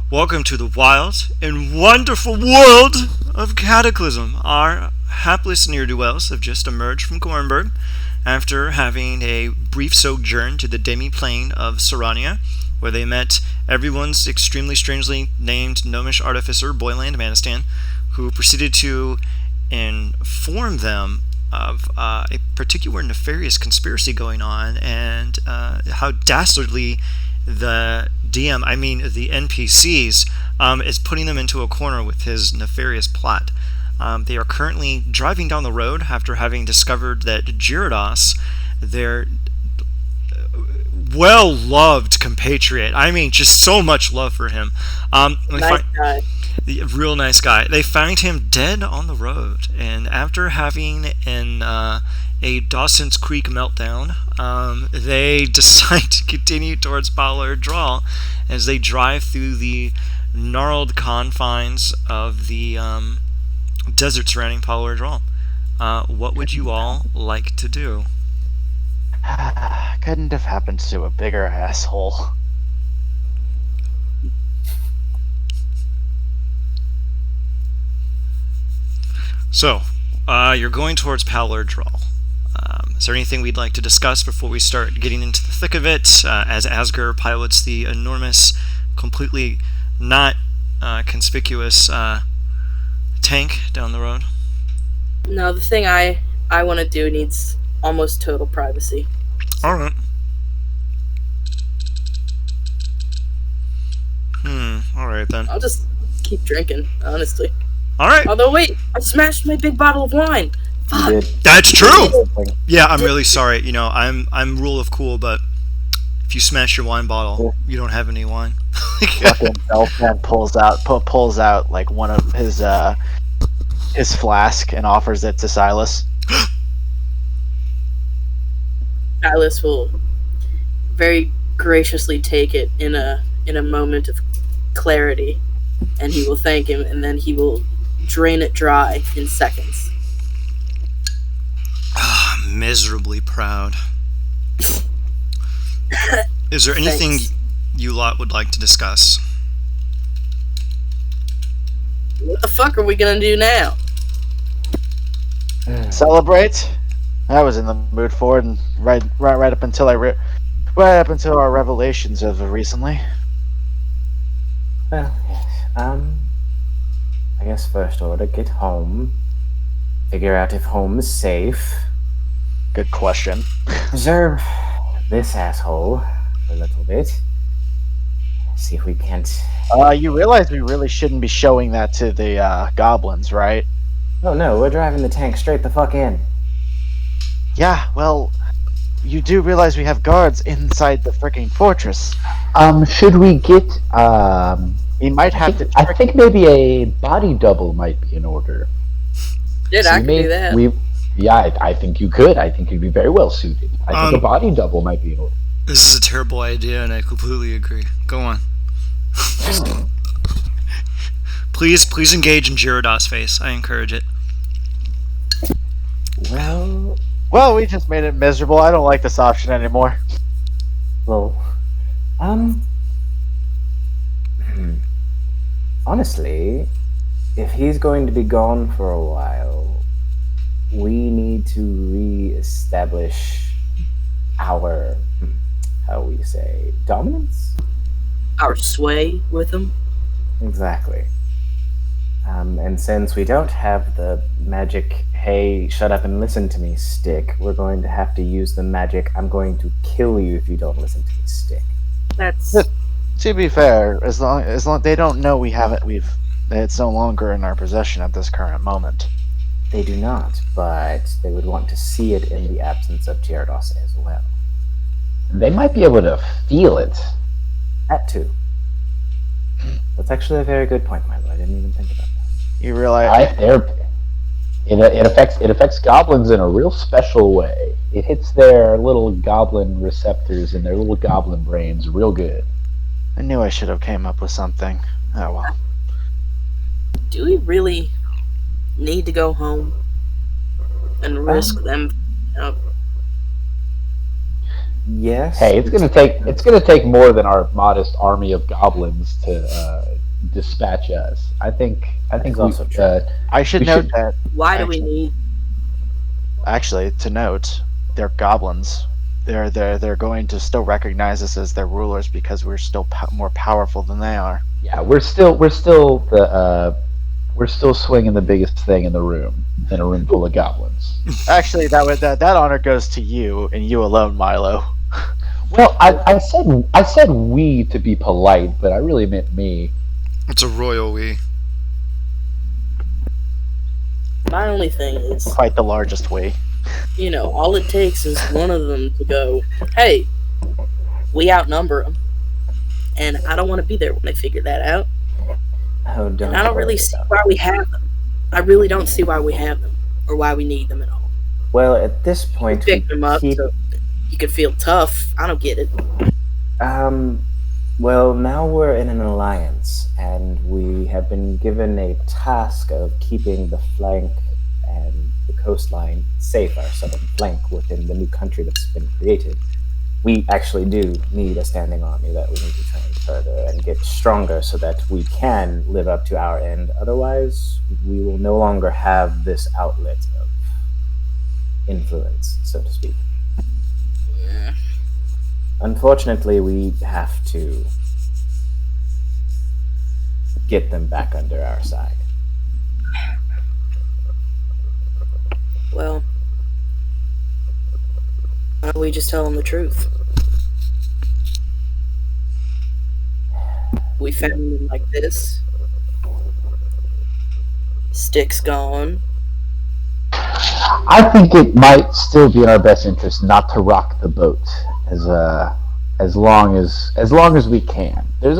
Welcome to the wild and wonderful world of Cataclysm. Our hapless neer-do-wells have just emerged from Gornberg after having a brief sojourn to the demi-plane of Sarania, where they met everyone's extremely strangely named gnomish artificer, Boyland Manistan, who proceeded to inform them of a particular nefarious conspiracy going on and how dastardly the the NPCs, is putting them into a corner with his nefarious plot. They are currently driving down the road after having discovered that Jirudas, their well-loved compatriot, just so much love for him. Nice guy. Real nice guy. They find him dead on the road, and after having a Dawson's Creek meltdown, they decide to continue towards Paluur Draal as they drive through the gnarled confines of the desert surrounding Paluur Draal. What would you all like to do? Couldn't have happened to a bigger asshole. So, you're going towards Paluur Draal. Is there anything we'd like to discuss before we start getting into the thick of it, as Asger pilots the enormous, completely not conspicuous tank down the road? No, the thing I want to do needs almost total privacy. Alright. Alright then. I'll just keep drinking, honestly. Alright. Although, wait, I smashed my big bottle of wine. Fuck. That's true! Yeah, I'm really sorry. You know, I'm rule of cool, but if you smash your wine bottle, you don't have any wine. Fucking Elfman pulls out like one of his flask and offers it to Silas. Silas will very graciously take it in a moment of clarity, and he will thank him, and then he will drain it dry in seconds. Miserably proud. Is there anything you lot would like to discuss? What the fuck are we gonna do now? Celebrate. I was in the mood for it, and right up until our revelations of recently. Well, I guess first order, get home. Figure out if home is safe. Good question. Observe this asshole for a little bit. See if we can't... You realize we really shouldn't be showing that to the goblins, right? Oh no, we're driving the tank straight the fuck in. Yeah, well, you do realize we have guards inside the freaking fortress. Should we get, We might have to... I think maybe a body double might be in order. Dude, I can do that. I think you could. I think you'd be very well suited. I think a body double might be in order. This is a terrible idea, and I completely agree. Go on. Please engage in Jirudas' face. I encourage it. Well, we just made it miserable. I don't like this option anymore. Well, honestly, if he's going to be gone for a while, we need to re-establish our, how we say, dominance? Our sway with him. Exactly. And since we don't have the magic, hey, shut up and listen to me stick, we're going to have to use the magic, I'm going to kill you if you don't listen to me stick. That's... To be fair, as long they don't know we have it, it's no longer in our possession at this current moment. They do not, but they would want to see it in the absence of Jirudas as well. They might be able to feel it. That too. That's actually a very good point, Milo. I didn't even think about that. You realize It affects goblins in a real special way. It hits their little goblin receptors in their little goblin brains real good. I knew I should have came up with something. Oh well. Do we really need to go home and risk them? Yes. Hey, it's gonna take more than our modest army of goblins to dispatch us. I think It's we, also true. I should We note should- that Why do we need? actually to note they're goblins. They're going to still recognize us as their rulers because we're still more powerful than they are. yeah, we're still swinging the biggest thing in the room, in a room full of goblins. Actually, that honor goes to you and you alone, Milo. Well, I said we to be polite, but I really meant me. It's a royal we. My only thing is, Quite the largest we. all it takes is one of them to go, "Hey, we outnumber them," and I don't want to be there when they figure that out. Oh, don't And I don't really worry see about why we have them. I really don't see why we have them or why we need them at all. Well, at this point, we Pick them up keep. so you can feel tough. I don't get it. Well, now we're in an alliance, and we have been given a task of keeping the flank and the coastline safe, our southern flank, within the new country that's been created. We actually do need a standing army that we need to train further and get stronger so that we can live up to our end. Otherwise, we will no longer have this outlet of influence, so to speak. Yeah. Unfortunately, we have to get them back under our side. Well, why don't we just tell them the truth? We found them like this. Stick's gone. I think it might still be in our best interest not to rock the boat as long as we can. There's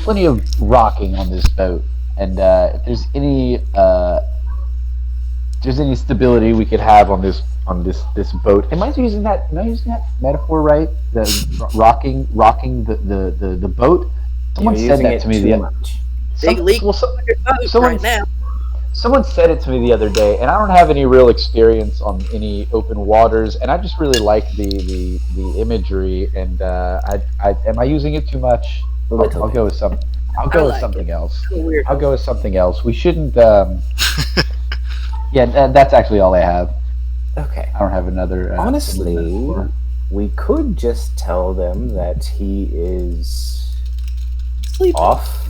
plenty of rocking on this boat, and if there's any stability we could have on this boat. Am I using that metaphor right? The rocking the boat. Someone You're said using that it to me too the other. much. Big leak Well, on your boat someone- right now. Someone said it to me the other day, and I don't have any real experience on any open waters, and I just really like the imagery. And am I using it too much? I'll go with some. I'll go with like something else. Weird. I'll go with something else. We shouldn't. Yeah, that's actually all I have. Okay. I don't have another. Honestly, metaphor. we could just tell them that he is Sleep. off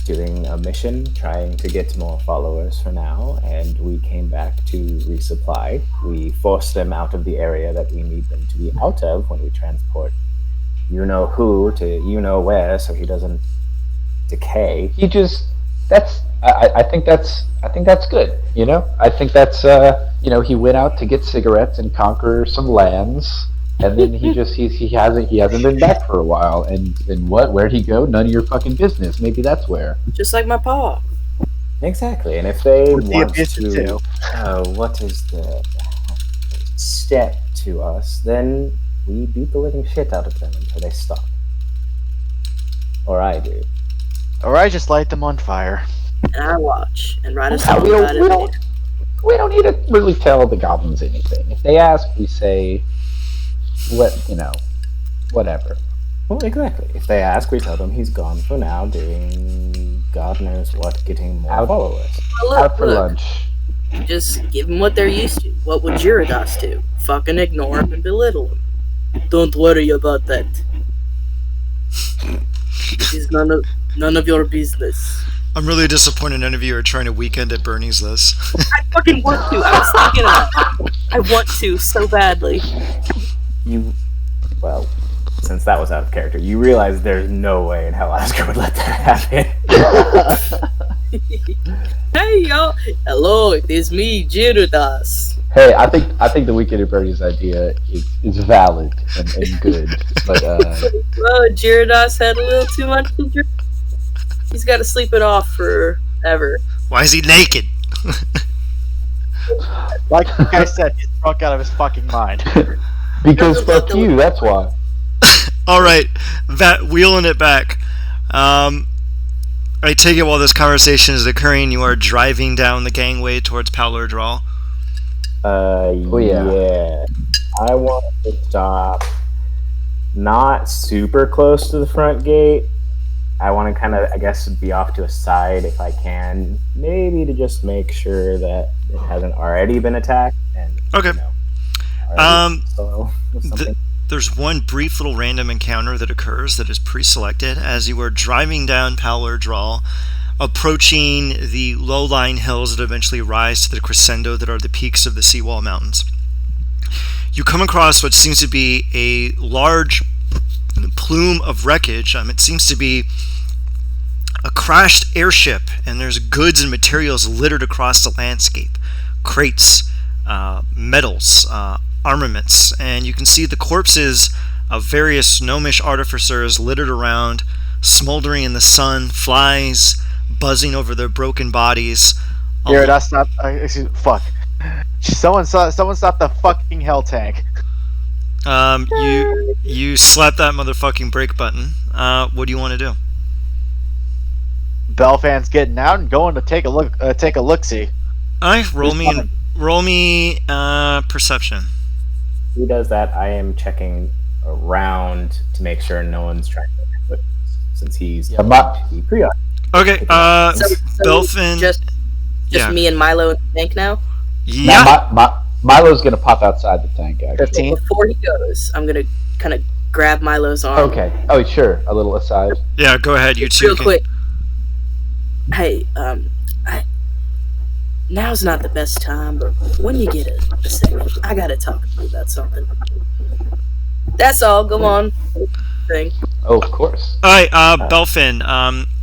doing a mission, trying to get more followers for now, and we came back to resupply. We forced them out of the area that we need them to be out of when we transport you know who to you know where, so he doesn't decay. He just. I think that's good. I think that's he went out to get cigarettes and conquer some lands, and then he hasn't been back for a while. And where'd he go? None of your fucking business. Maybe that's where. Just like my paw. Exactly, and if they Would be want abusive to, too. what is the step to us, then we beat the living shit out of them until they stop. Or I do. Or I just light them on fire. And I watch and write a Yeah, song about it. We don't need to really tell the goblins anything. If they ask, we say, whatever. Well, exactly. If they ask, we tell them he's gone for now, doing God knows what, getting more Out. followers. Well, Out for look, lunch. just give them what they're used to. What would Jirudas do? Fucking ignore them and belittle them. Don't worry about that. It is none of your business. I'm really disappointed none of you are trying to weekend at Bernie's this. I fucking want to. I was thinking of that. I want to so badly. Well, since that was out of character, you realize there's no way in hell Oscar would let that happen. Hey y'all. Hello, it is me, Jirudas. Hey, I think the weekend at Bernie's idea is valid and good, but Well, Jirudas had a little too much to drink. He's got to sleep it off forever. Why is he naked? Like I said, he's drunk out of his fucking mind. because fuck you, that's why. All right, wheeling it back. I take it while this conversation is occurring, you are driving down the gangway towards Paluur Draal. Yeah. I want to stop not super close to the front gate. I want to kind of, I guess, be off to a side if I can, maybe to just make sure that it hasn't already been attacked. And Okay. You know, There's one brief little random encounter that occurs that is pre-selected as you are driving down Paluur Draal, approaching the low-lying hills that eventually rise to the crescendo that are the peaks of the Seawall Mountains. You come across what seems to be a large plume of wreckage. It seems to be a crashed airship, and there's goods and materials littered across the landscape. Crates, metals, armaments, and you can see the corpses of various gnomish artificers littered around, smoldering in the sun, flies buzzing over their broken bodies. Jirudas, stop! Fuck! Someone stop the fucking hell tank! You slap that motherfucking brake button. What do you want to do? Belfan's getting out and going to take a look. See. Alright, roll me perception. Who does that? I am checking around to make sure no one's trying to put, since he's pre-occupied. Okay, So Belfin. Just me and Milo in the tank now. Yeah. Milo's gonna pop outside the tank. Actually. 15. Before he goes, I'm gonna kind of grab Milo's arm. Okay. Oh, sure. A little aside. Yeah, go ahead. You two. Real quick. Hey, now's not the best time, but when you get a second, I gotta talk to you about something. That's all. Go on. Thing. Oh, of course. Alright, Belfin,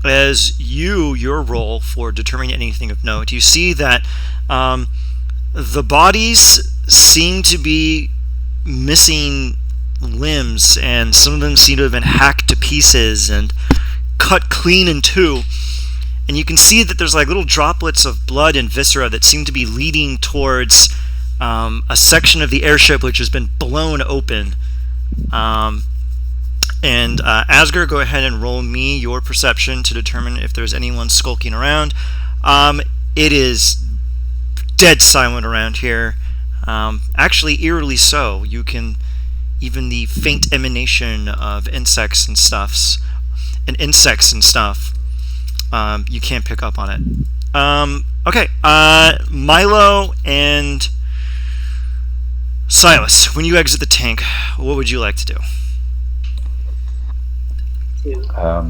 as your role for determining anything of note, you see that the bodies seem to be missing limbs, and some of them seem to have been hacked to pieces and cut clean in two. And you can see that there's like little droplets of blood and viscera that seem to be leading towards a section of the airship which has been blown open. And Asger, go ahead and roll me your perception to determine if there's anyone skulking around. It is dead silent around here. Actually, eerily so. You can even the faint emanation of insects and stuff. You can't pick up on it. Okay. Milo and Silas, when you exit the tank, what would you like to do? To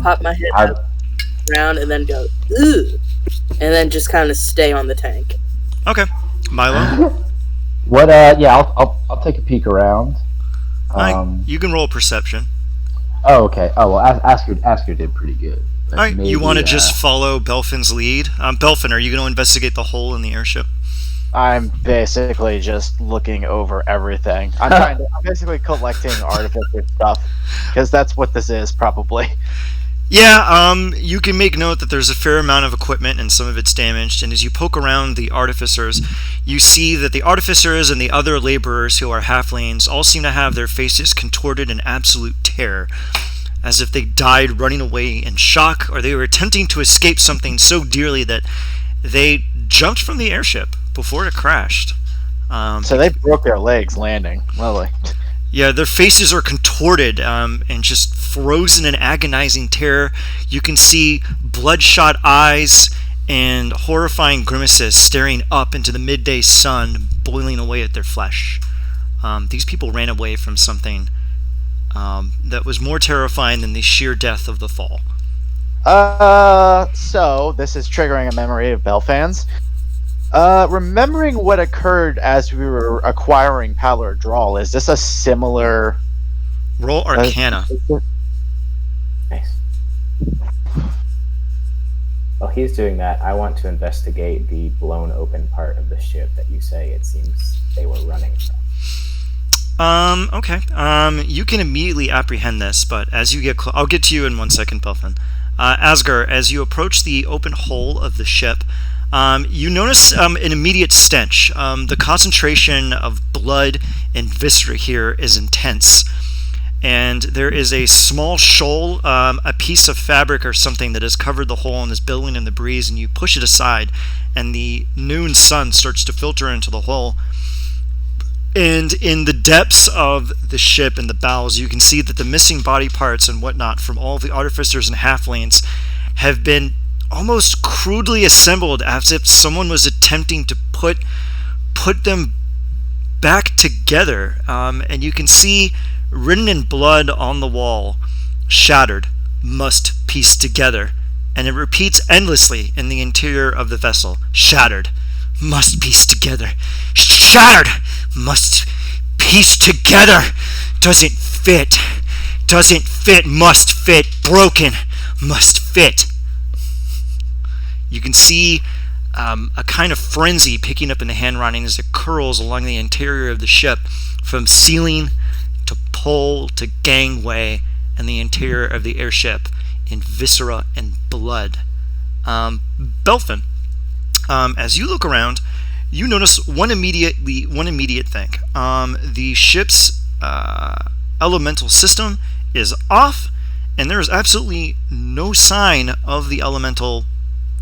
pop my head up around and then go, ooh, and then just kind of stay on the tank. Okay, Milo. What? Yeah, I'll take a peek around. You can roll perception. Oh, okay. Oh well, Asker did pretty good. All right, you want to just follow Belfin's lead? Belfin, are you going to investigate the hole in the airship? I'm basically just looking over everything. I'm basically collecting artificer stuff because that's what this is probably. Yeah, you can make note that there's a fair amount of equipment and some of it's damaged, and as you poke around the artificers, you see that the artificers and the other laborers who are halflings all seem to have their faces contorted in absolute terror, as if they died running away in shock, or they were attempting to escape something so dearly that they jumped from the airship before it crashed. So they broke their legs landing. Lovely. Yeah, their faces are contorted and just frozen in agonizing terror. You can see bloodshot eyes and horrifying grimaces staring up into the midday sun, boiling away at their flesh. These people ran away from something that was more terrifying than the sheer death of the fall. So this is triggering a memory of Belfan's. Remembering what occurred as we were acquiring Paluur Draal, is this a similar... Roll Arcana. Nice. While he's doing that, I want to investigate the blown open part of the ship that you say it seems they were running from. Okay. You can immediately apprehend this, but as you get I'll get to you in 1 second, Belfin. Asgar, as you approach the open hull of the ship, you notice an immediate stench. The concentration of blood and viscera here is intense. And there is a small shoal, a piece of fabric or something that has covered the hole and is billowing in the breeze, and you push it aside, and the noon sun starts to filter into the hole. And in the depths of the ship and the bowels, you can see that the missing body parts and whatnot from all the artificers and halflings have been almost crudely assembled, as if someone was attempting to put them back together. And you can see written in blood on the wall, "Shattered, must piece together." And it repeats endlessly in the interior of the vessel. "Shattered, must piece together. Shattered, must piece together. Doesn't fit. Doesn't fit, must fit. Broken, must fit." You can see a kind of frenzy picking up in the handwriting as it curls along the interior of the ship, from ceiling to pole to gangway and the interior of the airship in viscera and blood. Belfin, as you look around, you notice one immediate thing. The ship's elemental system is off, and there is absolutely no sign of the elemental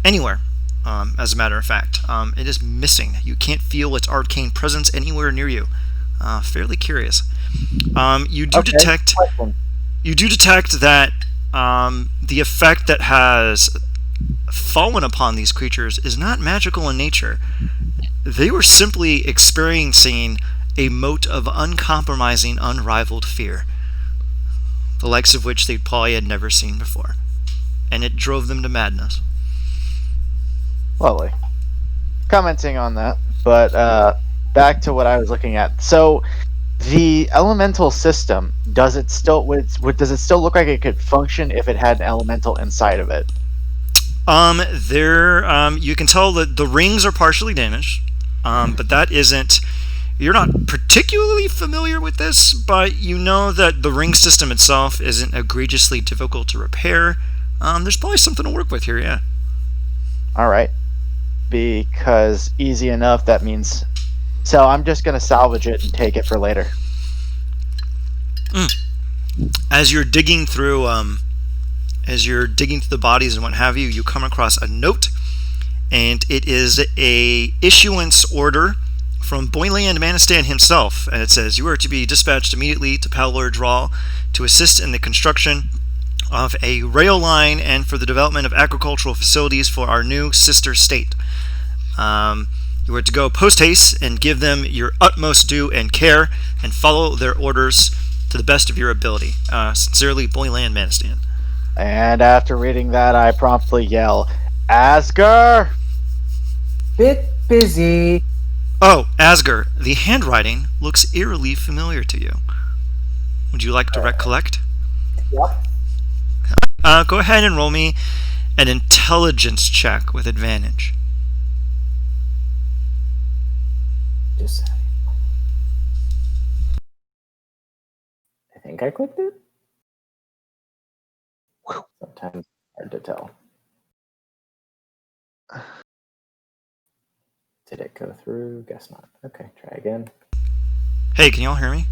anywhere. As a matter of fact, it is missing. You can't feel its arcane presence anywhere near you. Fairly curious. You do detect that the effect that has fallen upon these creatures is not magical in nature. They were simply experiencing a mote of uncompromising, unrivaled fear, the likes of which they probably had never seen before, and it drove them to madness. Lovely. Commenting on that, but back to what I was looking at. So, the elemental system, does it still look like it could function if it had an elemental inside of it? You can tell that the rings are partially damaged, but that isn't. You're not particularly familiar with this, but you know that the ring system itself isn't egregiously difficult to repair. There's probably something to work with here, yeah. All right. Because easy enough, that means. So I'm just going to salvage it and take it for later. As you're digging through the bodies and what have you, you come across a note, and it is a issuance order from Boyland Manistan himself, and it says, "You are to be dispatched immediately to Paluur Draal to assist in the construction of a rail line and for the development of agricultural facilities for our new sister state. You are to go post-haste and give them your utmost due and care, and follow their orders to the best of your ability. Sincerely, Boyland Manistan." And after reading that, I promptly yell, "Asger!" Bit busy. Oh, Asger, the handwriting looks eerily familiar to you. Would you like to recollect? Yep. Go ahead and roll me an intelligence check with advantage. Just. I think I clicked it. Sometimes it's hard to tell. Did it go through? Guess not. Okay, try again. Hey, can y'all hear me?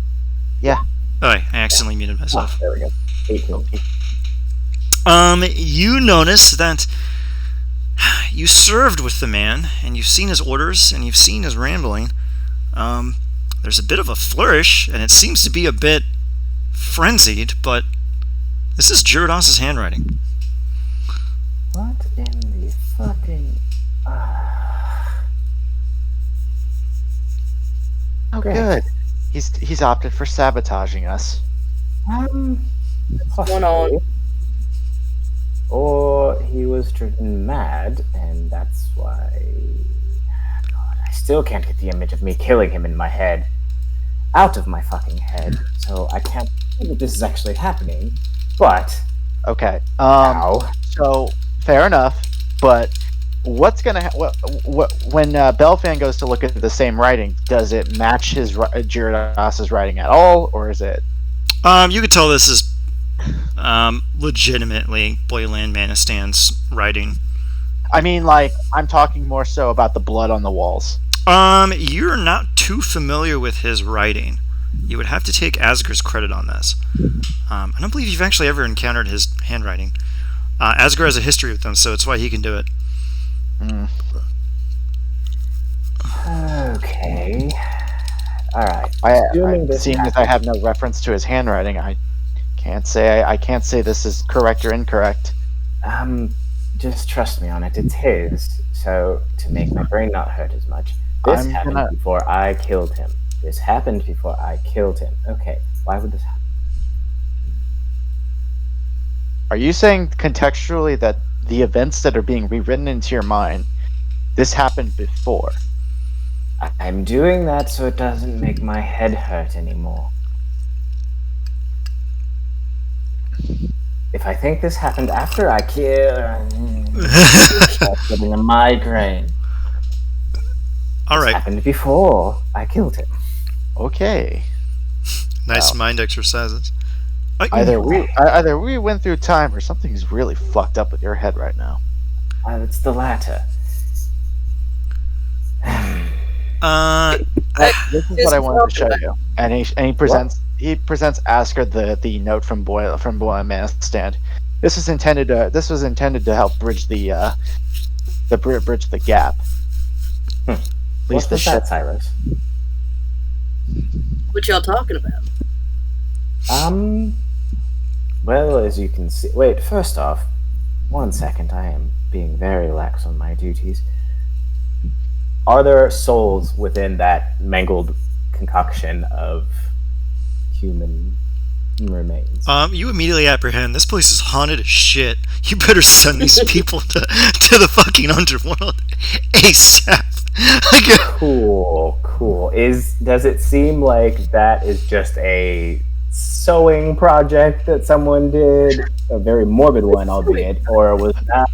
Yeah. Oh, I accidentally muted myself. Oh, there we go. 18. You notice that you served with the man, and you've seen his orders, and you've seen his rambling. There's a bit of a flourish, and it seems to be a bit frenzied, but this is Jirudas' handwriting. What in the fucking... Oh, good. He's opted for sabotaging us. One on. Or he was driven mad, and that's why... God, I still can't get the image of me killing him in my head. Out of my fucking head. So I can't believe that this is actually happening. But... Okay. Ow. So, fair enough, but... What's gonna when Belfan goes to look at the same writing? Does it match his Jirudas' writing at all, or is it? You could tell this is legitimately Boyland Manistan's writing. I mean, like, I'm talking more so about the blood on the walls. You're not too familiar with his writing. You would have to take Asger's credit on this. I don't believe you've actually ever encountered his handwriting. Asger has a history with them, so it's why he can do it. Okay. All right. Assuming this Seeing as I have no reference to his handwriting, I can't say this is correct or incorrect. Just trust me on it. It's his. So to make my brain not hurt as much, this happened before I killed him. This happened before I killed him. Okay, why would this happen? Are you saying contextually that the events that are being rewritten into your mind, this happened before? I'm doing that so it doesn't make my head hurt anymore. If I think this happened after I killed, I'm getting a migraine. All right. This happened before I killed him. Okay. Nice mind exercises. Either we went through time, or something's really fucked up with your head right now. It's the latter. This is what I wanted to show you, and he presents Asker the note from Man Stand. This was intended to help bridge the gap. At least the that, Cyrus. What y'all talking about? Well, as you can see. Wait, first off, 1 second. I am being very lax on my duties. Are there souls within that mangled concoction of human remains? You immediately apprehend this place is haunted as shit. You better send these people to the fucking underworld ASAP. Cool. Does it seem like that is just a sewing project that someone did? A very morbid one, albeit, or was that?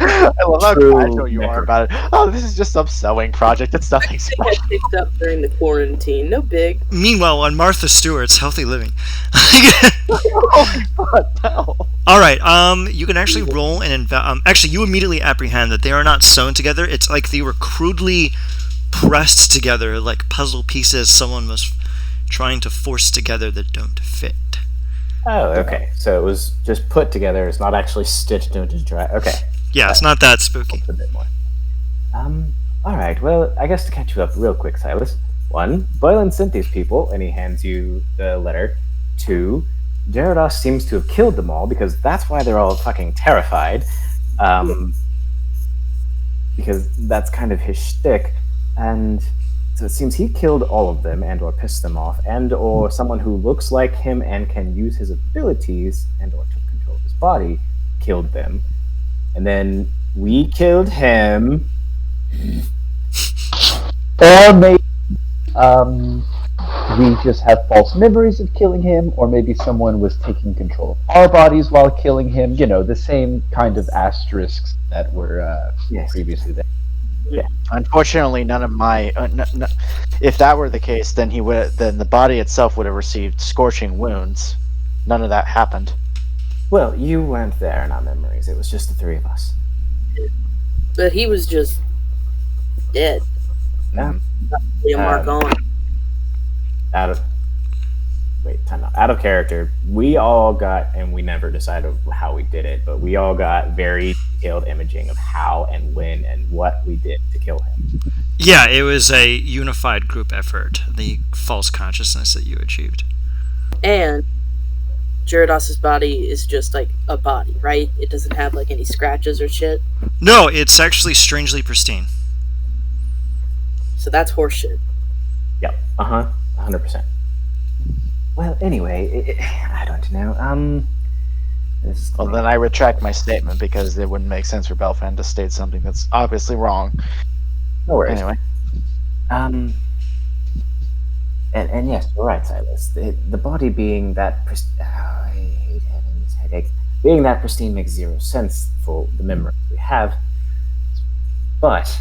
I love how casual you are about it. Oh, this is just some sewing project. It's nothing special. I picked up during the quarantine. No big. Meanwhile, on Martha Stewart's Healthy Living. Oh God, no. All right. You can actually roll and actually, you immediately apprehend that they are not sewn together. It's like they were crudely pressed together, like puzzle pieces someone was trying to force together that don't fit. Oh, okay. So it was just put together. It's not actually stitched into dry. Okay. Yeah, it's not that spooky. A bit more. All right. Well, I guess to catch you up real quick, Silas. 1, Boylan sent these people, and he hands you the letter. 2, Jirudas seems to have killed them all because that's why they're all fucking terrified. Because that's kind of his shtick, and so it seems he killed all of them and or pissed them off, and or someone who looks like him and can use his abilities and or took control of his body killed them. And then we killed him. Or maybe we just have false memories of killing him, or maybe someone was taking control of our bodies while killing him. You know, the same kind of asterisks that were previously there. Yeah. Unfortunately, none of my. If that were the case, then then the body itself would have received scorching wounds. None of that happened. Well, you weren't there in our memories. It was just the 3 of us. But he was just dead. Yeah. Not really a mark on. Out of character. We all got, and we never decided how we did it, but we all got very detailed imaging of how and when and what we did to kill him. Yeah, it was a unified group effort, the false consciousness that you achieved. And Jirudas' body is just like a body, right? It doesn't have like any scratches or shit. No, it's actually strangely pristine. So that's horseshit. Yep. 100%. Well, anyway, I don't know. Well, then I retract my statement because it wouldn't make sense for Belfan to state something that's obviously wrong. No worries. Anyway. And yes, you're right, Silas. The body being that I hate having this headache. Being that pristine makes zero sense for the memory we have. But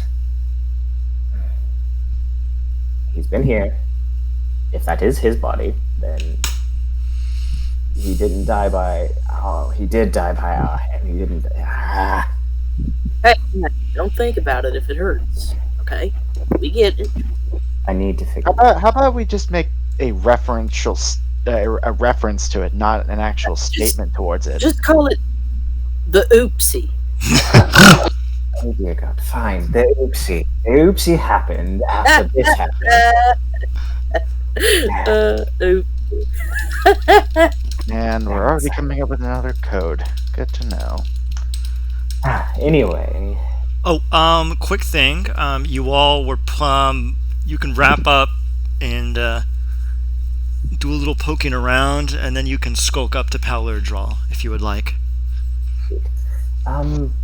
he's been here. If that is his body, then he didn't die by. Oh, he did die by our hand. He didn't. Hey, don't think about it if it hurts. Okay, we get it. I need to figure. How about we just make a reference to it, not an actual statement towards it? Just call it the oopsie. Oh dear God! Fine, the oopsie. The oopsie happened after this happened. Oops. And we're already coming up with another code. Good to know. Anyway, Oh, quick thing. You all were you can wrap up and do a little poking around, and then you can skulk up to Paluur Draal if you would like. One,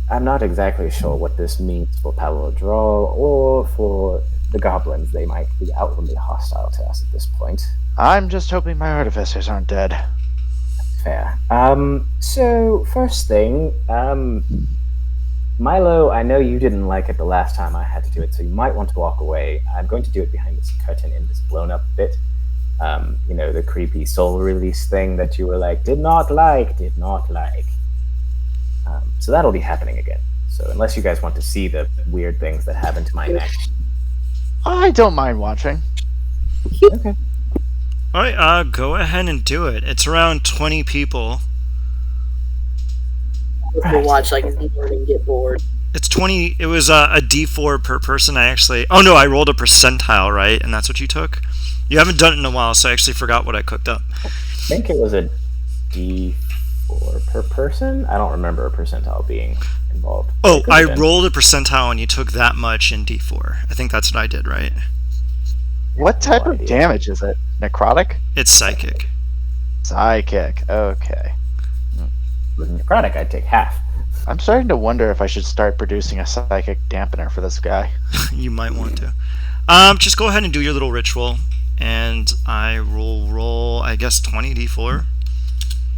I'm not exactly sure what this means for Paluur Draal or for the goblins. They might be outwardly hostile to us at this point. I'm just hoping my artificers aren't dead. Fair. So first thing, Milo, I know you didn't like it the last time I had to do it, so you might want to walk away. I'm going to do it behind this curtain in this blown up bit. The creepy soul release thing that you were like, did not like. So that'll be happening again. So unless you guys want to see the weird things that happen to my neck. I don't mind watching. Okay. Alright, go ahead and do it. It's around 20 people. We'll watch like and get bored. It's 20. It was a D4 per person. I rolled a percentile, right? And that's what you took? You haven't done it in a while, so I actually forgot what I cooked up. I think it was a D4 per person. I don't remember a percentile being involved. Oh, I rolled a percentile and you took that much in D4. I think that's what I did, right? What type of damage is it? Necrotic? It's psychic. Psychic. Okay. With necrotic, I'd take half. I'm starting to wonder if I should start producing a psychic dampener for this guy. You might want to. Just go ahead and do your little ritual, and I will roll, I guess, 20 D4.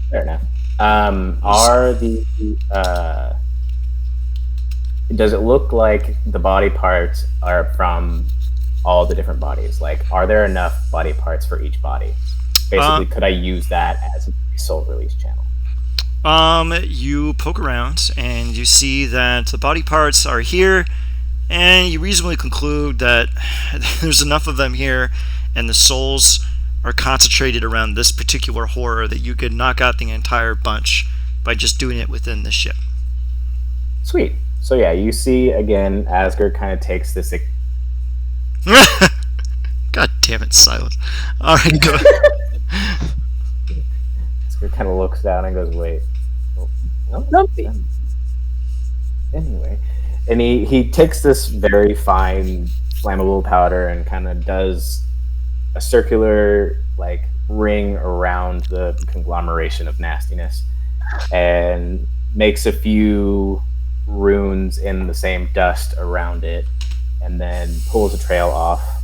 Fair enough. Does it look like the body parts are from all the different bodies? Like, are there enough body parts for each body? Basically, could I use that as a soul release channel? You poke around and you see that the body parts are here, and you reasonably conclude that there's enough of them here, and the souls are concentrated around this particular horror that you could knock out the entire bunch by just doing it within the ship. Sweet. So yeah, you see again, Asgard kind of takes this. God damn it, Silas. All right, go. Asgard kind of looks down and goes, "Wait, Numpy. Anyway," and he takes this very fine flammable powder and kind of does a circular like ring around the conglomeration of nastiness, and makes a few runes in the same dust around it, and then pulls a trail off.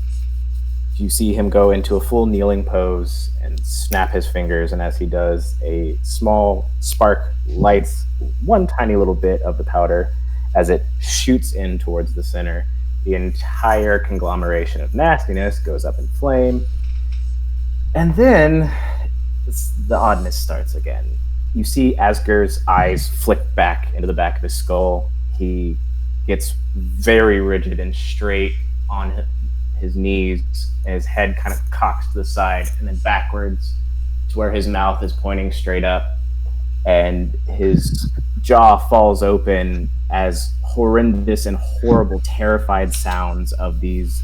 You see him go into a full kneeling pose and snap his fingers, and as he does, a small spark lights one tiny little bit of the powder as it shoots in towards the center. The entire conglomeration of nastiness goes up in flame, and then the oddness starts again. You see Asger's eyes flick back into the back of his skull. He gets very rigid and straight on his knees, and his head kind of cocks to the side and then backwards to where his mouth is pointing straight up, and his jaw falls open as horrendous and horrible, terrified sounds of these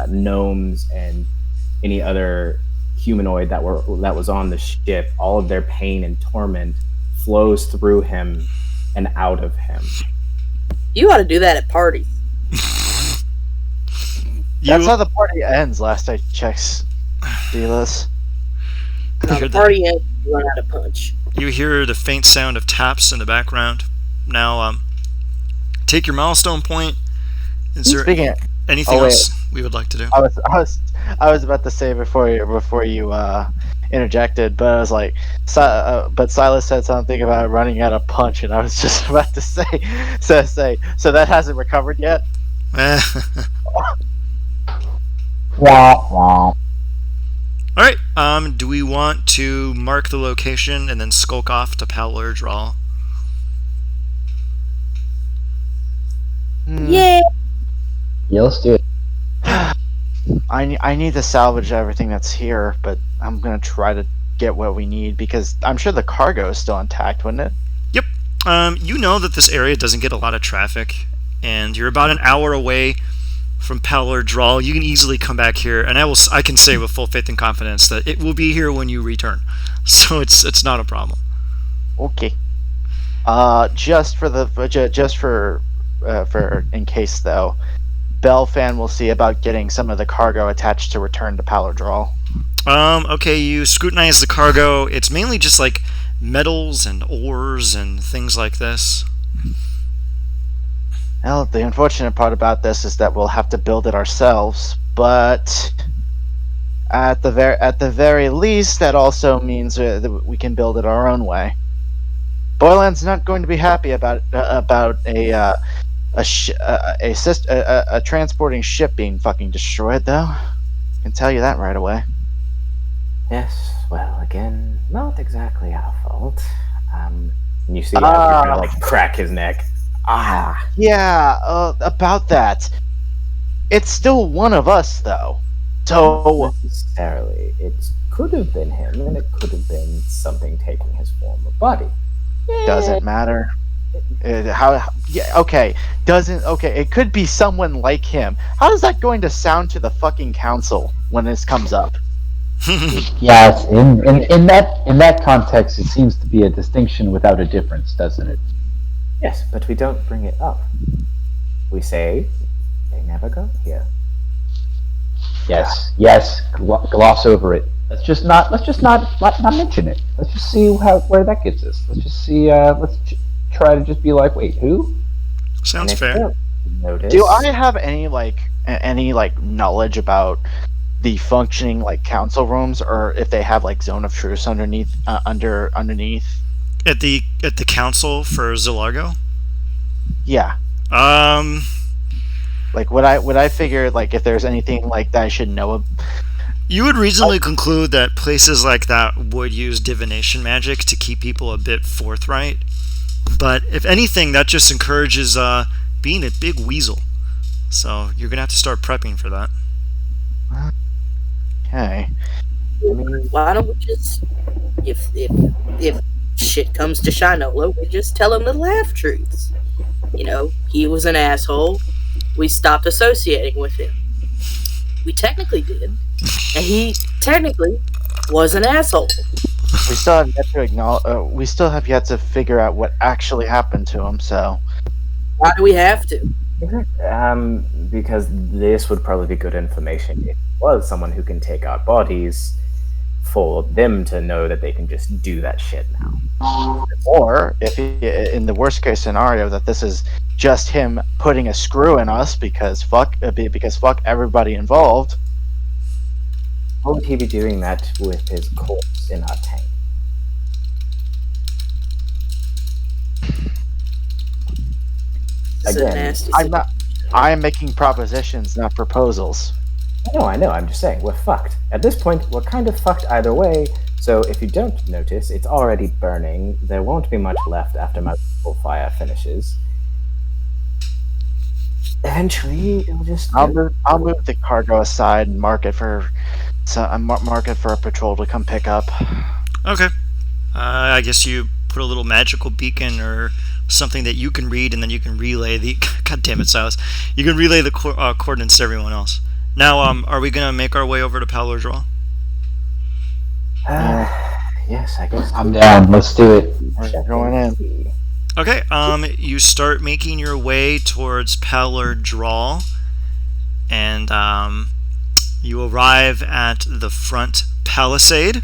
gnomes and any other humanoid that was on the ship, all of their pain and torment flows through him and out of him. You ought to do that at parties. That's how the party ends, last I checked, Dealus. Now, the party ends, you run out of punch. You hear the faint sound of taps in the background. Now, take your milestone point. Is there anything else we would like to do? I was about to say before you interjected, but I was like, but Silas said something about running out of punch, and I was just about to say, so that hasn't recovered yet. All right. Do we want to mark the location and then skulk off to Paluur Draal? Yeah. Yeah, let's do it. I need to salvage everything that's here, but I'm gonna try to get what we need because I'm sure the cargo is still intact, wouldn't it? Yep. You know that this area doesn't get a lot of traffic, and you're about an hour away from Paluur Draal, you can easily come back here, and I can say with full faith and confidence that it will be here when you return. So it's not a problem. Okay. Just for in case though, Belfan will see about getting some of the cargo attached to return to Paluur Draal. Okay, you scrutinize the cargo. It's mainly just like metals and ores and things like this. Well, the unfortunate part about this is that we'll have to build it ourselves, but at the very least, that also means that we can build it our own way. Boylan's not going to be happy about a transporting ship being fucking destroyed, though. I can tell you that right away. Yes, well, again, not exactly our fault. And you see, kind of like crack his neck. Yeah, about that. It's still one of us, though. So not necessarily, it could have been him, and it could have been something taking his former body. Doesn't matter. Okay. It could be someone like him. How is that going to sound to the fucking council when this comes up? Yes, in that context, it seems to be a distinction without a difference, doesn't it? Yes, but we don't bring it up. We say they never got here. Yes. Gloss over it. Let's just not mention it. Let's just see where that gets us. Let's just see. Try to just be like, wait, who? Sounds fair. Do I have any knowledge about the functioning council rooms, or if they have zone of truce underneath? At the council for Zilargo? Yeah. Would I figure if there's anything that I should know of? You would reasonably conclude that places like that would use divination magic to keep people a bit forthright. But if anything, that just encourages being a big weasel. So you're gonna have to start prepping for that. Okay. Why don't we just, if shit comes to Shinola, we just tell him little half truths. He was an asshole. We stopped associating with him. We technically did, and he technically was an asshole. We still have yet to acknowledge. We still have yet to figure out what actually happened to him. So, why do we have to? Because this would probably be good information if it was someone who can take out bodies, for them to know that they can just do that shit now. Or if in the worst case scenario that this is just him putting a screw in us because fuck everybody involved. How would he be doing that with his corpse in our tank? Again, I am making propositions, not proposals. I know. I'm just saying, we're fucked. At this point, we're kind of fucked either way, so if you don't notice, it's already burning. There won't be much left after my fire finishes. Eventually, it'll just... I'll move the cargo aside and mark it for a patrol to come pick up. Okay. I guess you put a little magical beacon or something that you can read, and then you can relay the... God damn it, Silas. You can relay the coordinates to everyone else. Now, are we going to make our way over to Paluur Draal? Yes, I guess. I'm down. Let's do it. We're going in. Okay, you start making your way towards Paluur Draal, and you arrive at the front palisade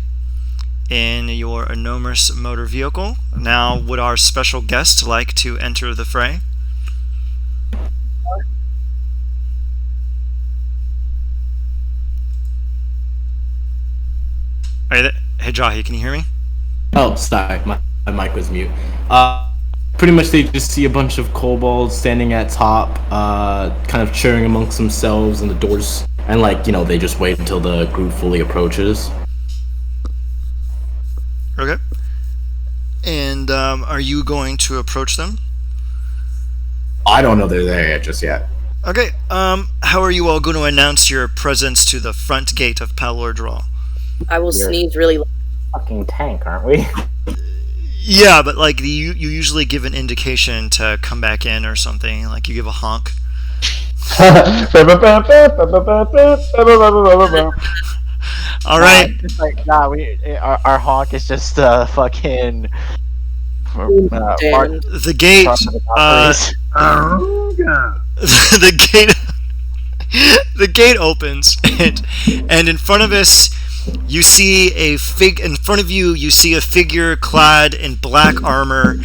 in your enormous motor vehicle. Now, would our special guest like to enter the fray? Hey, Jahi, can you hear me? Oh, sorry, my mic was mute. Pretty much they just see a bunch of kobolds standing at top, kind of cheering amongst themselves in the doors, and they just wait until the group fully approaches. Okay. And are you going to approach them? I don't know they're there just yet. Okay, how are you all going to announce your presence to the front gate of Paluur Draal? I will sneeze really loud. Fucking tank, aren't we? Yeah, but you usually give an indication to come back in or something. You give a honk. All right. It's like, nah, our honk is just fucking. Damned. The gate. The gate. The gate opens, and in front of us, you see In front of you, you see a figure clad in black armor,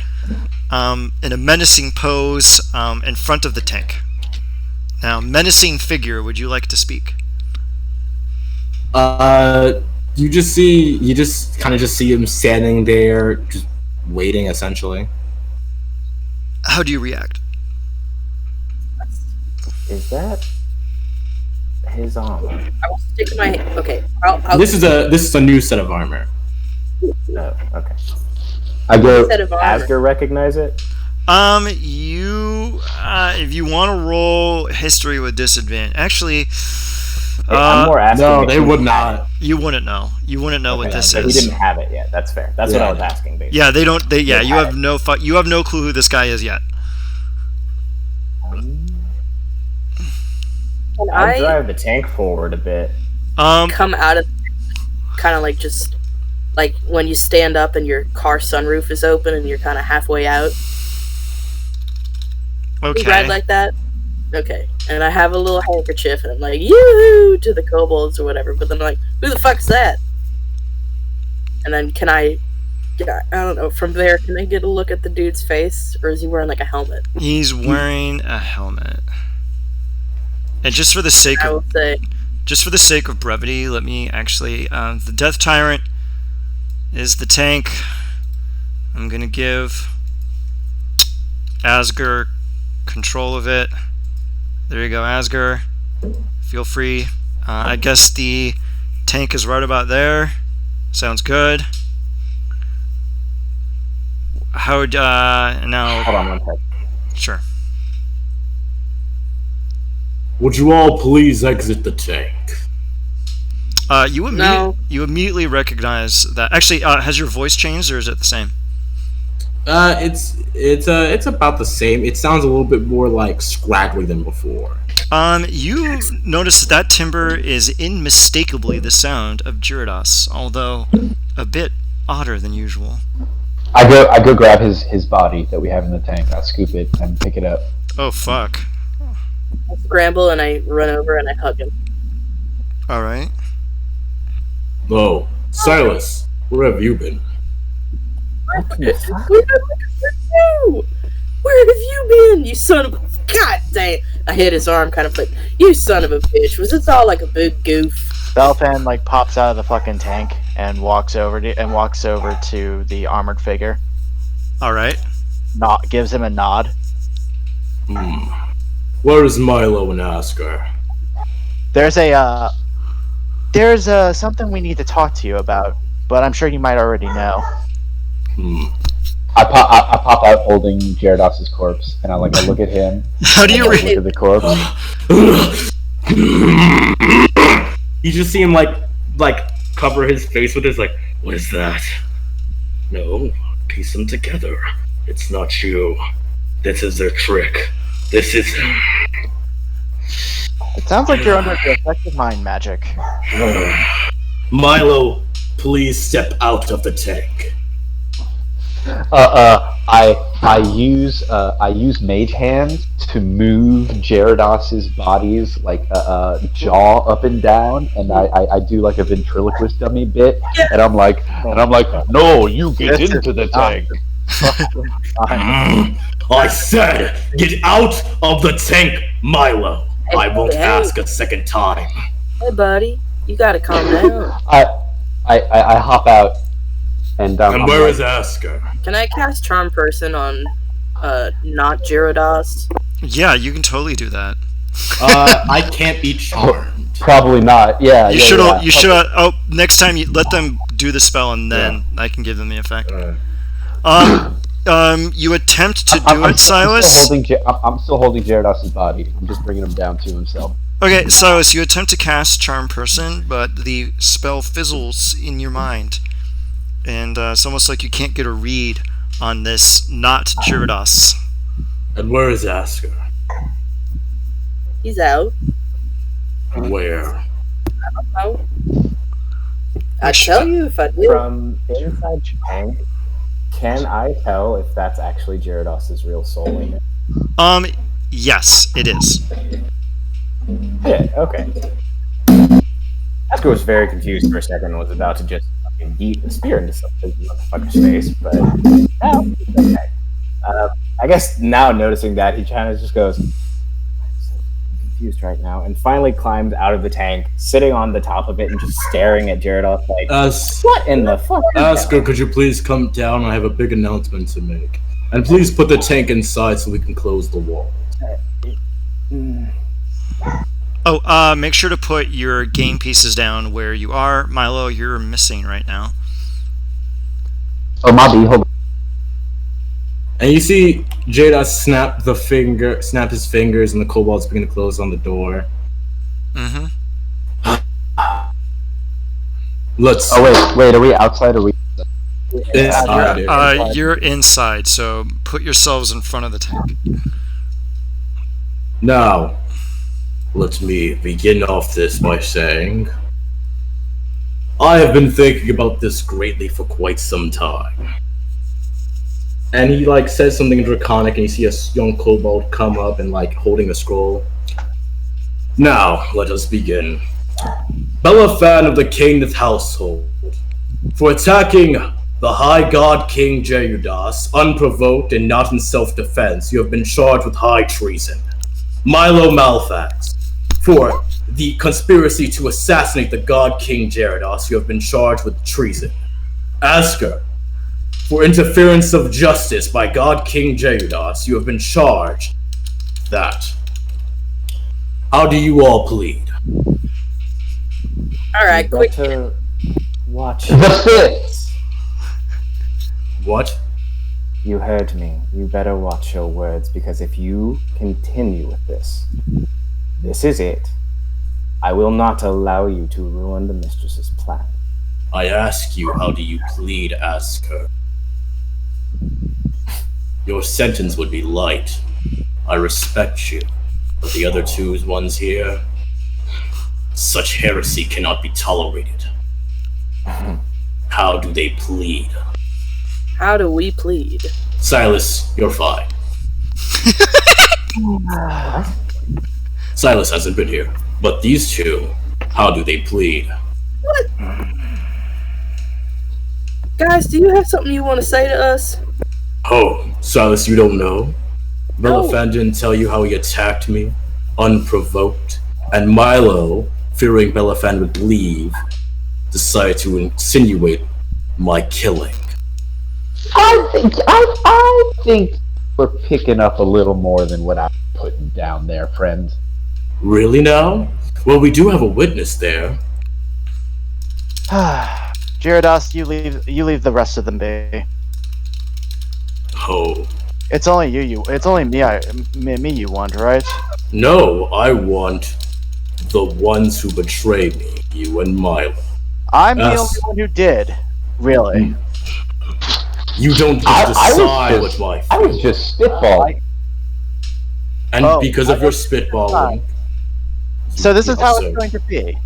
in a menacing pose, in front of the tank. Now, menacing figure, would you like to speak? You just kind of see him standing there, just waiting, essentially. How do you react? Is that his armor? I will stick my okay. This is a new set of armor. No. Okay. I go. Set of armor. Asger recognize it. You if you want to roll history with disadvantage, actually, I'm more asking. No, they would not. You wouldn't know. You wouldn't know what this so is. He didn't have it yet. That's fair. That's what I was asking. Basically. Yeah, they don't. You have no. You have no clue who this guy is yet. Can I I drive the tank forward a bit. come out of kind of like just like when you stand up and your car sunroof is open and you're kind of halfway out? You ride Okay. like that? Okay. And I have a little handkerchief and I'm like, yoo-hoo to the kobolds or whatever. But then I'm like, who the fuck's that? And then can I don't know, from there, can I get a look at the dude's face? Or is he wearing like a helmet? He's wearing a helmet. And just for the sake I of will say, brevity, let me actually. The Death Tyrant is the tank. I'm gonna give Asger control of it. There you go, Asger. Feel free. I guess the tank is right about there. Sounds good. How now? Hold on one second. Sure. Would you all please exit the tank? You immediately recognize that. Actually, has your voice changed, or is it the same? It's about the same. It sounds a little bit more like scraggly than before. You notice that timbre is unmistakably the sound of Jirudas, although a bit odder than usual. I go grab his body that we have in the tank. I scoop it and pick it up. Oh fuck! I scramble and I run over and I hug him. All right. Oh, Silas, where have you been? Where have you been, you son of a... God dang! I hit his arm kind of like, you son of a bitch. Was this all like a big goof? Belfan like pops out of the fucking tank and walks over to the armored figure. All right. Gives him a nod. Where is Milo and Asger? There's something we need to talk to you about, but I'm sure you might already know. I pop out holding Jirudas' corpse, and I look at him. How do you look at the corpse? You just see him like cover his face with his what is that? No, piece them together. It's not you. This is their trick. This is... It sounds like you're under the effect of mind magic. Milo, please step out of the tank. I use Mage Hand to move Jirudas' body's jaw up and down, and I do a ventriloquist dummy bit, and I'm like, no, you get into the tank. I said, get out of the tank, Milo. I won't ask a second time. Hey, buddy, you gotta calm down. I hop out, and where is Asger? Can I cast Charm Person on, not Jirudas? Yeah, you can totally do that. I can't be charmed. Probably not. Yeah. You should. You should. Oh, next time you let them do the spell, and then I can give them the effect. You attempt to do it, Silas. I'm still holding Jirudas' body. I'm just bringing him down to himself. Okay, Silas, you attempt to cast Charm Person, but the spell fizzles in your mind, and it's almost like you can't get a read on this not Jirudas. And where is Asger? He's out. Where? Oh, I'd tell you if I did. From inside Japan, can I tell if that's actually Jirudas' real soul in it? Yes, it is. Yeah, okay. Asker was very confused for a second and was about to just fucking yeet the spear into some motherfucker's face, but now it's okay. I guess now noticing that, he kind of just goes, I'm so confused right now, and finally climbs out of the tank, sitting on the top of it and just staring at Jirudas like, what in the fuck? Asker, could you please come down? I have a big announcement to make. And please put the tank inside so we can close the wall. Oh, make sure to put your game pieces down where you are. Milo, you're missing right now. Oh, Mobby, hold on. And you see Jada snap his fingers, and the kobolds begin to close on the door. Mm-hmm. Let's. Oh wait, are we outside or are we? You're inside, so put yourselves in front of the tank. Now, let me begin off this by saying, I have been thinking about this greatly for quite some time. And he says something draconic, and you see a young kobold come up and holding a scroll. Now, let us begin. Belafan of the Cainith household, for attacking the High God King Jirudas, unprovoked and not in self-defense, you have been charged with high treason. Milo Malfax, for the conspiracy to assassinate the God King Jirudas, you have been charged with treason. Asker, for interference of justice by God King Jirudas, you have been charged with that. How do you all plead? Alright, quick. Better watch. The fifth. What? You heard me. You better watch your words, because if you continue with this, this is it. I will not allow you to ruin the mistress's plan. I ask you, how do you plead, Asker? Your sentence would be light. I respect you. But the other two ones here, such heresy cannot be tolerated. How do they plead? How do we plead? Silas, you're fine. Silas hasn't been here. But these two, how do they plead? What? Guys, do you have something you want to say to us? Oh, Silas, you don't know? No. Belafan didn't tell you how he attacked me, unprovoked, and Milo, fearing Belafan would leave, decided to insinuate my killing. I think we're picking up a little more than what I'm putting down there, friend. Really now? Well, we do have a witness there. Jirudas, you leave the rest of them be. Oh. It's only you. It's only me you want, right? No, I want the ones who betray me, you and Milo. I'm the only one who did. Really. You don't get to decide what my fate. I was just spitballing. And because of your spitballing. So this is how it's going to be.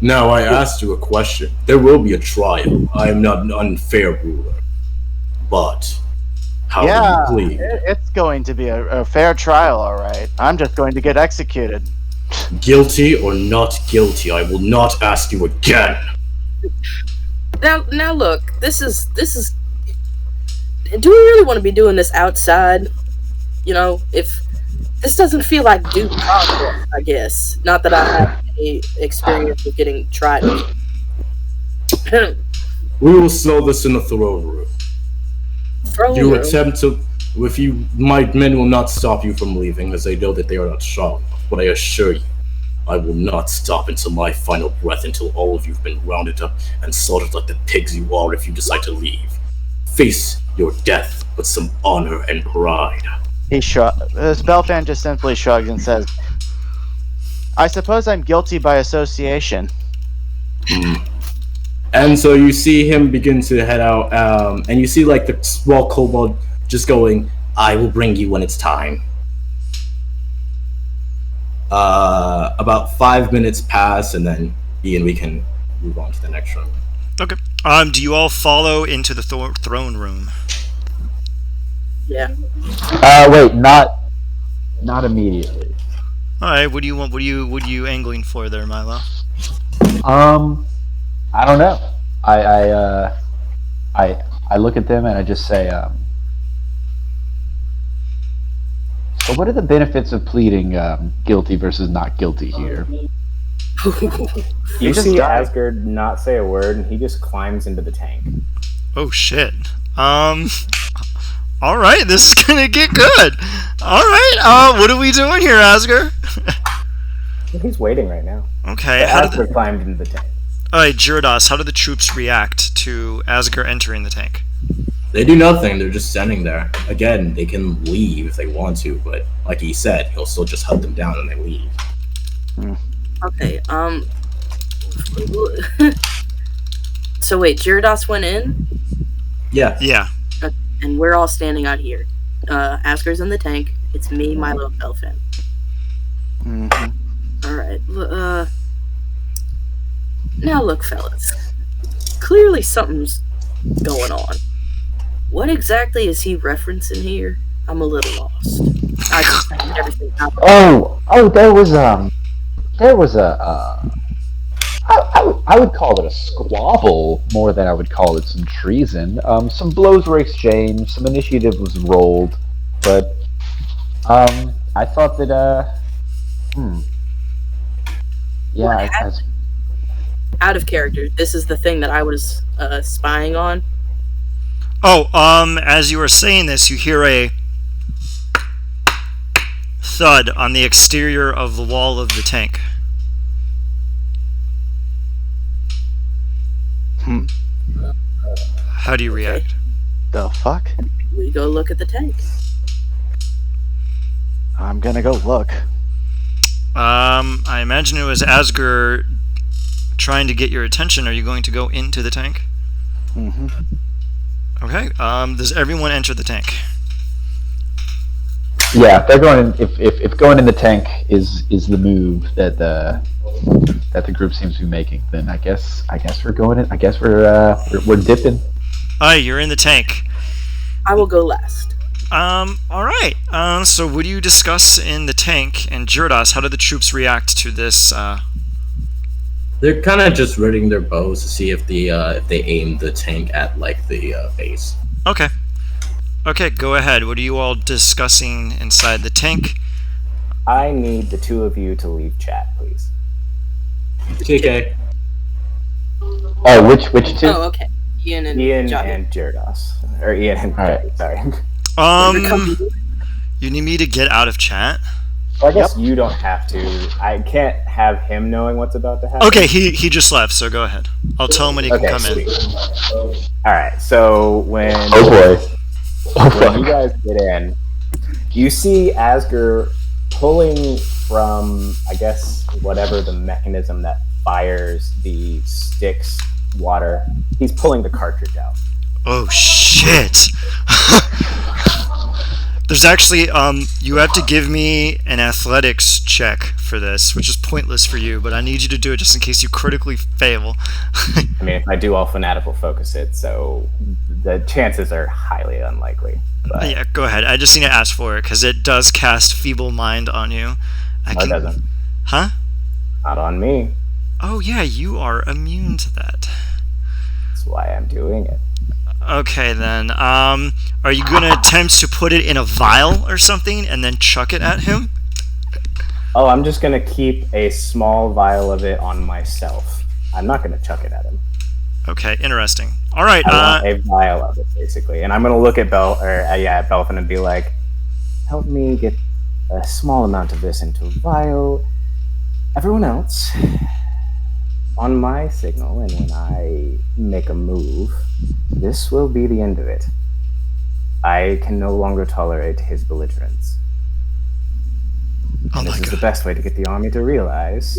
Now, I asked you a question. There will be a trial. I am not an unfair ruler. But, how do you plead? It's going to be a fair trial, alright. I'm just going to get executed. Guilty or not guilty, I will not ask you again. Now look, this is. Do we really want to be doing this outside? You know, if this doesn't feel like due process, I guess. Not that I have any experience with getting tried. We will settle this in the throne room. You attempt to. If you, my men will not stop you from leaving, as they know that they are not strong enough. But I assure you, I will not stop until my final breath, until all of you have been rounded up and slaughtered like the pigs you are if you decide to leave. Face your death with some honor and pride. Belfan just simply shrugs and says, I suppose I'm guilty by association. And so you see him begin to head out, and you see the small kobold just going, I will bring you when it's time. About 5 minutes pass, and then Ian, we can move on to the next room. Okay. Do you all follow into the throne room? Yeah. Wait, not immediately. All right. What do you want? What are you angling for there, Milo? I don't know. I look at them and I just say, so what are the benefits of pleading guilty versus not guilty here? You just see died. Asgard not say a word, and he just climbs into the tank. Oh shit. All right. This is gonna get good. All right. What are we doing here, Asger? He's waiting right now. Okay. But How did Asgard climbed into the tank. All right, Jirudas, how do the troops react to Asger entering the tank? They do nothing. They're just standing there. Again, they can leave if they want to, but like he said, he'll still just hunt them down when they leave. Okay. So wait, Jirudas went in, Yeah. Yeah. and we're all standing out here. Asger's in the tank. It's me, Milo, and Belfin. Mm-hmm. All right. Now look, fellas. Clearly something's going on. What exactly is he referencing here? I'm a little lost. I just found everything out. There was I would call it a squabble more than I would call it some treason. Some blows were exchanged, some initiative was rolled, but I thought that yeah, Out of character. This is the thing that I was spying on. Oh, as you were saying this, you hear a thud on the exterior of the wall of the tank. How do you react? The fuck? We go look at the tank. I'm gonna go look. I imagine it was Asger trying to get your attention. Are you going to go into the tank? Mm-hmm. Mm-hmm. Okay. Does everyone enter the tank? Yeah, if they're going in, if going in the tank is the move that the group seems to be making, then I guess we're going in. I guess we're dipping. Alright, you're in the tank. I will go last. Alright. So what do you discuss in the tank? And Jirudas, how do the troops react to this? They're kind of just readying their bows to see if they aim the tank at like the base. Okay. Okay, go ahead. What are you all discussing inside the tank? I need the two of you to leave chat, please. TK. Oh, which two? Oh, okay. Ian and Johnny. and Jirudas. Or Ian and Alright. Sorry. You need me to get out of chat? Well, I guess you don't have to. I can't have him knowing what's about to happen. Okay, he just left, so go ahead. I'll tell him when he can come in. Alright, so when... Oh boy. When you guys get in, you see Asger pulling from, I guess, whatever the mechanism that fires the Styx water. He's pulling the cartridge out. Oh shit! There's actually, you have to give me an athletics check for this, which is pointless for you, but I need you to do it just in case you critically fail. I mean, if I do, I'll fanatical focus it, so the chances are highly unlikely. But Yeah, go ahead. I just need to ask for it, because it does cast Feeble Mind on you. it doesn't. Huh? Not on me. Oh yeah, you are immune to that. That's why I'm doing it. Okay then, are you gonna attempt to put it in a vial or something, and then chuck it at him? Oh, I'm just going to keep a small vial of it on myself. I'm not going to chuck it at him. Okay, interesting. Alright, I want a vial of it, basically. And I'm going to look at Belfin and be like, help me get a small amount of this into a vial. Everyone else, on my signal, and when I make a move, this will be the end of it. I can no longer tolerate his belligerence. oh And my this is the god. best way to get the army to realize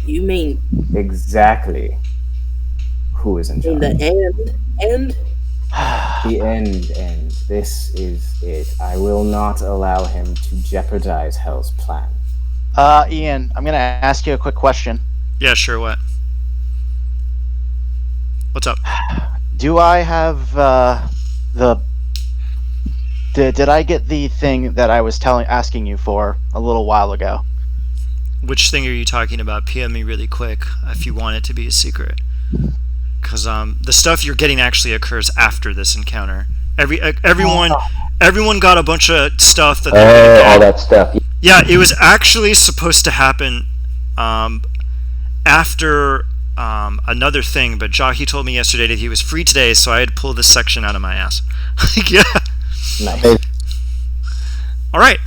You mean exactly who is in in charge. the end? The end, and this is it. I will not allow him to jeopardize Hell's plan. Ian, I'm gonna ask you a quick question. Yeah, sure. What? What's up? Do I have the? Did I get the thing that I was asking you for a little while ago? Which thing are you talking about? PM me really quick if you want it to be a secret. Because the stuff you're getting actually occurs after this encounter. Everyone got a bunch of stuff that they're gonna get. All that stuff. Yeah, it was actually supposed to happen after another thing, but Jahi told me yesterday that he was free today, so I had pulled this section out of my ass. Yeah. Nice. All right.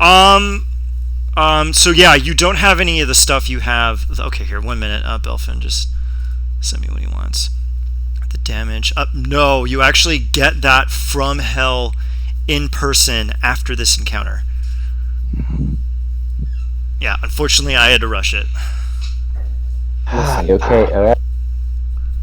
So yeah, you don't have any of the stuff you have. Okay, here, 1 minute. Belfin just send me what he wants. The damage. No, you actually get that from hell in person after this encounter. Yeah, unfortunately, I had to rush it. Okay, all right.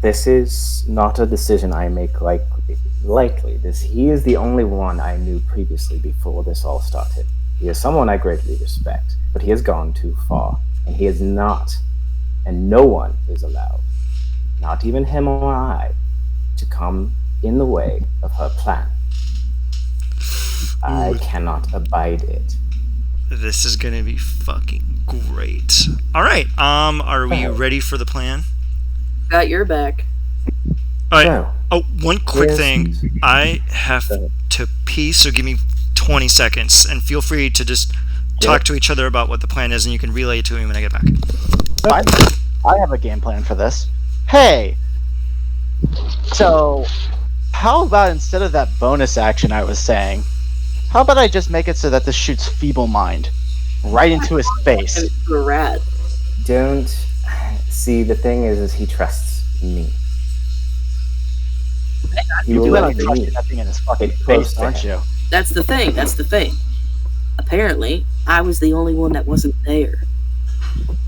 This is not a decision I make lightly. He is the only one I knew previously before this all started. He is someone I greatly respect, but he has gone too far, and he is not, and no one is allowed, not even him or I, to come in the way of her plan. I cannot abide it. This is gonna be fucking great. All right. Are we ready for the plan? Got your back. All right. So, Oh, one quick Yes. thing. I have to pee, so give me 20 seconds, and feel free to just talk to each other about what the plan is, and you can relay it to me when I get back. I have a game plan for this. Hey, so how about instead of that bonus action I was saying, how about I just make it so that this shoots feeble mind right into his face? And it's a rat. don't see. The thing is he trusts me. He You will do let have to trust me that thing in his fucking get close face, to aren't him. you? That's the thing. That's the thing. Apparently, I was the only one that wasn't there.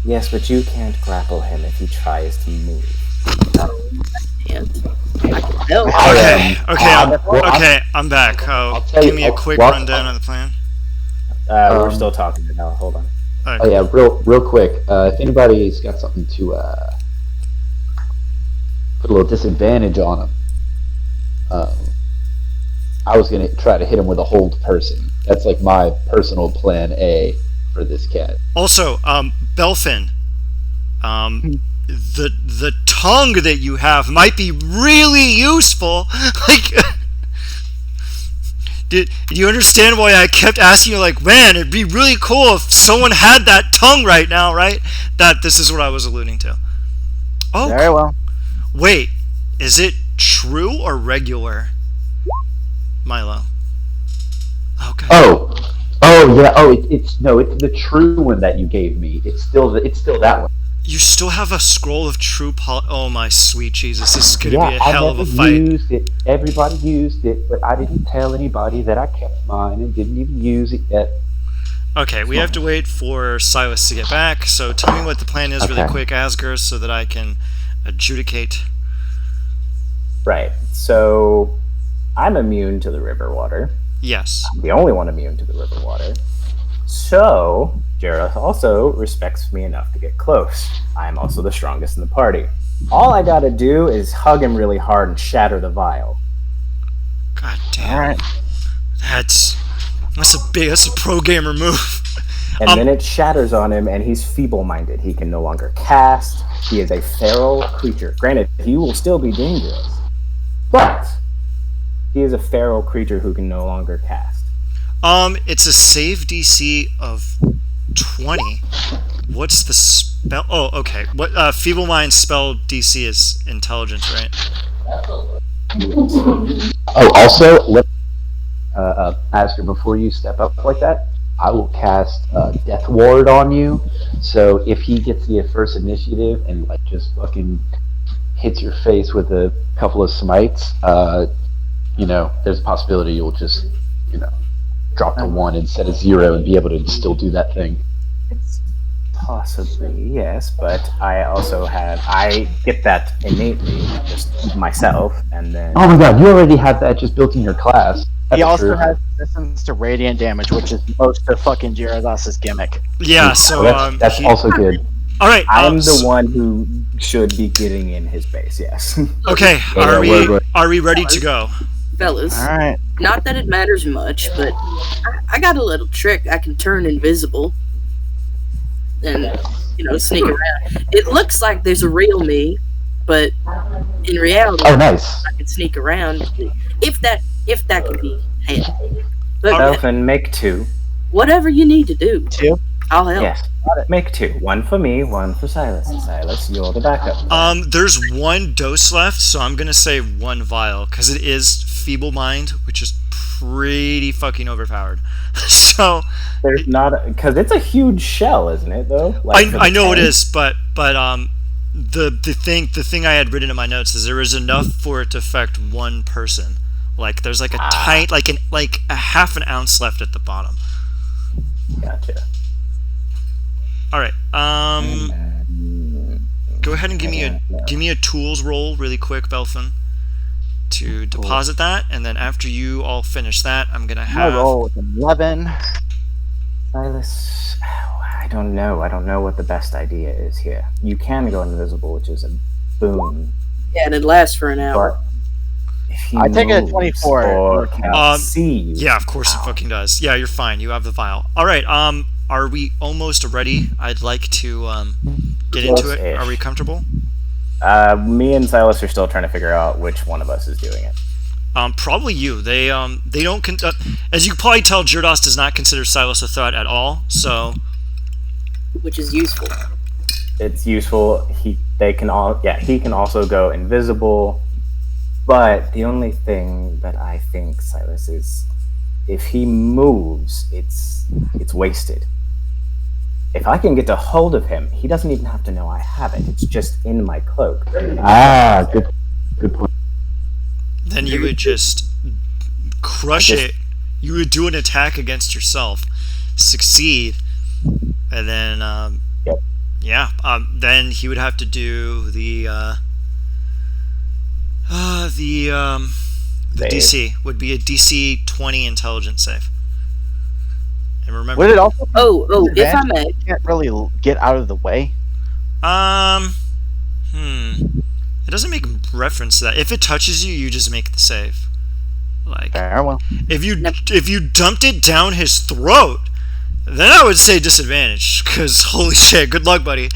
Yes, but you can't grapple him if he tries to move. And I can help. Okay, I'm back. I'll tell Give you- me a I'll quick walk- rundown of the plan. We're still talking now. Hold on. All right, Oh yeah, real quick. If anybody's got something to put a little disadvantage on him, I was gonna try to hit him with a hold person. That's like my personal plan A for this cat. Also, Belfin, the tongue that you have might be really useful. Like, did you understand why I kept asking you? Like, man, it'd be really cool if someone had that tongue right now, right? That this is what I was alluding to. Oh, Very well. wait, is it true or regular, Milo? Okay. Oh yeah. It's the true one that you gave me. It's still that one. You still have a scroll of true oh my sweet Jesus, this is gonna be a I hell of a never fight. used it. Everybody used it, but I didn't tell anybody that I kept mine and didn't even use it yet. Okay, we have to wait for Silas to get back, so tell me what the plan is really Okay. quick, Asger, so that I can adjudicate. Right. So I'm immune to the river water. Yes. I'm the only one immune to the river water. So Jirudas also respects me enough to get close. I am also the strongest in the party. All I gotta do is hug him really hard and shatter the vial. God damn. Alright. That's a pro gamer move. And then it shatters on him, and he's feeble-minded. He can no longer cast. He is a feral creature. Granted, he will still be dangerous, but he is a feral creature who can no longer cast. It's a save DC of 20. What's the spell? Oh, okay. What Feeble Mind spell DC is intelligence, right? Oh, also, Asker, before you step up like that, I will cast Death Ward on you. So if he gets the first initiative and like just fucking hits your face with a couple of smites, there's a possibility you'll just, drop to 1 instead of 0 and be able to still do that thing. Possibly, yes, but I get that innately, just myself, and then. Oh my god, you already have that just built in your class. He That's also true. has resistance to radiant damage, which is most of fucking Jirudas' gimmick. Yeah. So That's also good. all right. I'm the one who should be getting in his base, yes. Okay. Are we ready to go? Fellas, All right. not that it matters much, but I got a little trick. I can turn invisible and, sneak around. It looks like there's a real me, but in reality, Oh, nice. I can sneak around if that can be handled. But Elfin, make 2. whatever you need to do, 2? I'll help. Yes, make 2. 1 for me, 1 for Silas. Silas, you're the backup. There's 1 dose left, so I'm gonna say 1 vial because it is feeble mind, which is pretty fucking overpowered. So There's not because it's a huge shell, isn't it? Though I know it is, but the thing I had written in my notes is there is enough for it to affect 1 person. Like there's like a tight like a half an ounce left at the bottom. Gotcha. All right. Go ahead and give me a tools roll really quick, Belfin, to deposit that, and then after you all finish that, I'm gonna I have. roll with an 11. Silas, I don't know. I don't know what the best idea is here. You can go invisible, which is a boon. Yeah, and it lasts for an hour. But if he I take a moves 24. or cannot see you, Yeah, of course it fucking does. Yeah, you're fine. You have the vial. All right. Are we almost ready? I'd like to get into it. Close-ish. Are we comfortable? Me and Silas are still trying to figure out which one of us is doing it. Probably you. They don't as you can probably tell, Jirudas does not consider Silas a threat at all. So, Which is useful. It's useful. He can also go invisible. But the only thing that I think, Silas, is if he moves, it's wasted. If I can get a hold of him, he doesn't even have to know I have it. It's just in my cloak. Good point. then you would just crush it. You would do an attack against yourself, succeed, and then then he would have to do the DC would be a DC 20 intelligence save. And remember, Would it also? If I may, You can't really get out of the way. it doesn't make reference to that. If it touches you, you just make the save. Like, Fair, well. if you dumped it down his throat, then I would say disadvantage, because holy shit, good luck, buddy.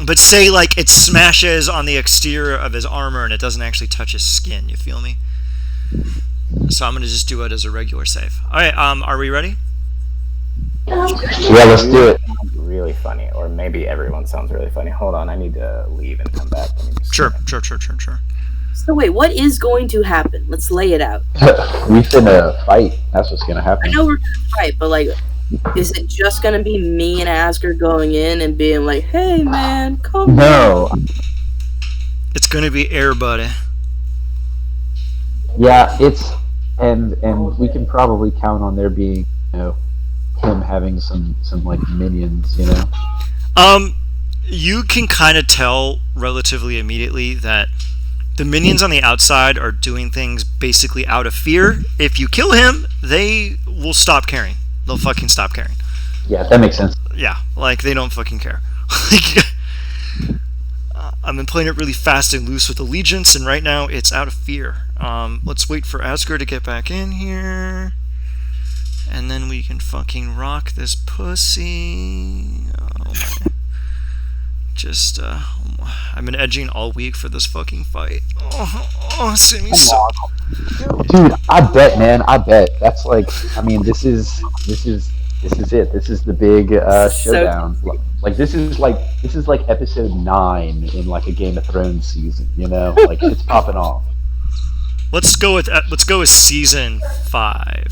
But say like it smashes on the exterior of his armor and it doesn't actually touch his skin. You feel me? So I'm gonna just do it as a regular save. All right. Are we ready? Yeah, let's do it. Really funny, or maybe everyone sounds really funny. Hold on, I need to leave and come back. Let me just- Sure. so wait, what is going to happen? Let's lay it out. We finna fight. That's what's gonna I happen. know we're gonna fight, but like, is it just gonna be me and Asgard going in and being like, "Hey, man, come"? No. It's gonna be air, buddy. Yeah, it's and we can probably count on there being, him having some like minions, You can kind of tell relatively immediately that the minions on the outside are doing things basically out of fear. If you kill him, they will stop caring. They'll fucking stop caring. Yeah, that makes sense. Yeah, like they don't fucking care. I've been playing it really fast and loose with Allegiance, and right now it's out of fear. Let's wait for Asgard to get back in here, and then we can fucking rock this pussy. Oh my. Just, I've been edging all week for this fucking fight. Simi so. Dude, I bet, man. That's like, I mean, this is it. This is the big showdown. Like this is like episode 9 in like a Game of Thrones season. Like it's popping off. Let's go with season 5.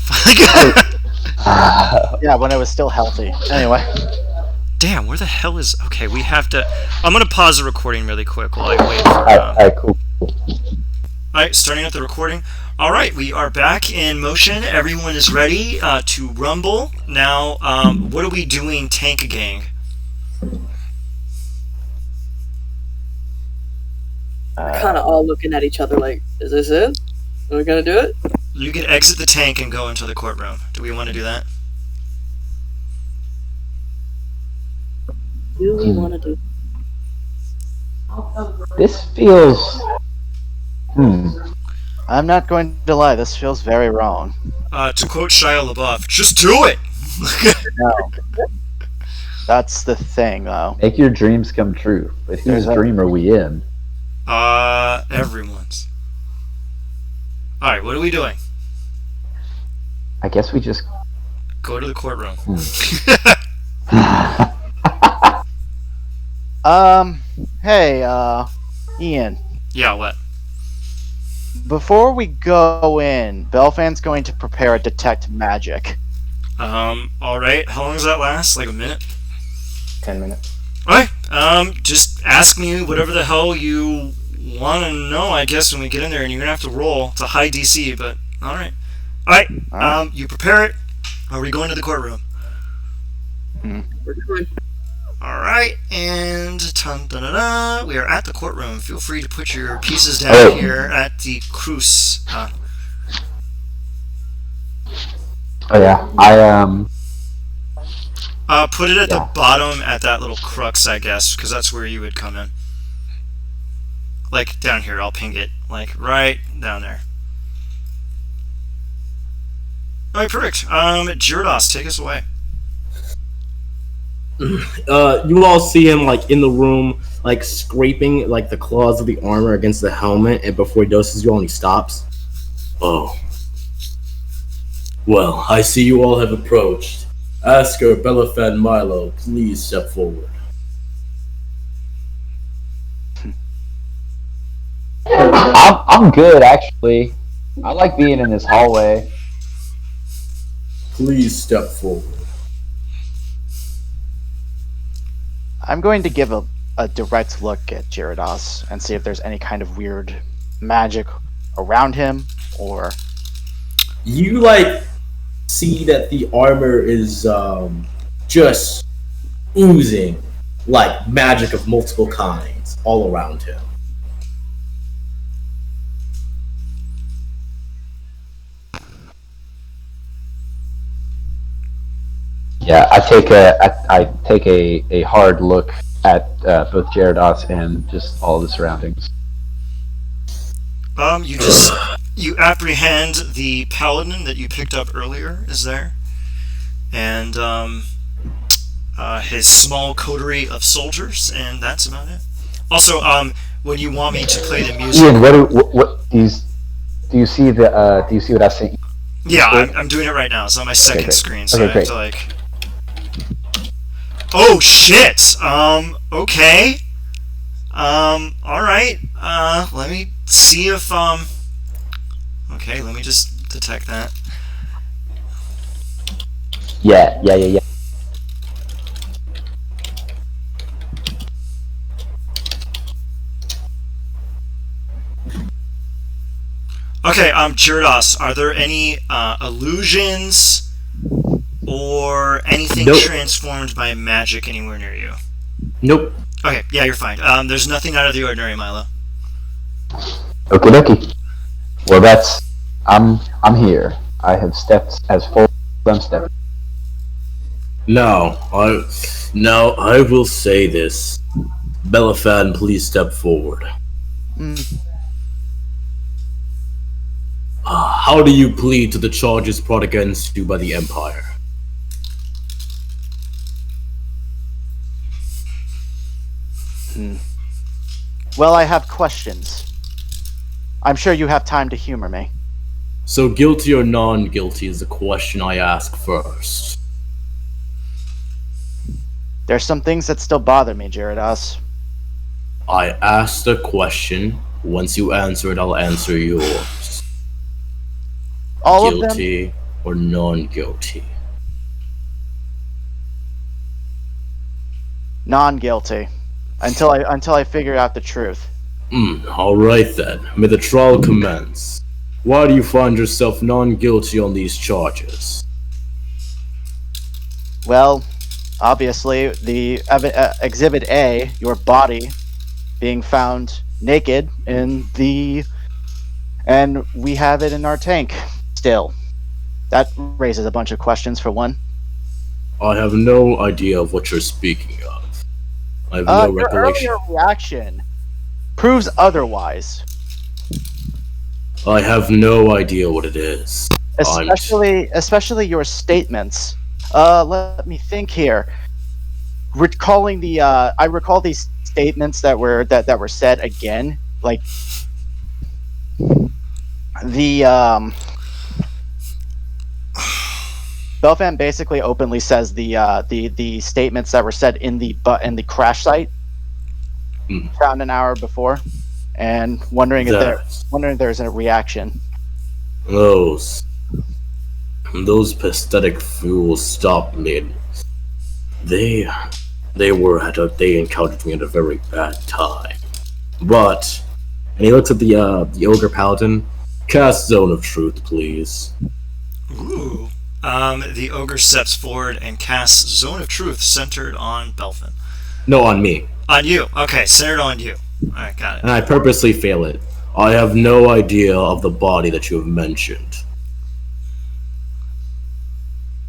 Yeah, when it was still healthy. Anyway. Damn, where the hell is... Okay, we have to... I'm going to pause the recording really quick while I wait for... Alright, cool. Alright, starting up the recording. Alright, we are back in motion. Everyone is ready to rumble. Now, what are we doing, Tank Gang? Kind of all looking at each other like, is this it? Are we gonna do it? You can exit the tank and go into the courtroom. Do we want to do that? Do we want to do? This feels. I'm not going to lie, this feels very wrong. To quote Shia LaBeouf, just do it! No. That's the thing, though. Make your dreams come true. But whose dream are we in? Everyone's. Alright, what are we doing? I guess we just. Go to the courtroom. Hey, Ian. Yeah, what? Before we go in, Belfan's going to prepare a detect magic. Alright, how long does that last? Like a minute? 10 minutes. Alright, just ask me whatever the hell you want to know, I guess, when we get in there, and you're gonna have to roll. It's a high DC, but alright. Alright, you prepare it. Are we going to the courtroom? We're going. Alright, and we are at the courtroom. Feel free to put your pieces down here at the cruce. Oh yeah, Put it at the bottom at that little crux, I guess, because that's where you would come in. Like, down here, I'll ping it. Like, right down there. Alright, perfect. Jirudas, take us away. You all see him like in the room, like scraping like the claws of the armor against the helmet, and before he doses you all, and he stops. Oh. Well, I see you all have approached. Asker, Belafad, Milo, please step forward. I'm good actually. I like being in this hallway. Please step forward. I'm going to give a direct look at Jirudas and see if there's any kind of weird magic around him, or... You, like, see that the armor is, just oozing, like, magic of multiple kinds all around him. Yeah, I take a hard look at both Jirudas and just all the surroundings. You apprehend the paladin that you picked up earlier is there, and his small coterie of soldiers, and that's about it. Also, when you want me to play the music, Ian, what do you see what I see? Yeah, I'm doing it right now. It's on my second screen, so I have great. to like. Oh shit! Okay. Alright. Let me see if, okay, let me just detect that. Yeah. Okay, Jirudas, are there any, illusions or anything transformed by magic anywhere near you? Nope. Okay, yeah, you're fine. There's nothing out of the ordinary, Milo. Okie dokie. Well, I'm here. I have stepped as full as I'm stepping. Now I will say this. Belafad, please step forward. How do you plead to the charges brought against you by the Empire? Well, I have questions. I'm sure you have time to humor me. So guilty or non-guilty is the question I ask first. There's some things that still bother me, Jirudas. I asked a question. Once you answer it, I'll answer yours. All of them? Guilty or non-guilty? Non-guilty. Until I figure out the truth. Alright then. May the trial commence. Why do you find yourself non-guilty on these charges? Well, obviously, the Exhibit A, your body being found naked and we have it in our tank still. That raises a bunch of questions for one. I have no idea of what you're speaking of. I have no Your recollection. earlier reaction proves otherwise. I have no idea what it is. Especially your statements. Let me think here. Recalling I recall these statements that were said again, like the Belfan basically openly says the statements that were said in the crash site found an hour before, and wondering if there's a reaction. Those pathetic fools stopped me. They encountered me at a very bad time. But, and he looks at the ogre paladin. Cast Zone of Truth, please. Ooh. The ogre steps forward and casts Zone of Truth centered on Belfin. No, on me. On you. Okay, centered on you. Alright, got it. And I purposely fail it. I have no idea of the body that you have mentioned.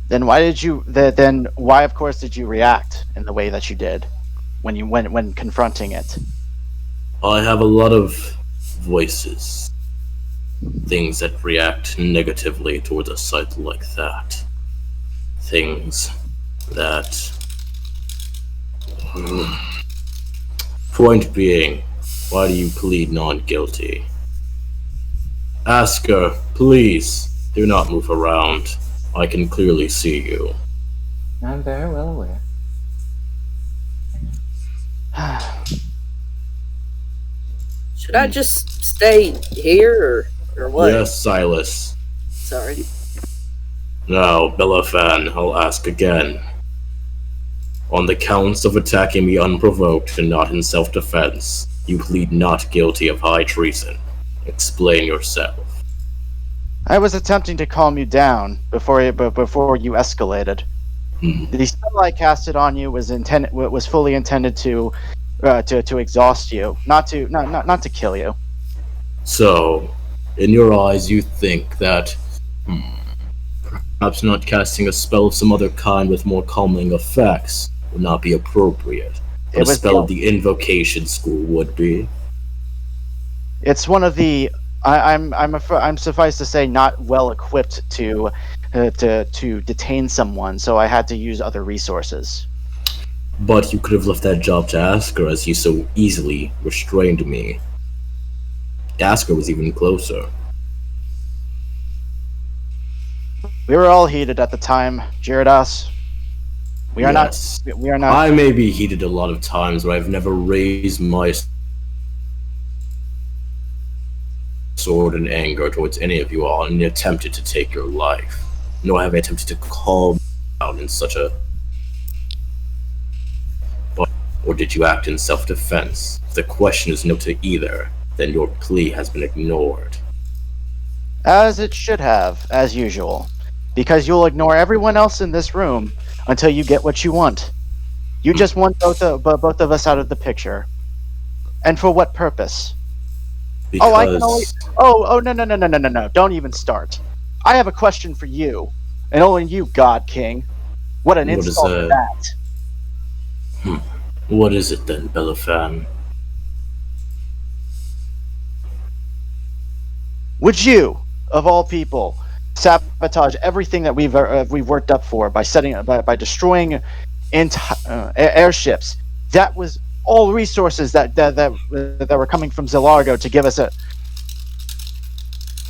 Then why of course did you react in the way that you did when confronting it? I have a lot of voices. Things that react negatively towards a site like that. Things that... Point being, why do you plead non-guilty? Asker, please, do not move around. I can clearly see you. I'm very well aware. Should I just stay here or what? Yes, Silas. Sorry. Now, Belafan, I'll ask again. On the counts of attacking me unprovoked and not in self-defense, you plead not guilty of high treason. Explain yourself. I was attempting to calm you down before you escalated. The spell I casted on you was fully intended to exhaust you, not to kill you. So, in your eyes, you think that perhaps not casting a spell of some other kind with more calming effects would not be appropriate, but a spell of the invocation school would be. It's one of the. I'm suffice to say not well equipped to detain someone, so I had to use other resources. But you could have left that job to Asker, as he so easily restrained me. Asker was even closer. We were all heated at the time, Jirudas. We are not. I may be heated a lot of times, but I've never raised my sword in anger towards any of you all and attempted to take your life. Nor have I attempted to calm down in such a... Or did you act in self-defense? If the question is no to either, then your plea has been ignored. As it should have, as usual. Because you'll ignore everyone else in this room until you get what you want. You just want both of us out of the picture. And for what purpose? Because... Oh, I can only... Oh, no. Don't even start. I have a question for you. And only you, God King. What an insult for that. What is it then, Belafan? Would you, of all people, sabotage everything that we've worked up for by destroying airships? That was all resources that were coming from Zilargo to give us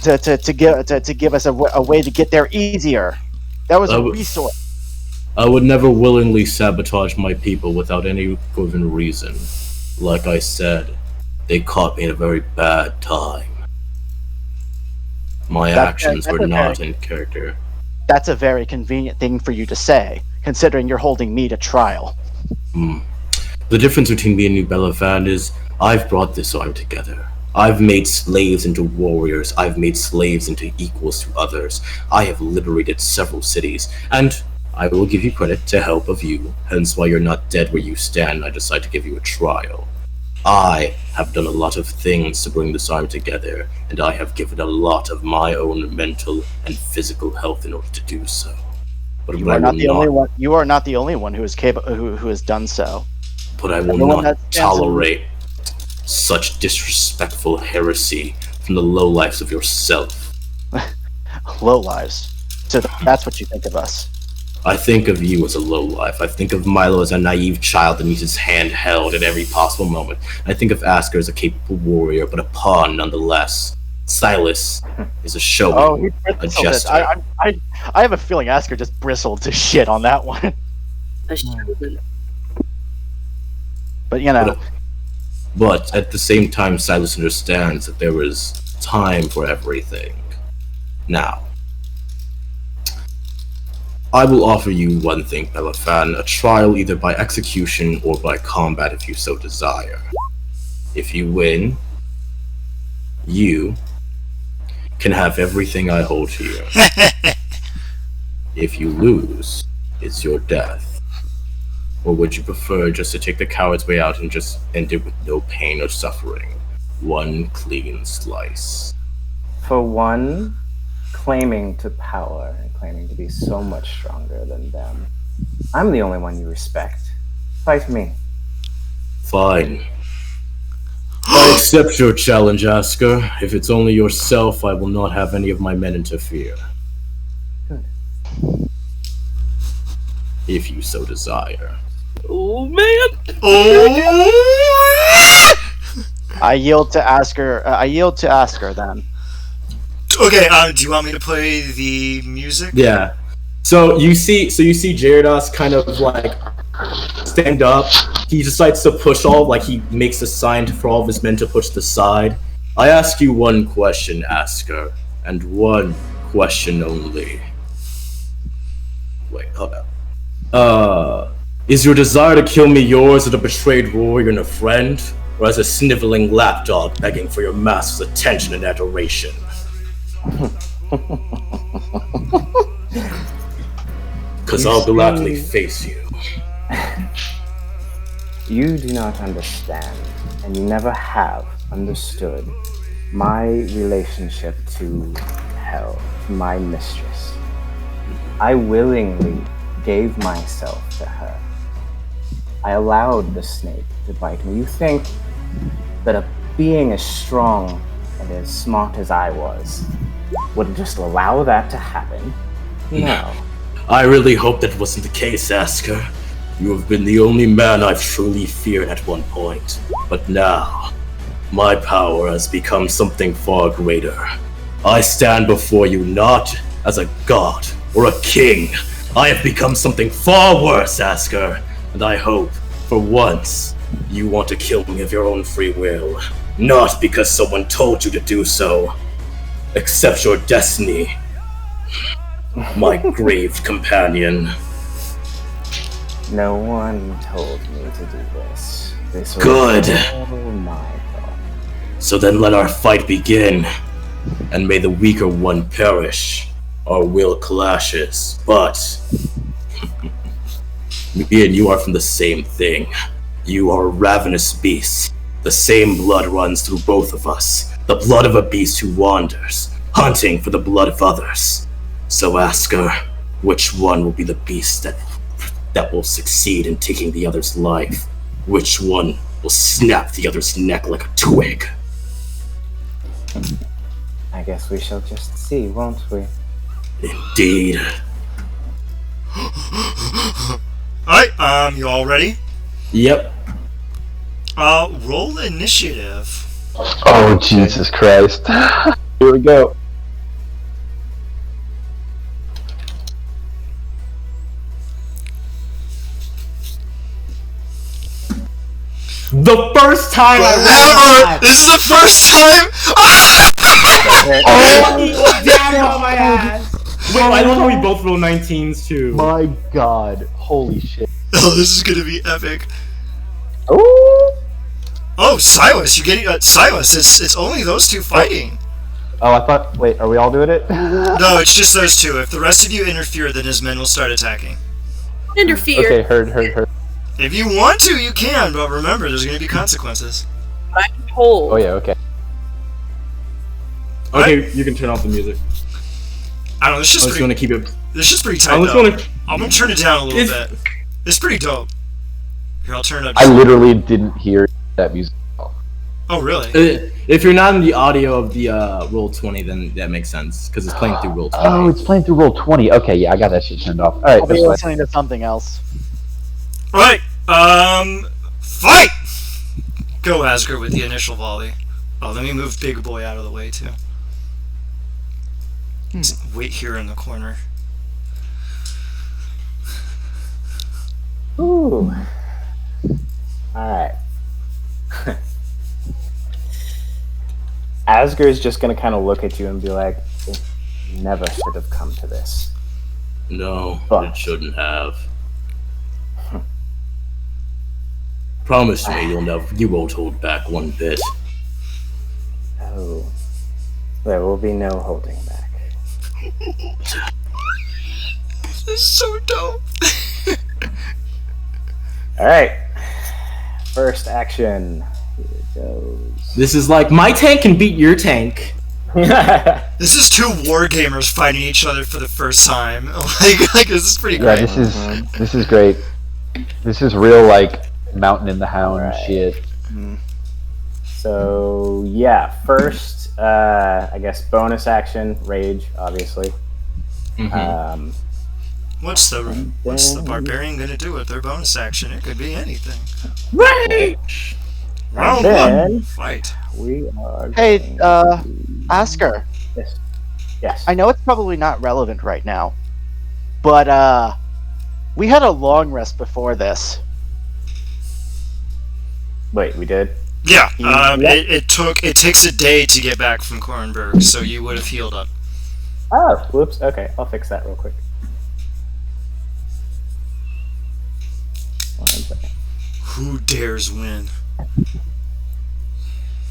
to give us a way to get there easier. That was a resource. I would never willingly sabotage my people without any proven reason. Like I said, they caught me at a very bad time. My actions were not in character. That's a very convenient thing for you to say, considering you're holding me to trial. The difference between me and you, Belafan, is I've brought this army together. I've made slaves into warriors. I've made slaves into equals to others. I have liberated several cities. And I will give you credit to help of you, hence why you're not dead where you stand. I decide to give you a trial. I have done a lot of things to bring this army together, and I have given a lot of my own mental and physical health in order to do so. But You are not the only one. You are not the only one who is who has done so. But I will not tolerate such disrespectful heresy from the lowlifes of yourself. Low lives. So that's what you think of us. I think of you as a lowlife. I think of Milo as a naive child that needs his hand held at every possible moment. I think of Asker as a capable warrior, but a pawn nonetheless. Silas is a showman, a jester. I have a feeling Asker just bristled to shit on that one. A showman. But you know. But at the same time, Silas understands that there is time for everything. Now, I will offer you one thing, Pelafan, a trial either by execution or by combat if you so desire. If you win, you can have everything I hold here. If you lose, it's your death. Or would you prefer just to take the coward's way out and just end it with no pain or suffering? One clean slice. For one, claiming to power and claiming to be so much stronger than them, I'm the only one you respect. Fight me. Fine. I accept your challenge, Asker. If it's only yourself, I will not have any of my men interfere. Good. If you so desire. Oh man! Oh! I yield to Asker. Then. Okay, do you want me to play the music? Yeah. So you see Jirudas kind of like stand up. He decides to push he makes a sign for all of his men to push the side. I ask you one question, Asker, and one question only. Wait, hold up. Is your desire to kill me yours as a betrayed warrior and a friend, or as a sniveling lapdog begging for your master's attention and adoration? Because I'll gladly face you. You do not understand, and you never have understood my relationship to Hell, my mistress. I willingly gave myself to her. I allowed the snake to bite me. You think that a being as strong and as smart as I was would just allow that to happen? No. I really hope that wasn't the case, Asker. You have been the only man I've truly feared at one point. But now, my power has become something far greater. I stand before you not as a god or a king. I have become something far worse, Asker. And I hope, for once, you want to kill me of your own free will. Not because someone told you to do so. Accept your destiny, my graved companion. No one told me to do this. This was Good. all my fault. So then let our fight begin, and may the weaker one perish. Our will clashes, but me and you are from the same thing. You are a ravenous beast. The same blood runs through both of us. The blood of a beast who wanders, hunting for the blood of others. So Asker, which one will be the beast that will succeed in taking the other's life? Which one will snap the other's neck like a twig? I guess we shall just see, won't we? Indeed. Alright, you all ready? Yep. Roll initiative. Oh, Jesus Christ. Here we go. The first time I This is the first time! Oh, damn on my ass! Wait, I love how we both roll 19s too. My God. Holy shit. Oh, this is gonna be epic. Ooh. Oh, Silas, you're getting... Silas, it's only those two fighting. Oh, I thought... Wait, are we all doing it? No, it's just those two. If the rest of you interfere, then his men will start attacking. interfere. Okay, heard. If you want to, you can, but remember, there's going to be consequences. I'm told. Oh yeah, okay. Okay, you can turn off the music. I don't know, this I was going to keep it. shit's pretty tight, I was though. going to. I'm going to turn it down a little bit. It's pretty dope. Here, I'll turn it up. I literally didn't hear that music at all. Oh, really? If you're not in the audio of the Roll20, then that makes sense because it's playing through Roll20. Oh, it's playing through Roll20. Okay, yeah, I got that shit turned off. All right, I'll be that's fine. listening to something else. Alright, fight! Go, Asger, with the initial volley. Oh, let me move Big Boy out of the way, too. Wait here in the corner. Ooh. Alright. Asger's just gonna kind of look at you and be like, it never should have come to this. No, But- it shouldn't have. Promise me you won't hold back one bit. Oh. There will be no holding back. This is so dope. Alright. First action. Here it goes. This is like my tank can beat your tank. This is two wargamers fighting each other for the first time. Like this is pretty Yeah, great. this is great. This is real like Mountain in the Hound Right. shit. So yeah, first I guess bonus action, rage, obviously. What's the barbarian gonna do with their bonus action? It could be anything. Rage! Round then- one, fight. We are Hey, going to- Oscar, Yes. I know it's probably not relevant right now, but we had a long rest before this. Wait, we did? Yeah, Yeah. it takes a day to get back from Kornberg, so you would have healed up. Oh, whoops. Okay, I'll fix that real quick. 1 second. Who dares win?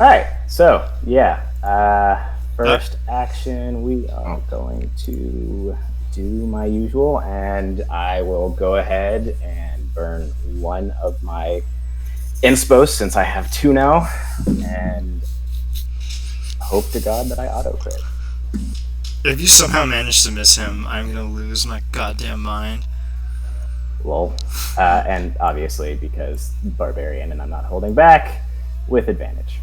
Alright, so, yeah. First action, we are going to do my usual, and I will go ahead and burn one of my inspos, since I have 2 now, and hope to God that I auto-crit. If you somehow manage to miss him, I'm gonna lose my goddamn mind. Lol. And obviously, because Barbarian and I'm not holding back, with advantage.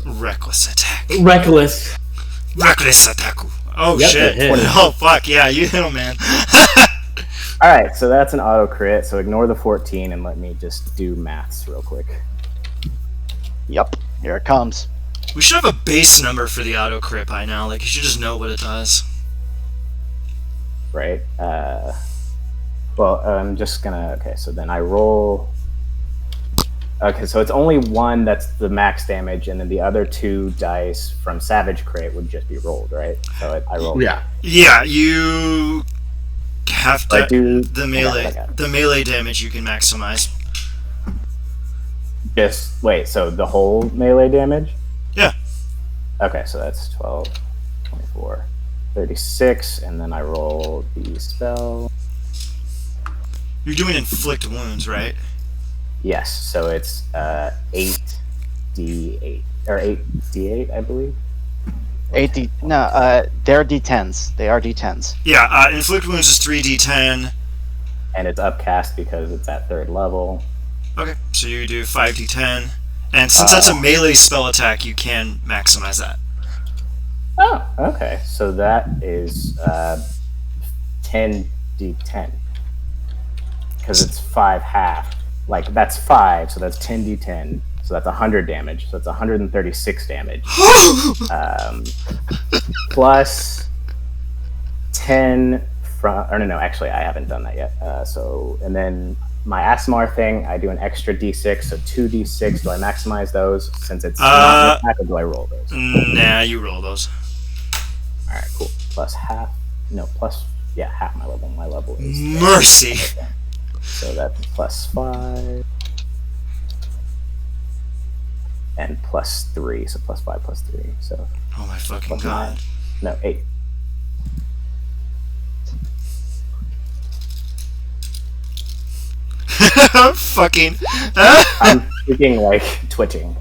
Reckless attack. Reckless. Reckless attack. Oh Yep, shit. it hit. Oh fuck, yeah, you hit him, man. Alright, so that's an auto crit, so ignore the 14 and let me just do maths real quick. Yep, here it comes. We should have a base number for the auto crit by now, like you should just know what it does. Right? Well, I'm just gonna... Okay, so then I roll... Okay, so it's only one that's the max damage, and then the other 2 dice from Savage Crit would just be rolled, right? So I roll... Yeah. Yeah, you have to I do... the I melee got it. the melee damage you can maximize. Just... Wait, so the whole melee damage? Yeah. Okay, so that's 12, 24, 36, and then I roll the spell. You're doing inflict wounds, right? Yes, so it's 8d8 or 8d8, I believe. 8D. No, they're D10s. They are D10s. Yeah, inflict wounds is 3d10. And it's upcast because it's at 3rd level. Okay, so you do 5d10. And since that's a melee spell attack, you can maximize that. Oh, okay. So that is 10d10. Because it's 5 half. Like, that's 5, so that's 10d10. So that's 100 damage. So that's 136 damage. Plus 10 from... Or no, actually, I haven't done that yet. And then my Asmar thing, I do an extra d6, so 2d6. Do I maximize those since it's not an attack, or do I roll those? Nah, you roll those. Alright, cool. Plus half... No, plus... Yeah, half my level. My level is... Mercy! So that's plus 5. And plus 3, so plus 5 plus 3. So Oh my fucking plus god. 9. No, 8. Fucking. I'm freaking like twitching.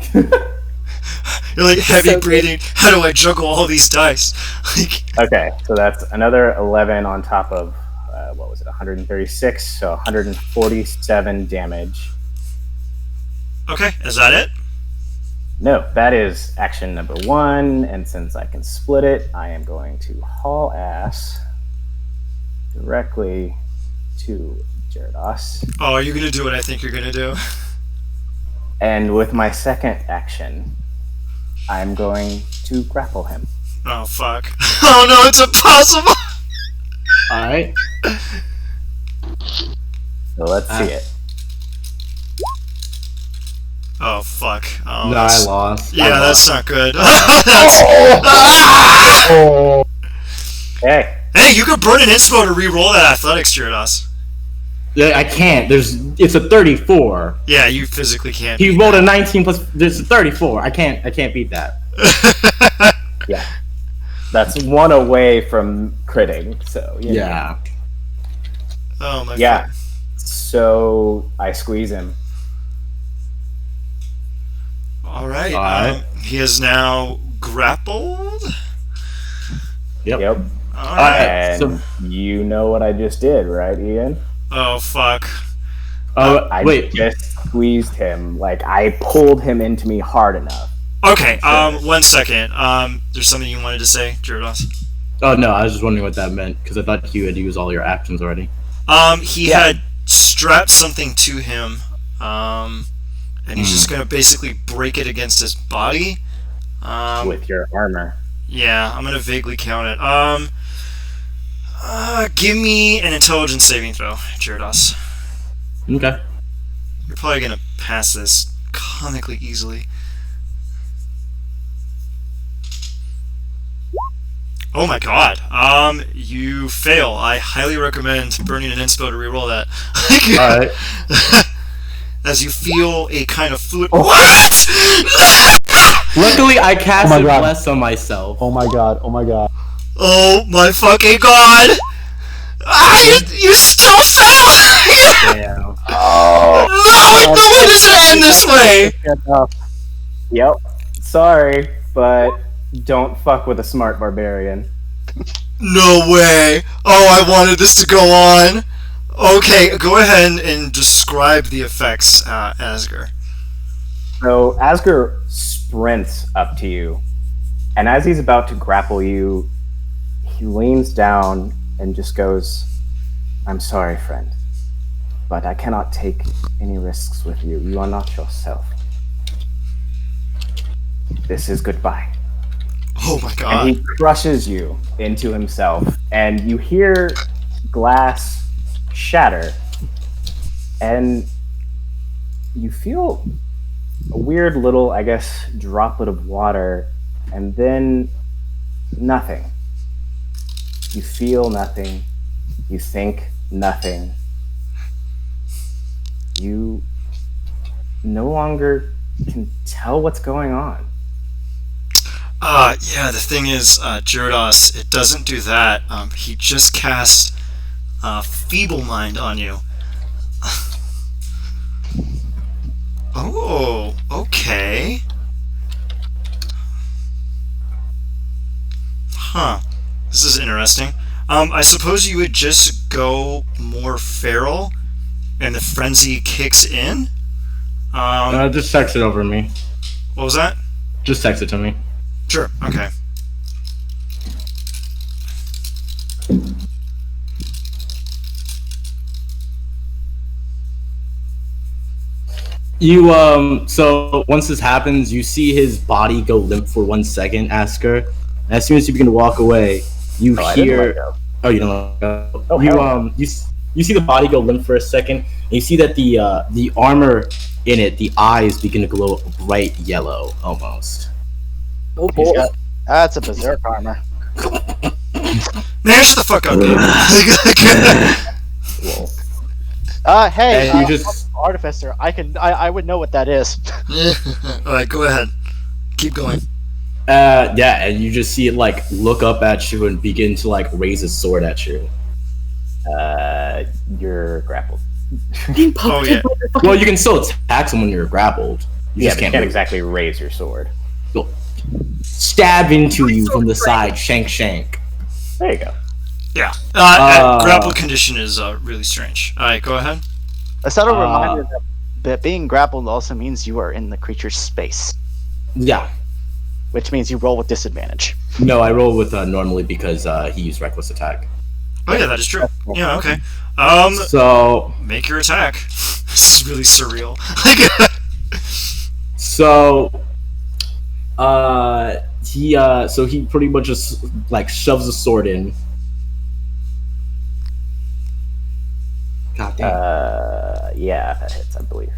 You're like heavy So good. breathing. How do I juggle all these dice? Like, Okay, so that's another 11 on top of what was it, 136, so 147 damage. okay, is that it? No, that is action number 1, and since I can split it, I am going to haul ass directly to Jirudas. Oh, are you gonna do what I think you're gonna do? And with my second action, I'm going to grapple him. Oh fuck! Oh no, it's impossible. All right. So let's see it. Oh fuck! Oh, No, I lost. yeah, I that's lost. not good. That's, Oh. Hey, hey, you could burn an inspo to re-roll that athletics, Jirudas. Yeah, I can't. It's a 34. Yeah, you physically can't. He rolled a 19 plus. There's a 34. I can't beat that. yeah. That's 1 away from critting, so you know. Yeah. Oh my Yeah. god. So I squeeze him. All right. Alright. He is now grappled. Yep. Yep. All right. And so- you know what I just did, right, Ian? Oh fuck. I Wait. just squeezed him. Like, I pulled him into me hard enough. Okay. 1 second. There's something you wanted to say, Jirudas. Oh no, I was just wondering what that meant because I thought you had used all your actions already. He Yeah. had strapped something to him. And he's just gonna basically break it against his body. With your armor. Yeah, I'm gonna vaguely count it. Give me an intelligence saving throw, Jirudas. Okay. You're probably gonna pass this comically easily. Oh my god. You fail. I highly recommend burning an inspo to reroll that. All right. As you feel a kind of fluid. Oh. What? Luckily, I casted God. Bless on myself. Oh my god, oh my god. Oh my fucking god! You still fail! Damn. Oh. No way does it end this way! Yep. Sorry, but don't fuck with a smart barbarian. No way! Oh, I wanted this to go on. Okay, go ahead and describe the effects, Asger. So Asger sprints up to you, and as he's about to grapple you, he leans down and just goes, "I'm sorry, friend, but I cannot take any risks with you. You are not yourself. This is goodbye." Oh my And god. he crushes you into himself, and you hear glass shatter, and you feel a weird little, I guess, droplet of water, and then nothing. You feel nothing. You think nothing. You no longer can tell what's going on. Yeah, the thing is, Jirudas, it doesn't do that. He just cast Feeble Mind on you. Oh, okay. Huh. This is interesting. I suppose you would just go more feral and the frenzy kicks in? Just text it over to me. What was that? Just text it to me. Sure, okay. You so once this happens, you see his body go limp for 1 second, Asker. And as soon as you begin to walk away, you I didn't let hear go. Oh, you don't let go. Oh, you hell no. you see the body go limp for a second, and you see that the armor in it, the eyes begin to glow bright yellow almost. Oh He's boy. got- That's a berserk armor. Man, shut the fuck up. Hey, And you just- artificer. I would know what that is. Alright, go ahead. Keep going. Yeah, and you just see it like look up at you and begin to like raise its sword at you. You're grappled. Being poked Oh, yeah. by the fucking- Well, you can still attack someone when you're grappled. You Yeah, just but you can't can't move. exactly raise your sword. Stab into you from the side, shank. There you go. Yeah. Uh, Grapple condition is really strange. All right, go ahead. A subtle reminder that being grappled also means you are in the creature's space, Yeah. which means you roll with disadvantage. No, I roll with normally because he used reckless attack. Oh yeah, that is true. Yeah, okay. So Make your attack. This is really surreal. he pretty much just like shoves the sword in. God damn. Yeah, that hits, I believe.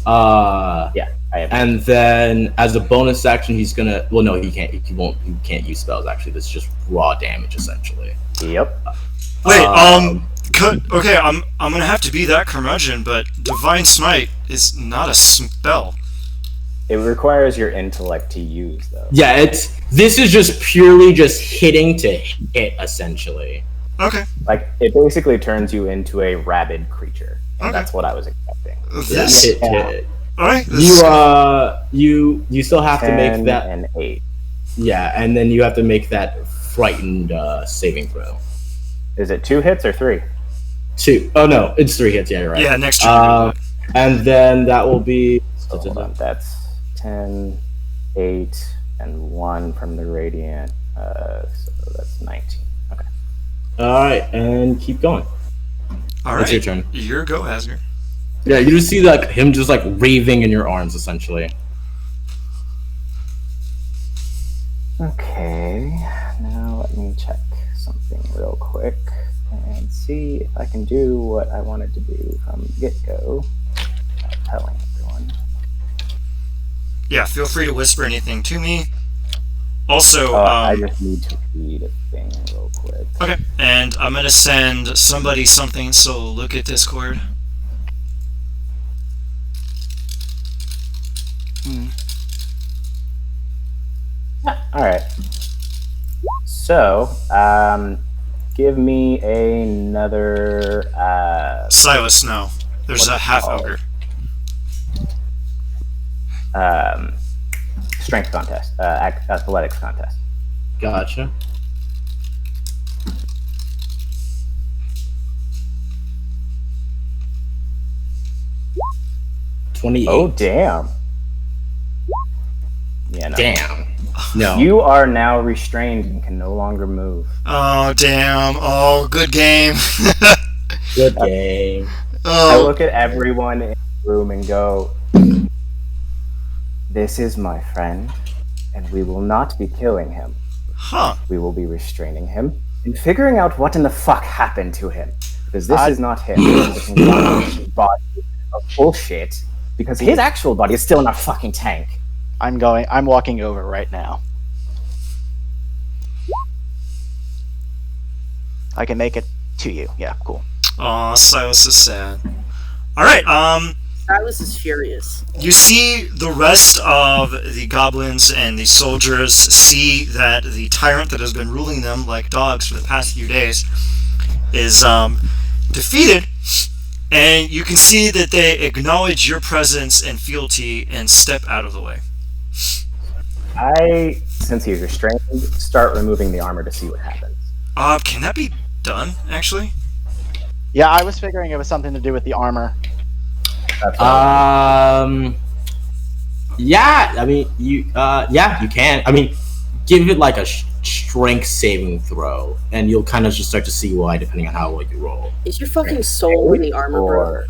Yeah, I have. and then as a bonus action, he's gonna. Well, no, he can't. He won't. He can't use spells. Actually, this is just raw damage essentially. Yep. Wait, okay, I'm gonna have to be that curmudgeon, but Divine Smite is not a spell. It requires your intellect to use, though. Yeah, this is just purely just hitting to hit essentially. Okay. Like, it basically turns you into a rabid creature. And Okay. that's what I was expecting. This. Hit to hit. All right. You still have to 10 make that. and 8. Yeah, and then you have to make that frightened saving throw. Is it 2 hits or 3? 2. Oh no, it's 3 hits. Yeah, you're right. Yeah, next turn. And then that will be. So hold on, that's 10, 8, and 1 from the radiant. So that's 19. Okay. All right, and keep going. All It's right. your turn. Your go, Asger. Yeah, you just see like him just like raving in your arms essentially. Okay, now let me check something real quick and see if I can do what I wanted to do from the get-go without telling everyone. Yeah, feel free to whisper anything to me. Also, I just need to read a thing real quick. okay, and I'm gonna send somebody something. So look at Discord. Alright. So, give me another, Silas, no. There's a half ogre. strength contest, athletics contest. Gotcha. $28. Oh, damn. Yeah, no. Damn. No. You are now restrained and can no longer move. Oh damn! Oh, good game. Good game. I Oh, look at everyone in the room and go, "This is my friend, and we will not be killing him. huh? We will be restraining him and figuring out what in the fuck happened to him. Because this is not him. This is a conglomeration body of bullshit. Because his actual body is still in our fucking tank." I'm walking over right now. I can make it to you. Yeah, cool. Oh, Silas is sad. All right. Silas is furious. You see the rest of the goblins and the soldiers see that the tyrant that has been ruling them like dogs for the past few days is defeated, and you can see that they acknowledge your presence and fealty and step out of the way. I, since he's restrained, start removing the armor to see what happens. Can that be done, actually? Yeah, I was figuring it was something to do with the armor. That's what I Yeah, I mean, you can. I mean, give it like a strength saving throw, and you'll kind of just start to see why, depending on how well you roll. Is your fucking soul in the armor, bro? or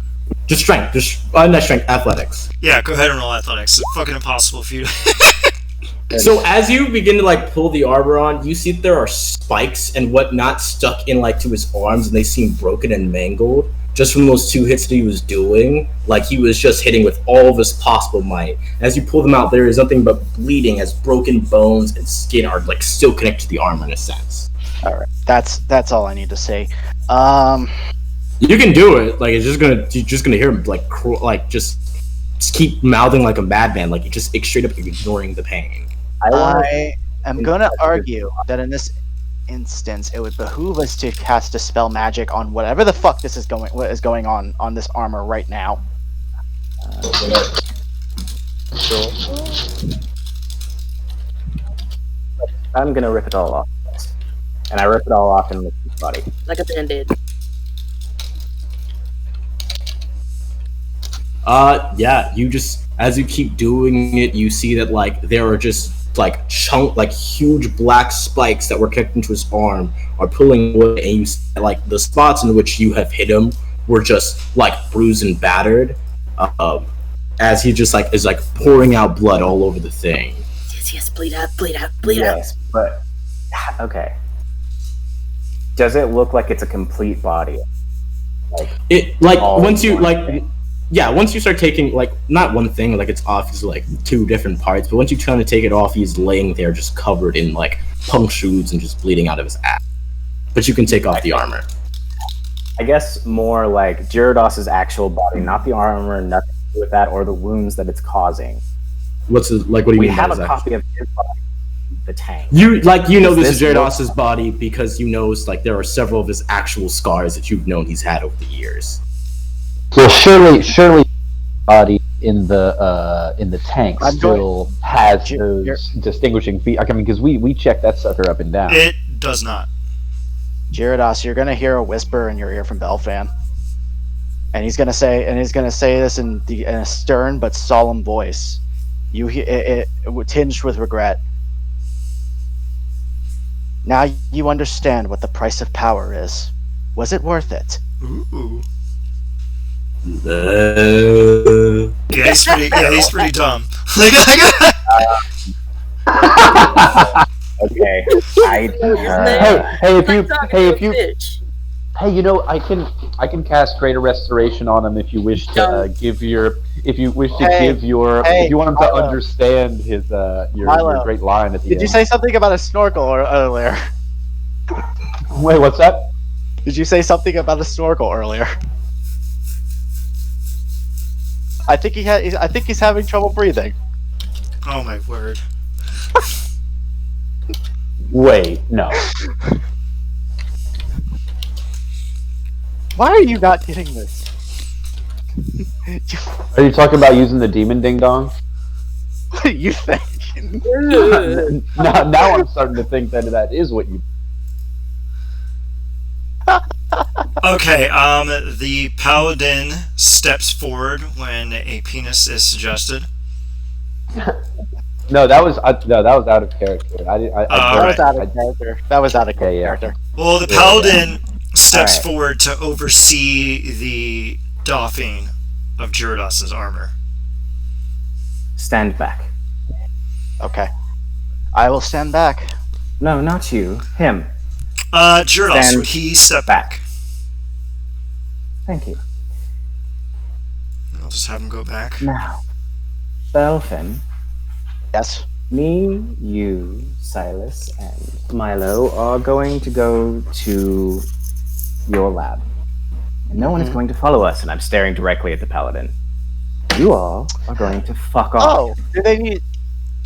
Just strength, not strength, athletics. Yeah, go ahead and roll athletics. It's fucking impossible for you to... So as you begin to like pull the armor on, you see that there are spikes and whatnot stuck in like to his arms, and they seem broken and mangled just from those 2 hits that he was doing. Like he was just hitting with all of his possible might. As you pull them out, there is nothing but bleeding, as broken bones and skin are like still connected to the armor in a sense. All right, that's all I need to say. You can do it. Like you're just gonna hear him like just keep mouthing like a madman, like you just straight up ignoring the pain. I am going to argue that in this instance, it would behoove us to cast Dispel Magic on whatever the fuck what is going on this armor right now. I'm gonna rip it all off. And I rip it all off and look at his body. Like a band-aid. Yeah, you just, as you keep doing it, you see that, like, there are just, like, huge black spikes that were kicked into his arm are pulling away, and you see that, like, the spots in which you have hit him were just, like, bruised and battered, as he just, like, is, like, pouring out blood all over the thing. Yes, bleed out, bleed out, bleed out. Yes, but okay. Does it look like it's a complete body? Like it, like, once you, one like, thing? yeah, once you start taking, like, not one thing, like, it's off, it's, like, two different parts, but once you try to take it off, he's laying there just covered in, like, punctures and just bleeding out of his ass. But you can take off the armor. I guess more like Jirudas' actual body, not the armor, nothing to do with that, or the wounds that it's causing. What's the, like, what do you We mean? have by a that? copy of his body, the tank. You, like, you know this is this Jirudas' body because you know, like, there are several of his actual scars that you've known he's had over the years. So surely, body in the tank still has those distinguishing features. I mean, because we checked that sucker up and down. It does not. Jirudas, you're gonna hear a whisper in your ear from Belfan, and he's gonna say this in a stern but solemn voice. You hear it tinged with regret. Now you understand what the price of power is. Was it worth it? Ooh. Yeah, he's pretty dumb. Okay. Hey, you know, I can cast Greater Restoration on him if you wish to give your if you want him to understand his your great line at the end. Did you say something about a snorkel earlier? Wait, what's that? Did you say something about a snorkel earlier? I think he's having trouble breathing. Oh my word. Wait, no. Why are you not getting this? Are you talking about using the demon ding dong? What are you thinking? now I'm starting to think that is what you. Okay, the paladin steps forward when a penis is suggested. No, that was out of character. That was out of Okay, yeah. character. Well, the paladin steps forward to oversee the doffing of Jirudas' armor. Stand back. Okay. I will stand back. No, not you. Him. Jirudas, Stand would he step back? Thank you. I'll just have him go back. Now, Belfin, Yes. me, you, Silas, and Milo are going to go to your lab. And no one is going to follow us, and I'm staring directly at the paladin. You all are going to fuck off. Oh, do they need?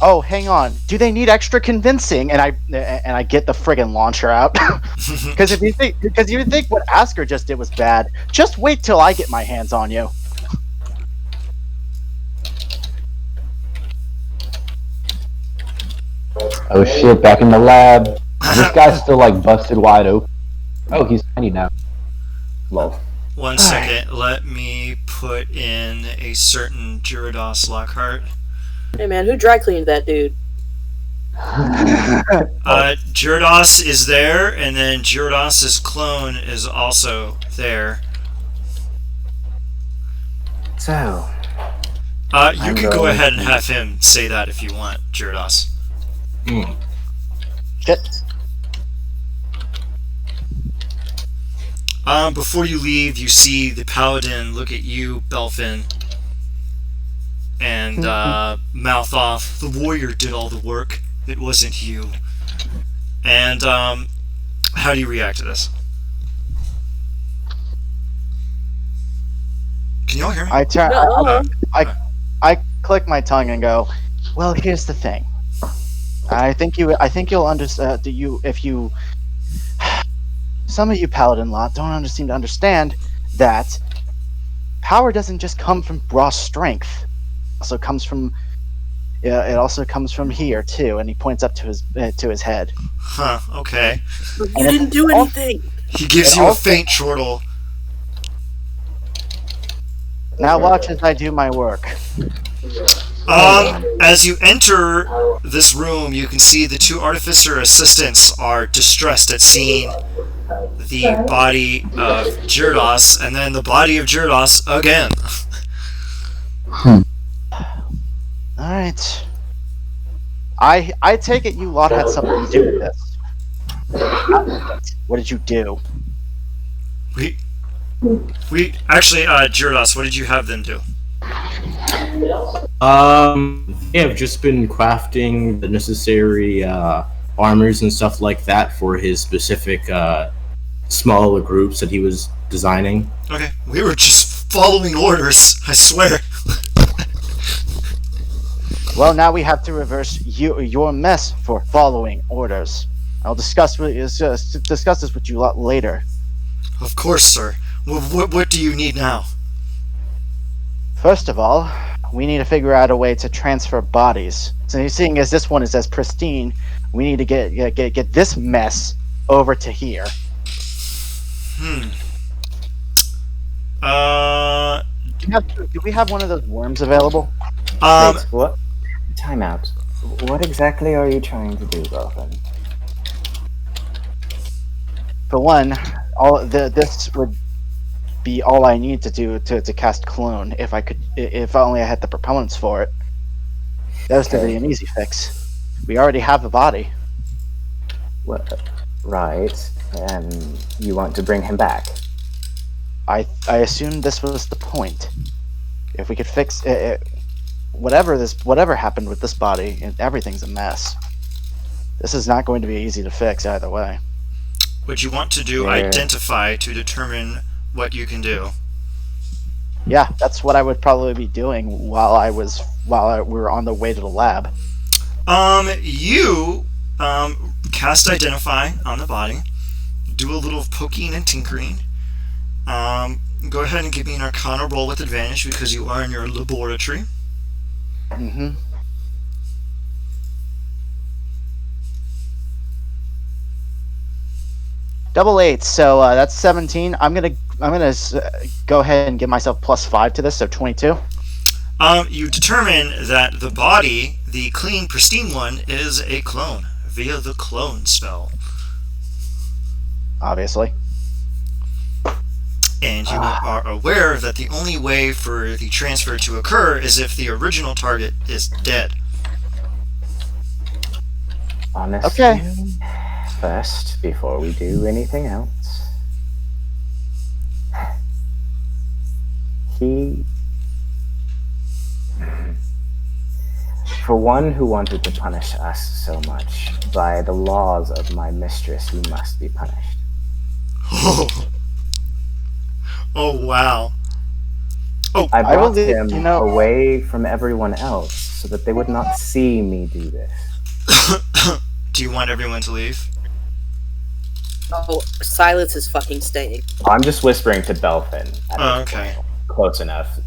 Oh, hang on. Do they need extra convincing? And I get the friggin' launcher out. Because if you think what Asker just did was bad, just wait till I get my hands on you. Oh shit! Back in the lab. This guy's still like busted wide open. Oh, he's tiny now. Lol. 1 second, let me put in a certain Jirudas Lockhart. Hey man, who dry cleaned that dude? Jirudas is there, and then Jirudas' clone is also there. So, You can go ahead and have him say that if you want, Jirudas. Shit. Before you leave, you see the paladin look at you, Belfin, and mouth off, "The warrior did all the work. It wasn't you." And how do you react to this? Can y'all hear me? I turn. No. I click my tongue and go, "Well, here's the thing. I think you'll understand. If you some of you Paladin lot don't seem to understand that power doesn't just come from raw strength. It also comes from here too, and he points up to his head. Huh, okay. But you didn't do anything. He gives you a faint chortle. Now watch as I do my work. As you enter this room, you can see the two artificer assistants are distressed at seeing the body of Jirudas, and then the body of Jirudas again. Alright. I take it you lot had something to do with this. What did you do? We actually, Jirudas, what did you have them do? They have just been crafting the necessary armors and stuff like that for his specific smaller groups that he was designing. Okay, we were just following orders, I swear. Well, now we have to reverse your mess for following orders. I'll discuss this with you lot later. Of course, sir. What do you need now? First of all, we need to figure out a way to transfer bodies. So seeing as this one is as pristine, we need to get this mess over to here. Do we have one of those worms available? Wait, what? Time out. What exactly are you trying to do, Dolphin? For one, this would be all I need to do to cast clone. If only I had the propellants for it. That was to be an easy fix. We already have a body. What? Right. And you want to bring him back? I assumed this was the point. If we could fix it, whatever happened with this body, everything's a mess. This is not going to be easy to fix either way. What you want to do, identify to determine what you can do. Yeah, that's what I would probably be doing while we were on the way to the lab. You cast identify on the body. Do a little poking and tinkering. Go ahead and give me an Arcana roll with advantage because you are in your laboratory. Mm-hmm. Double 8, so that's 17. I'm gonna go ahead and give myself +5 to this, so 22. You determine that the body, the clean, pristine one, is a clone via the clone spell. Obviously. And you are aware that the only way for the transfer to occur is if the original target is dead. Honestly, okay. First, before we do anything else, for one who wanted to punish us so much, by the laws of my mistress, he must be punished. Oh wow. I brought him away from everyone else so that they would not see me do this. Do you want everyone to leave? Oh, Silence is fucking staying. I'm just whispering to Belfin. Okay. Close enough.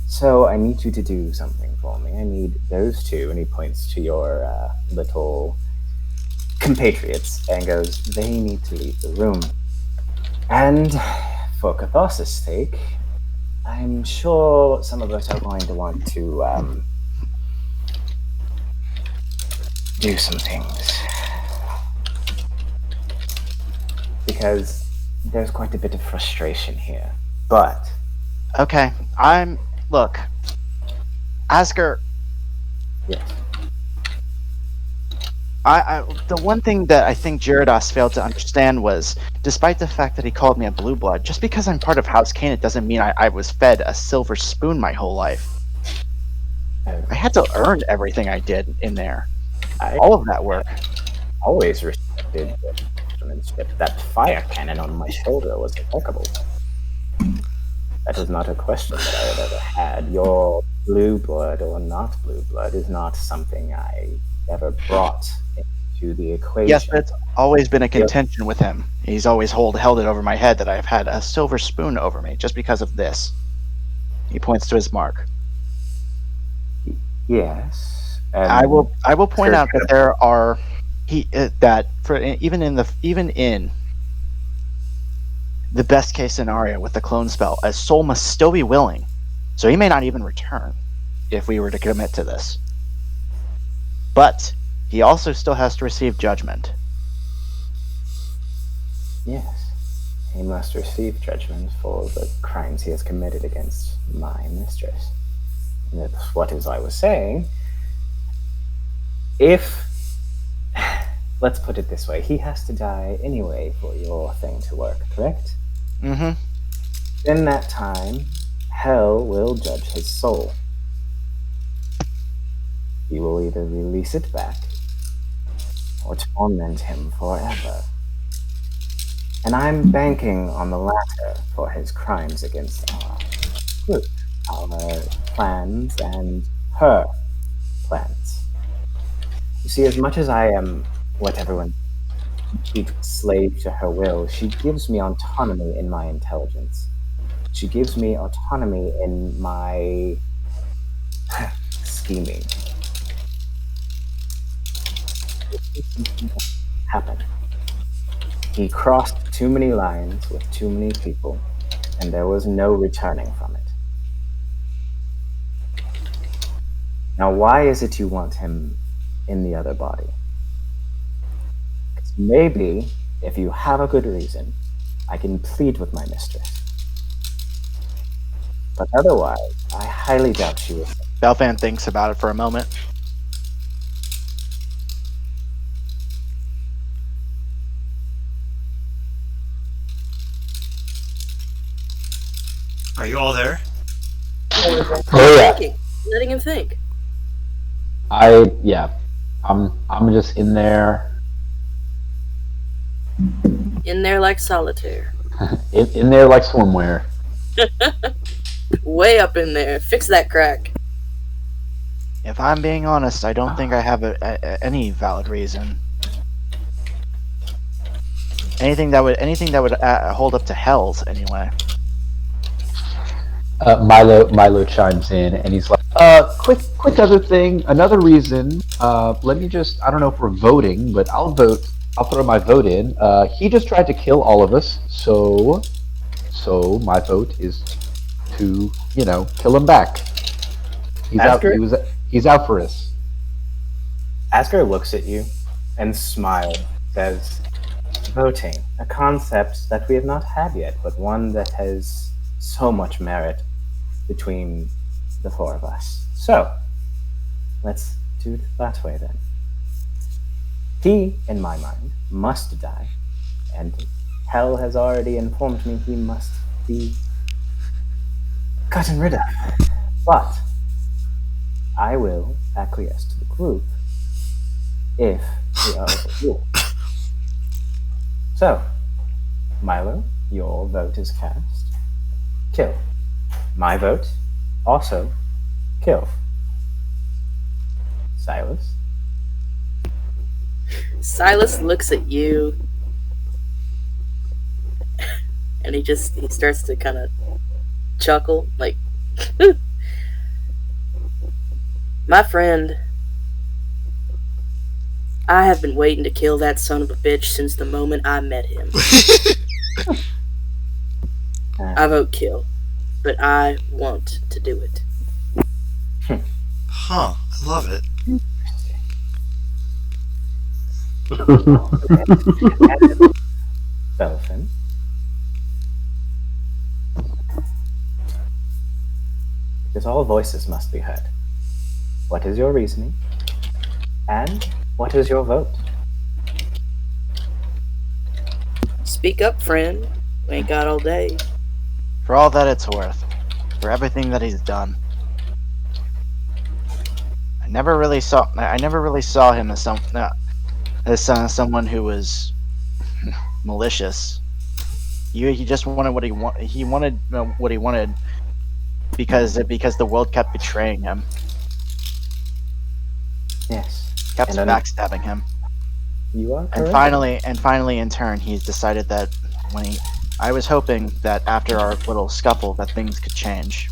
So I need you to do something for me. I need those two, and he points to your little compatriots and goes, they need to leave the room. And for catharsis' sake, I'm sure some of us are going to want to do some things. Because there's quite a bit of frustration here. But okay, look, Asger. Yes. The one thing that I think Jirudas failed to understand was, despite the fact that he called me a blue blood, just because I'm part of House Cain, it doesn't mean I was fed a silver spoon my whole life. I had to earn everything I did in there. All of that work. Always respected the craftsmanship. That fire cannon on my shoulder was impeccable. That is not a question that I have ever had. Your blue blood or not blue blood is not something I ever brought to the equation. Yes, but it's always been a contention with him. He's always held it over my head that I've had a silver spoon over me just because of this. He points to his mark. Yes. I will point out that there are even in the best case scenario with the clone spell, a soul must still be willing, so he may not even return if we were to commit to this. But he also still has to receive judgment. Yes. He must receive judgment for the crimes he has committed against my mistress. And that's what as I was saying, let's put it this way, he has to die anyway for your thing to work, correct? Mm-hmm. In that time, hell will judge his soul. He will either release it back or torment him forever. And I'm banking on the latter for his crimes against our group, our plans, and her plans. You see, as much as I am what everyone keeps slave to her will, she gives me autonomy in my intelligence. She gives me autonomy in my scheming. Happened. He crossed too many lines with too many people, and there was no returning from it. Now, why is it you want him in the other body? Because maybe, if you have a good reason, I can plead with my mistress. But otherwise, I highly doubt she will. Belfan thinks about it for a moment. Are you all there? Oh yeah. Thinking, letting him think. I'm just in there. In there like solitaire. in there like swimwear. Way up in there. Fix that crack. If I'm being honest, I don't think I have any valid reason. Anything that would hold up to Hell's anyway. Milo chimes in and he's like, quick other thing, another reason, let me just, I don't know if we're voting, but I'll throw my vote in. He just tried to kill all of us, so my vote is to, kill him back. He's out for us. Asker looks at you and smiles, says, voting, a concept that we have not had yet, but one that has so much merit between the four of us. So, let's do it that way then. He, in my mind, must die, and Hell has already informed me he must be gotten rid of. But I will acquiesce to the group if we are overruled. So, Milo, your vote is cast. Kill. My vote, also kill. Silas? Silas looks at you and he starts to kind of chuckle, like, my friend, I have been waiting to kill that son of a bitch since the moment I met him. I vote kill, but I want to do it. Huh, I love it. Belfin. Because all voices must be heard. What is your reasoning? And what is your vote? Speak up, friend. We ain't got all day. For all that it's worth, for everything that he's done. I never really saw him as someone who was malicious. He just wanted what he wanted. He wanted what he wanted because the world kept betraying him. Yes. Kept backstabbing him. You are And correct. finally, in turn, he's decided that when he, I was hoping that after our little scuffle that things could change.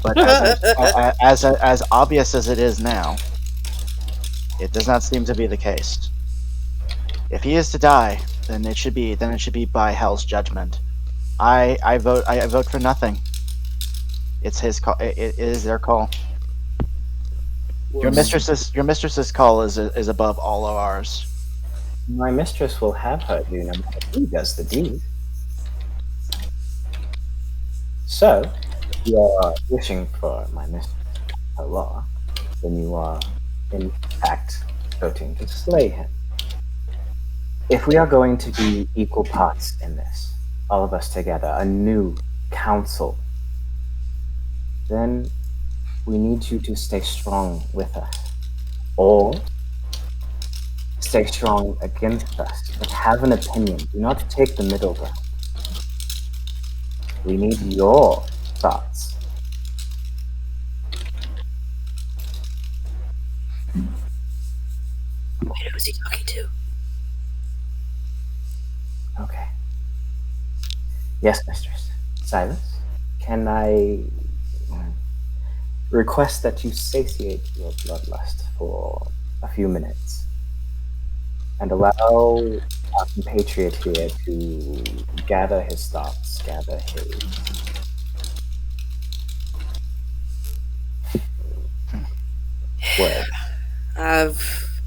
But as obvious as it is now, it does not seem to be the case. If he is to die, then it should be by Hell's judgment. I vote for nothing. It's his call. It is their call. Your mistress's call is above all of ours. My mistress will have her do no matter who does the deed. So, if you are wishing for my mistress, her law, then you are, in fact, voting to slay him. If we are going to be equal parts in this, all of us together, a new council, then we need you to stay strong with us. Or stay strong against us, but have an opinion. Do not take the middle ground. We need your thoughts. Wait, who's he talking to? Okay. Yes, mistress. Silas, can I request that you satiate your bloodlust for a few minutes and allow our compatriot here to gather his thoughts, gather his words. I've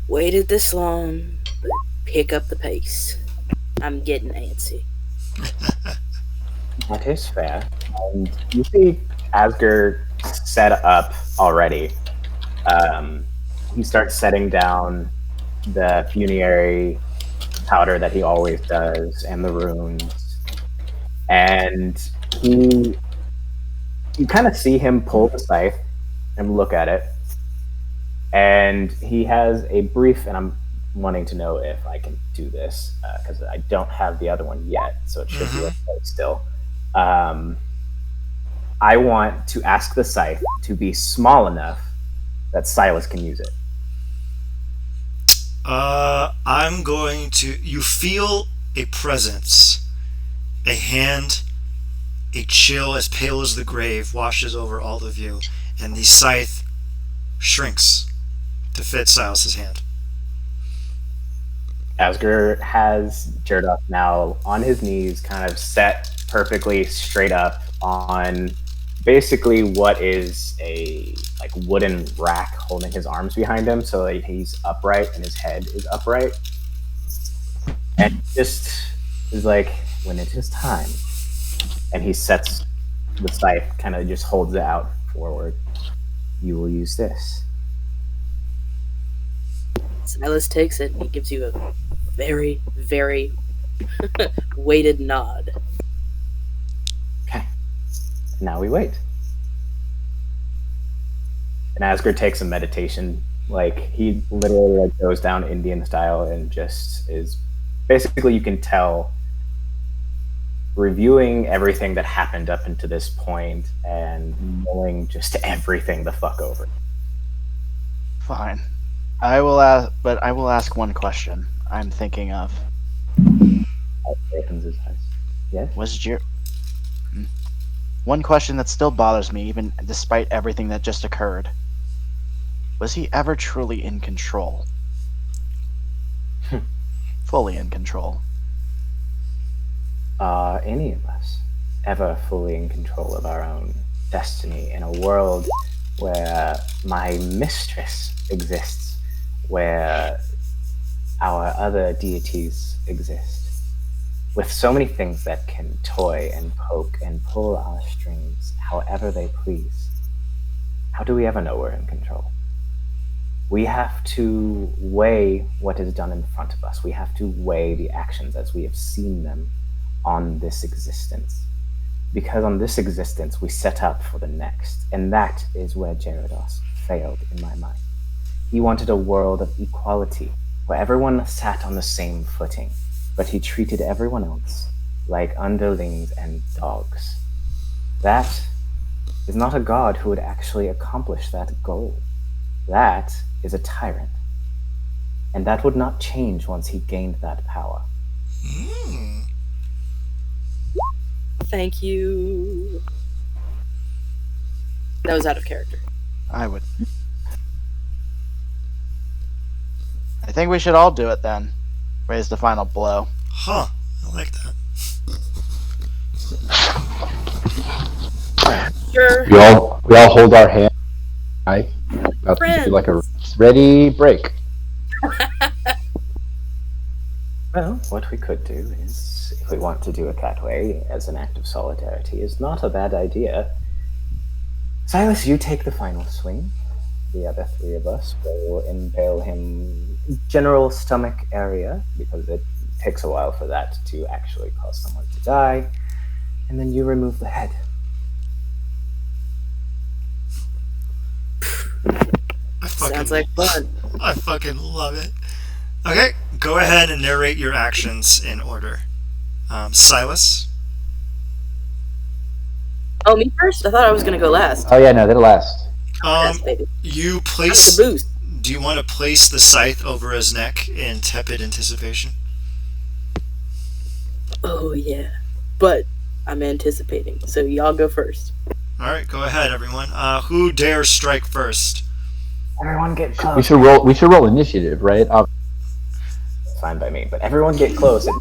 waited this long, but pick up the pace. I'm getting antsy. That is fair. And you see Asger set up already. He starts setting down the funerary powder that he always does and the runes. And you kind of see him pull the scythe and look at it. And he has a brief, and I'm wanting to know if I can do this because I don't have the other one yet, so it should be okay still. I want to ask the scythe to be small enough that Silas can use it. I'm going to. You feel a presence, a hand, a chill as pale as the grave washes over all of you, and the scythe shrinks to fit Silas's hand. Asger has Jirudas now on his knees, kind of set perfectly straight up on basically what is a like wooden rack holding his arms behind him, so like he's upright and his head is upright, and just is like, when it is time, and he sets the scythe, kind of just holds it out forward. You will use this. Silas takes it and he gives you a very, very weighted nod. Okay. Now we wait. And Asgard takes a meditation. Like, he literally like goes down Indian style and just is basically, you can tell, reviewing everything that happened up into this point and mulling just everything the fuck over. Fine. I will ask one question. I'm thinking of. Opens his eyes. Yes? Was Jir? One question that still bothers me, even despite everything that just occurred. Was he ever truly in control? Fully in control? Are any of us ever fully in control of our own destiny in a world where my mistress exists, where our other deities exist, with so many things that can toy and poke and pull our strings however they please? How do we ever know we're in control? We have to weigh what is done in front of us. We have to weigh the actions as we have seen them on this existence. Because on this existence, we set up for the next. And that is where Jirudas failed in my mind. He wanted a world of equality, where everyone sat on the same footing, but he treated everyone else like underlings and dogs. That is not a god who would actually accomplish that goal. That is a tyrant. And that would not change once he gained that power. Thank you. That was out of character. I think we should all do it then. Raise the final blow. Huh. I like that. Sure. We all hold our hand. About to do like a ready break. Well, what we could do is, if we want to do it that way, as an act of solidarity, is not a bad idea. Silas, you take the final swing. The other three of us will impale him general stomach area, because it takes a while for that to actually cause someone to die. And then you remove the head. Sounds like fun. I fucking love it. Okay, go ahead and narrate your actions in order. Silas? Oh, me first? I thought I was gonna go last. Oh yeah, no, they're last. Yes, baby. You That's place... the boost. Do you want to place the scythe over his neck in tepid anticipation? Oh, yeah. But I'm anticipating, so y'all go first. Alright, go ahead, everyone. Who dares strike first? Everyone get close. We should roll initiative, right? It's fine by me, but everyone get close. And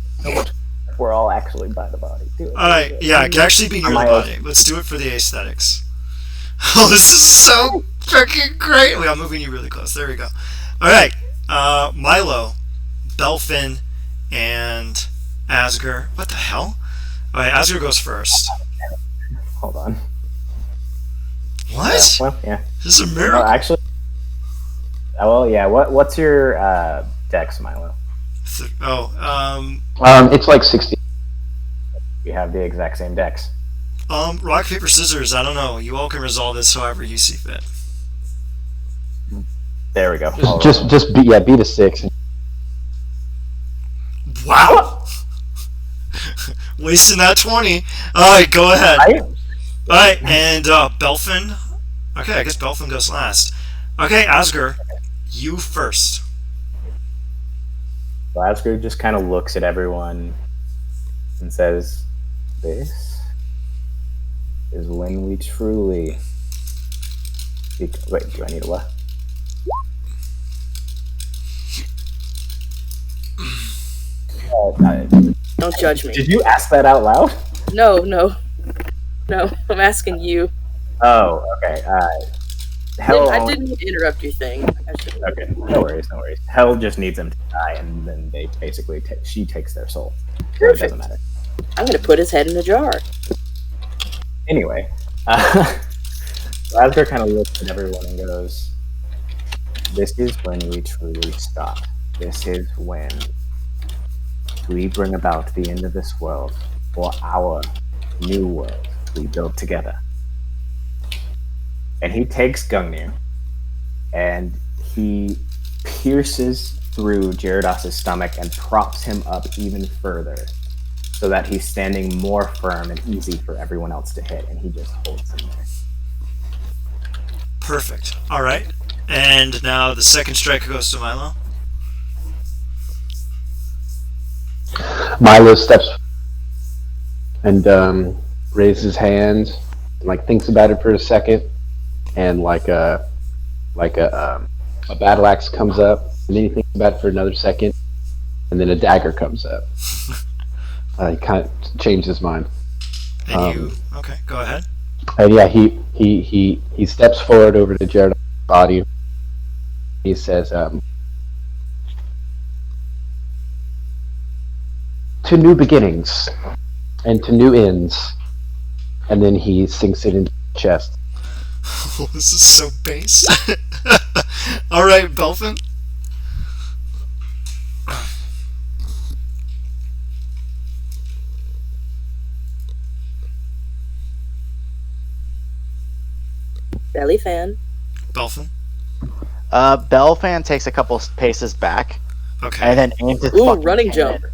we're all actually by the body. Do it. Alright, yeah, it can actually be near the body. Let's do it for the aesthetics. Oh, this is so freaking great! Wait, I'm moving you really close. There we go. Alright, Milo, Belfin, and Asger. What the hell? Alright, Asger goes first. Hold on. What? Well, yeah. This is a miracle. Well, actually, well, yeah. What's your dex, Milo? It's like 60. We have the exact same dex. Rock, paper, scissors. I don't know. You all can resolve this however you see fit. There we go. Just beat a 6. Wow. Wasting that 20. Alright, go ahead. Alright, and Belfin. Okay, I guess Belfin goes last. Okay, Asger, you first. So Asger just kind of looks at everyone and says, "This is when we truly..." Wait, do I need a what? Don't judge me. Did you ask that out loud? No. I'm asking you. Oh, okay. I didn't interrupt your thing. Okay, no worries. Hell just needs them to die, and then they basically she takes their soul. So it doesn't matter. I'm gonna put his head in a jar. Anyway, Asger kind of looks at everyone and goes, "This is when we truly stop. This is when we bring about the end of this world for our new world we build together." And he takes Gungnir and he pierces through Jirudas' stomach and props him up even further so that he's standing more firm and easy for everyone else to hit, and he just holds him there. Perfect. Alright. And now the second strike goes to Milo. Milo steps and raises his hand, and, like, thinks about it for a second, and like a battle axe comes up, and then he thinks about it for another second, and then a dagger comes up. He kind of changed his mind. And okay, go ahead. And yeah, he steps forward over to Jared's body. He says, "To new beginnings and to new ends," and then he sinks it into his chest. Oh, this is so base. Alright, Belfin. Belly fan. Belfin. Belfan takes a couple paces back, Okay. and then aims his Ooh, fucking running cannon. jump.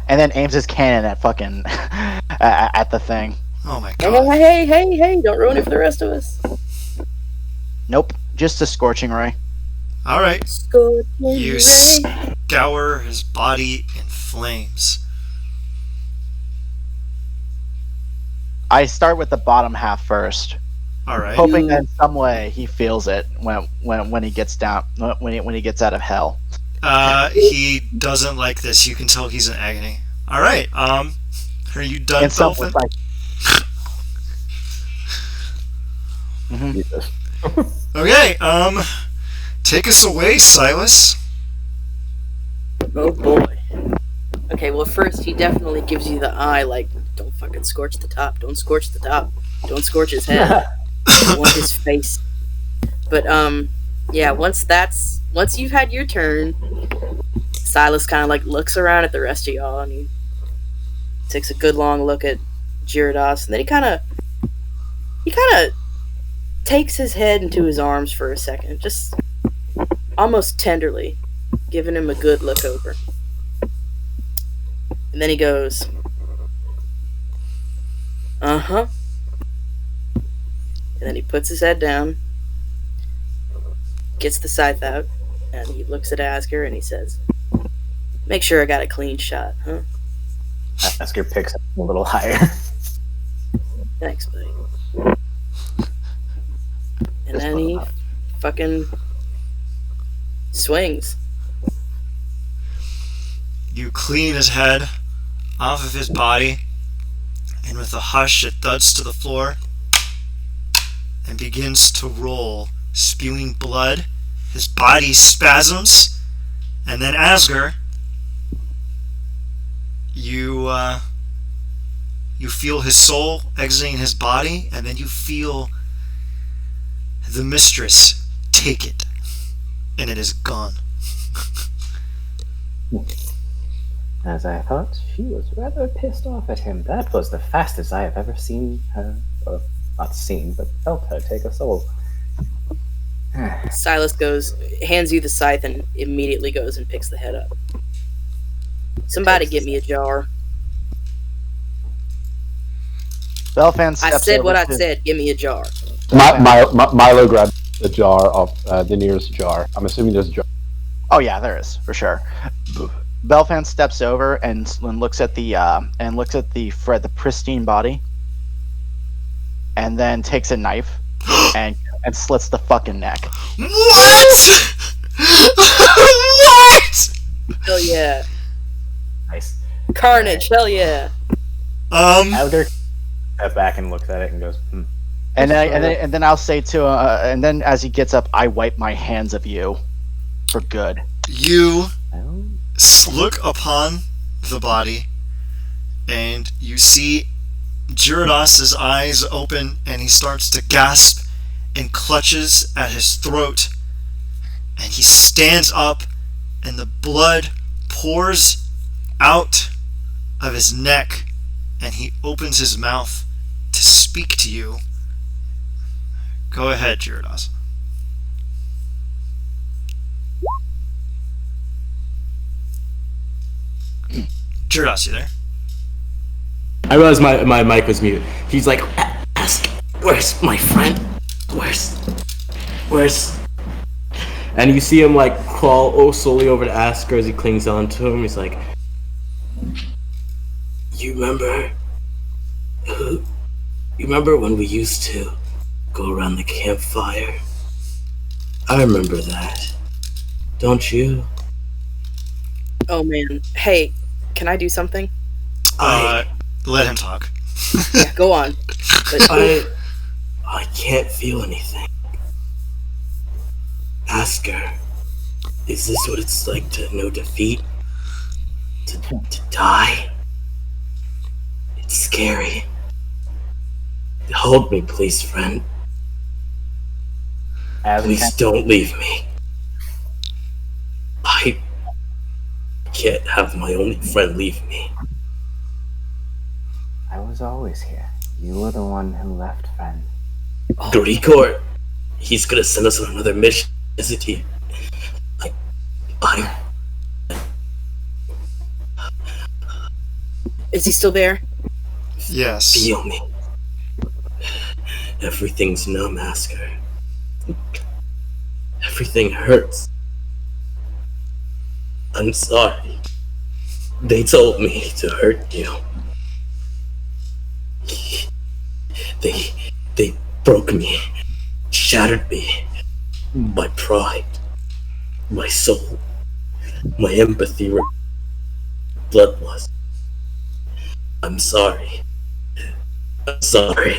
And then aims his cannon at fucking at the thing. Oh my god. Hey, don't ruin it for the rest of us. Nope, just a scorching ray. All right. Scorching You ray. scour his body in flames. I start with the bottom half first, All right. hoping that in some way he feels it when he gets down when he gets out of hell. He doesn't like this. You can tell he's in agony. All right. Are you done, And some Dolphin? like, Mhm. Jesus. Okay. Take us away, Silas. Oh boy. Okay, well, first he definitely gives you the eye, like, don't fucking scorch the top, don't scorch the top, don't scorch his head, I want his face. But yeah, once you've had your turn, Silas kind of like looks around at the rest of y'all, and he takes a good long look at Jirudas, and then he kind of takes his head into his arms for a second, just almost tenderly, giving him a good look over. And then he goes, uh-huh. And then he puts his head down, gets the scythe out, and he looks at Asker and he says, make sure I got a clean shot, huh? Asker picks up a little higher. Thanks, buddy. And then he fucking swings. You clean his head off of his body, and with a hush it thuds to the floor and begins to roll, spewing blood. His body spasms, and then Asger, you feel his soul exiting his body, and then you feel the mistress take it, and it is gone. As I thought, she was rather pissed off at him. That was the fastest I have ever seen her, or not seen, but felt her take a soul. Silas hands you the scythe, and immediately goes and picks the head up. Somebody get me a jar. Belfan I steps said over what I to- said. Give me a jar. Milo grabs the jar off the nearest jar. I'm assuming there's a jar. Oh yeah, there is for sure. Belfan steps over and looks at the the pristine body, and then takes a knife and slits the fucking neck. What? What? Hell yeah. Nice. Carnage, hell yeah. Alger steps back and looks at it and goes, And then I'll say to and then as he gets up, I wipe my hands of you for good. You well, look upon the body, and you see Jirudas' eyes open, and he starts to gasp and clutches at his throat, and he stands up, and the blood pours out of his neck, and he opens his mouth to speak to you. Go ahead, Jirudas. Jirudas, you there? I realized my mic was mute. He's like, ask, where's my friend? Where's? And you see him like crawl slowly over to Asker as he clings onto him. He's like, you remember? You remember when we used to go around the campfire? I remember that. Don't you? Oh man. Hey, can I do something? Let him talk. Yeah, go on. But, I can't feel anything. Asker, is this what it's like to know defeat? To die? It's scary. Hold me, please, friend. Please don't leave me. I can't have my only friend leave me. I was always here. You were the one who left, friend. Grigor, he's gonna send us on another mission, isn't he? is he still there? Yes. Feel me. Everything's numb, Asker. Everything hurts. I'm sorry. They told me to hurt you. They broke me, shattered me. My pride, my soul, my empathy were bloodlust. I'm sorry. I'm sorry.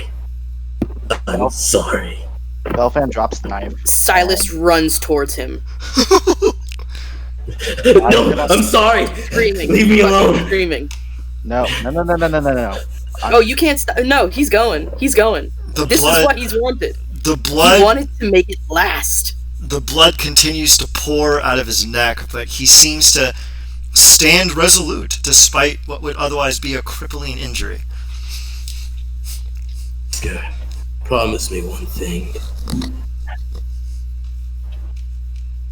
I'm sorry. Belfan drops the knife. Silas runs towards him, No, I'm sorry. screaming. Leave me fucking alone. Screaming. No. Oh, you can't stop. No, he's going. He's going. The This blood, is what he's wanted. the He blood, wanted to make it last. the blood continues to pour out of his neck, but he seems to stand resolute despite what would otherwise be a crippling injury. Oscar, promise me one thing.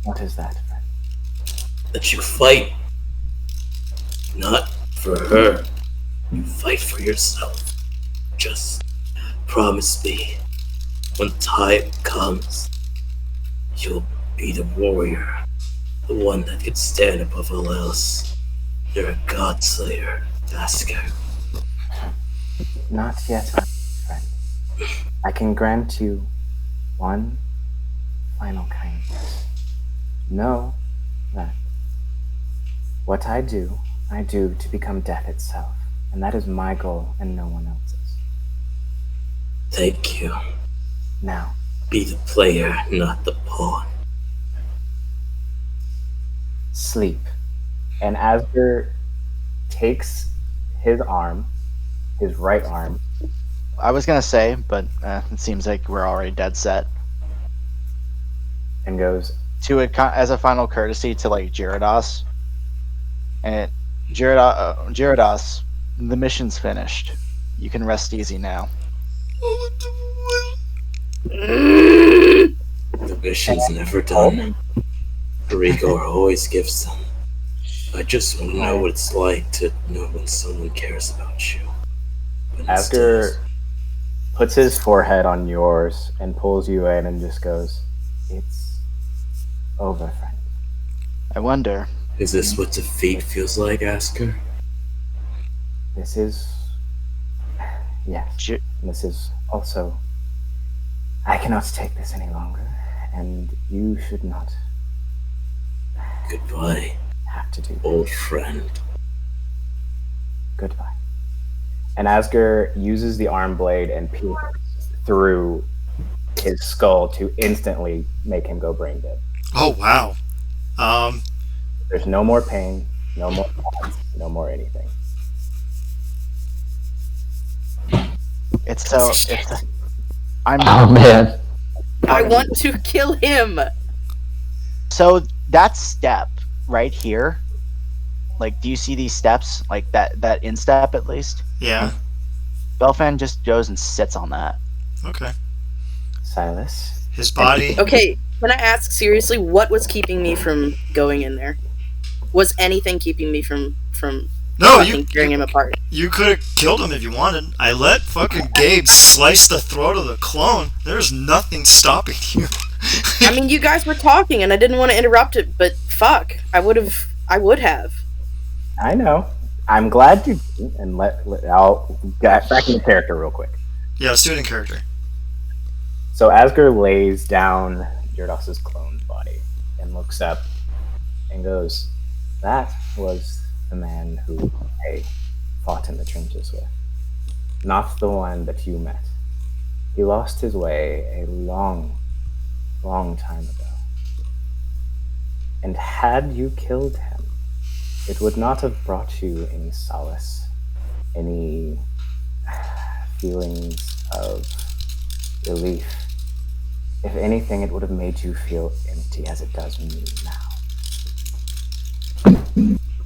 What is that, friend? That you fight. Not for her. You fight for yourself. Just promise me, when time comes, you'll be the warrior. The one that can stand above all else. You're a god slayer, Oscar. Not yet, my friend. I can grant you one final kindness. Know that what I do to become death itself. And that is my goal and no one else's. Thank you. Now, Be the player, not the pawn. sleep. And Asger takes his arm, his right arm. I was gonna say, but it seems like we're already dead set. And goes, As a final courtesy to like Jirudas, and Jirudas, the mission's finished. You can rest easy now. The mission's never done. Rigor always gives them. I just want to know what it's like to know when someone cares about you. But Asger puts his forehead on yours and pulls you in and just goes, "It's over, friend." I wonder. Is this what defeat feels like, Asker? This is, yes. Ji- And this is also, I cannot take this any longer, and you should not Goodbye, have to do that. old friend. Goodbye. And Asger uses the arm blade and pierces through his skull to instantly make him go brain dead. Oh wow. There's no more pain, no more pains, no more anything. I'm Oh man. I want to kill him. so that step right here. Like, do you see these steps? Like that instep at least. Yeah. Belfan just goes and sits on that. Okay. Silas. His body. Okay, can I ask seriously, what was keeping me from going in there? Was anything keeping me from No, fucking tearing him apart? You could have killed him if you wanted. I let fucking Gabe slice the throat of the clone. There's nothing stopping you. I mean, you guys were talking, and I didn't want to interrupt it, but fuck, I would have. I know. I'm glad you didn't, and I'll get back into character real quick. Yeah, student character. So Asger lays down Jirudas' clone body and looks up and goes, "That was the man who I fought in the trenches with. Not the one that you met. He lost his way a long, long time ago. And had you killed him, it would not have brought you any solace, any feelings of relief. If anything, it would have made you feel empty as it does me now.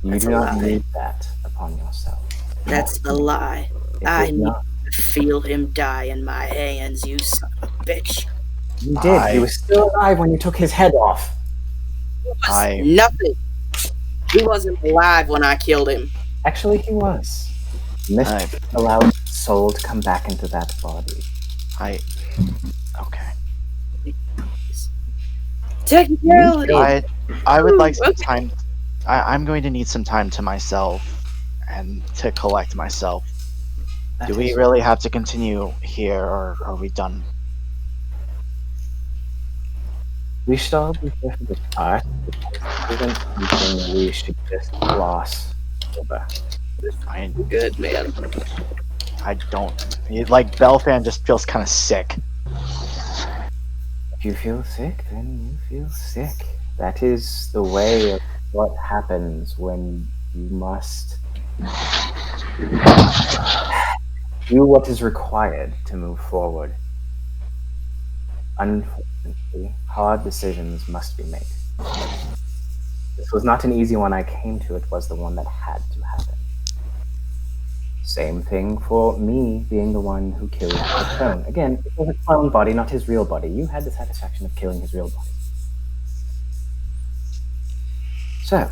You do not need that upon yourself. That's a lie. It I is need not. to feel him die in my hands, you son of a bitch. You did. He was still alive when you took his head off. It was nothing. He wasn't alive when I killed him. Actually, he was. Mist allowed his soul to come back into that body. Okay. Technicality. I would like some Okay. time I'm going to need some time to myself and to collect myself. Do we really have to continue here, or are we done? We should all be here for the start. This isn't something we should just gloss over. I Good man. don't. Like, Belfan just feels kind of sick. If you feel sick, then you feel sick. That is the way of what happens when you must do what is required to move forward. Unfortunately, hard decisions must be made. This was not an easy one I came to, it was the one that had to happen. Same thing for me being the one who killed the clone. Again, it was a clone body, not his real body. You had the satisfaction of killing his real body. So,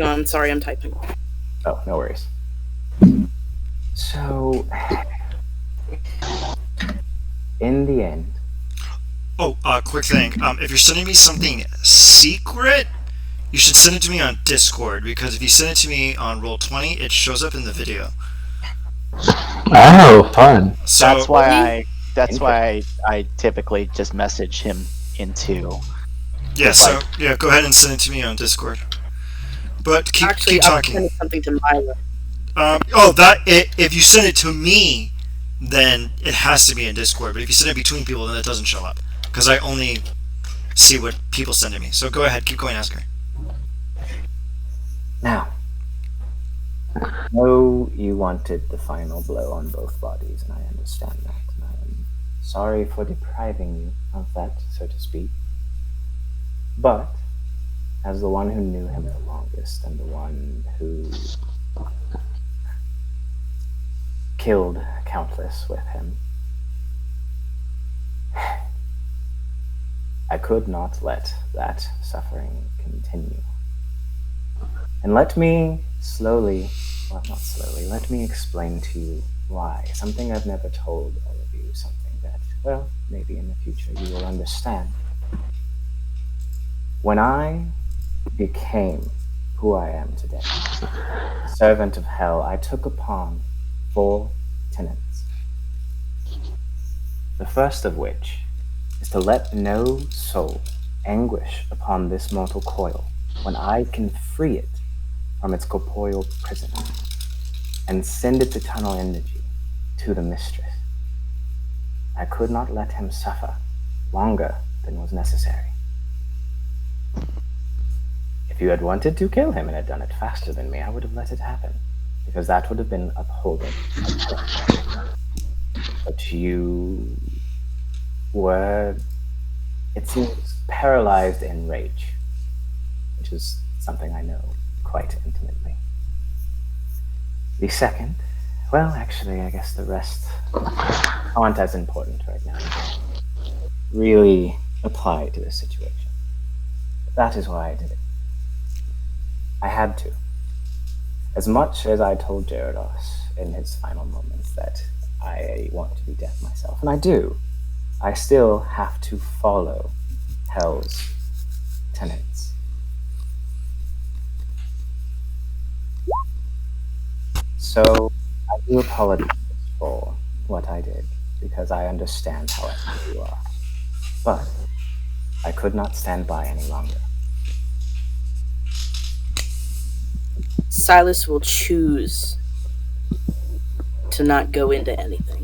I'm sorry, I'm typing. oh, no worries. So, in the end, Oh, quick thing. If you're sending me something secret, you should send it to me on Discord, because if you send it to me on Roll20, it shows up in the video. Oh, fun. So That's why I typically just message him into. yeah, go ahead and send it to me on Discord. But keep Actually, I'm talking. sending something to Myra. If you send it to me, then it has to be in Discord. But if you send it between people, then it doesn't show up, because I only see what people send to me. So go ahead, keep going, Oscar. now, I know you wanted the final blow on both bodies, and I understand that. And I am sorry for depriving you of that, so to speak. But, as the one who knew him the longest, and the one who killed countless with him, I could not let that suffering continue. And let me let me explain to you why. Something I've never told all of you, something that, well, maybe in the future you will understand. When I became who I am today, servant of hell, I took upon 4 tenets. The first of which is to let no soul anguish upon this mortal coil when I can free it from its corporeal prison and send its eternal energy to the mistress. I could not let him suffer longer than was necessary. If you had wanted to kill him and had done it faster than me, I would have let it happen, because that would have been upholding. But you were, it seems, paralyzed in rage, which is something I know quite intimately. The second, well, actually, I guess the rest aren't as important right now. Really apply to this situation. But that is why I did it. I had to. As much as I told Jirudas in his final moments that I want to be dead myself, and I do, I still have to follow Hell's tenets. So I do apologize for what I did, because I understand how angry you are. But I could not stand by any longer. Silas will choose to not go into anything.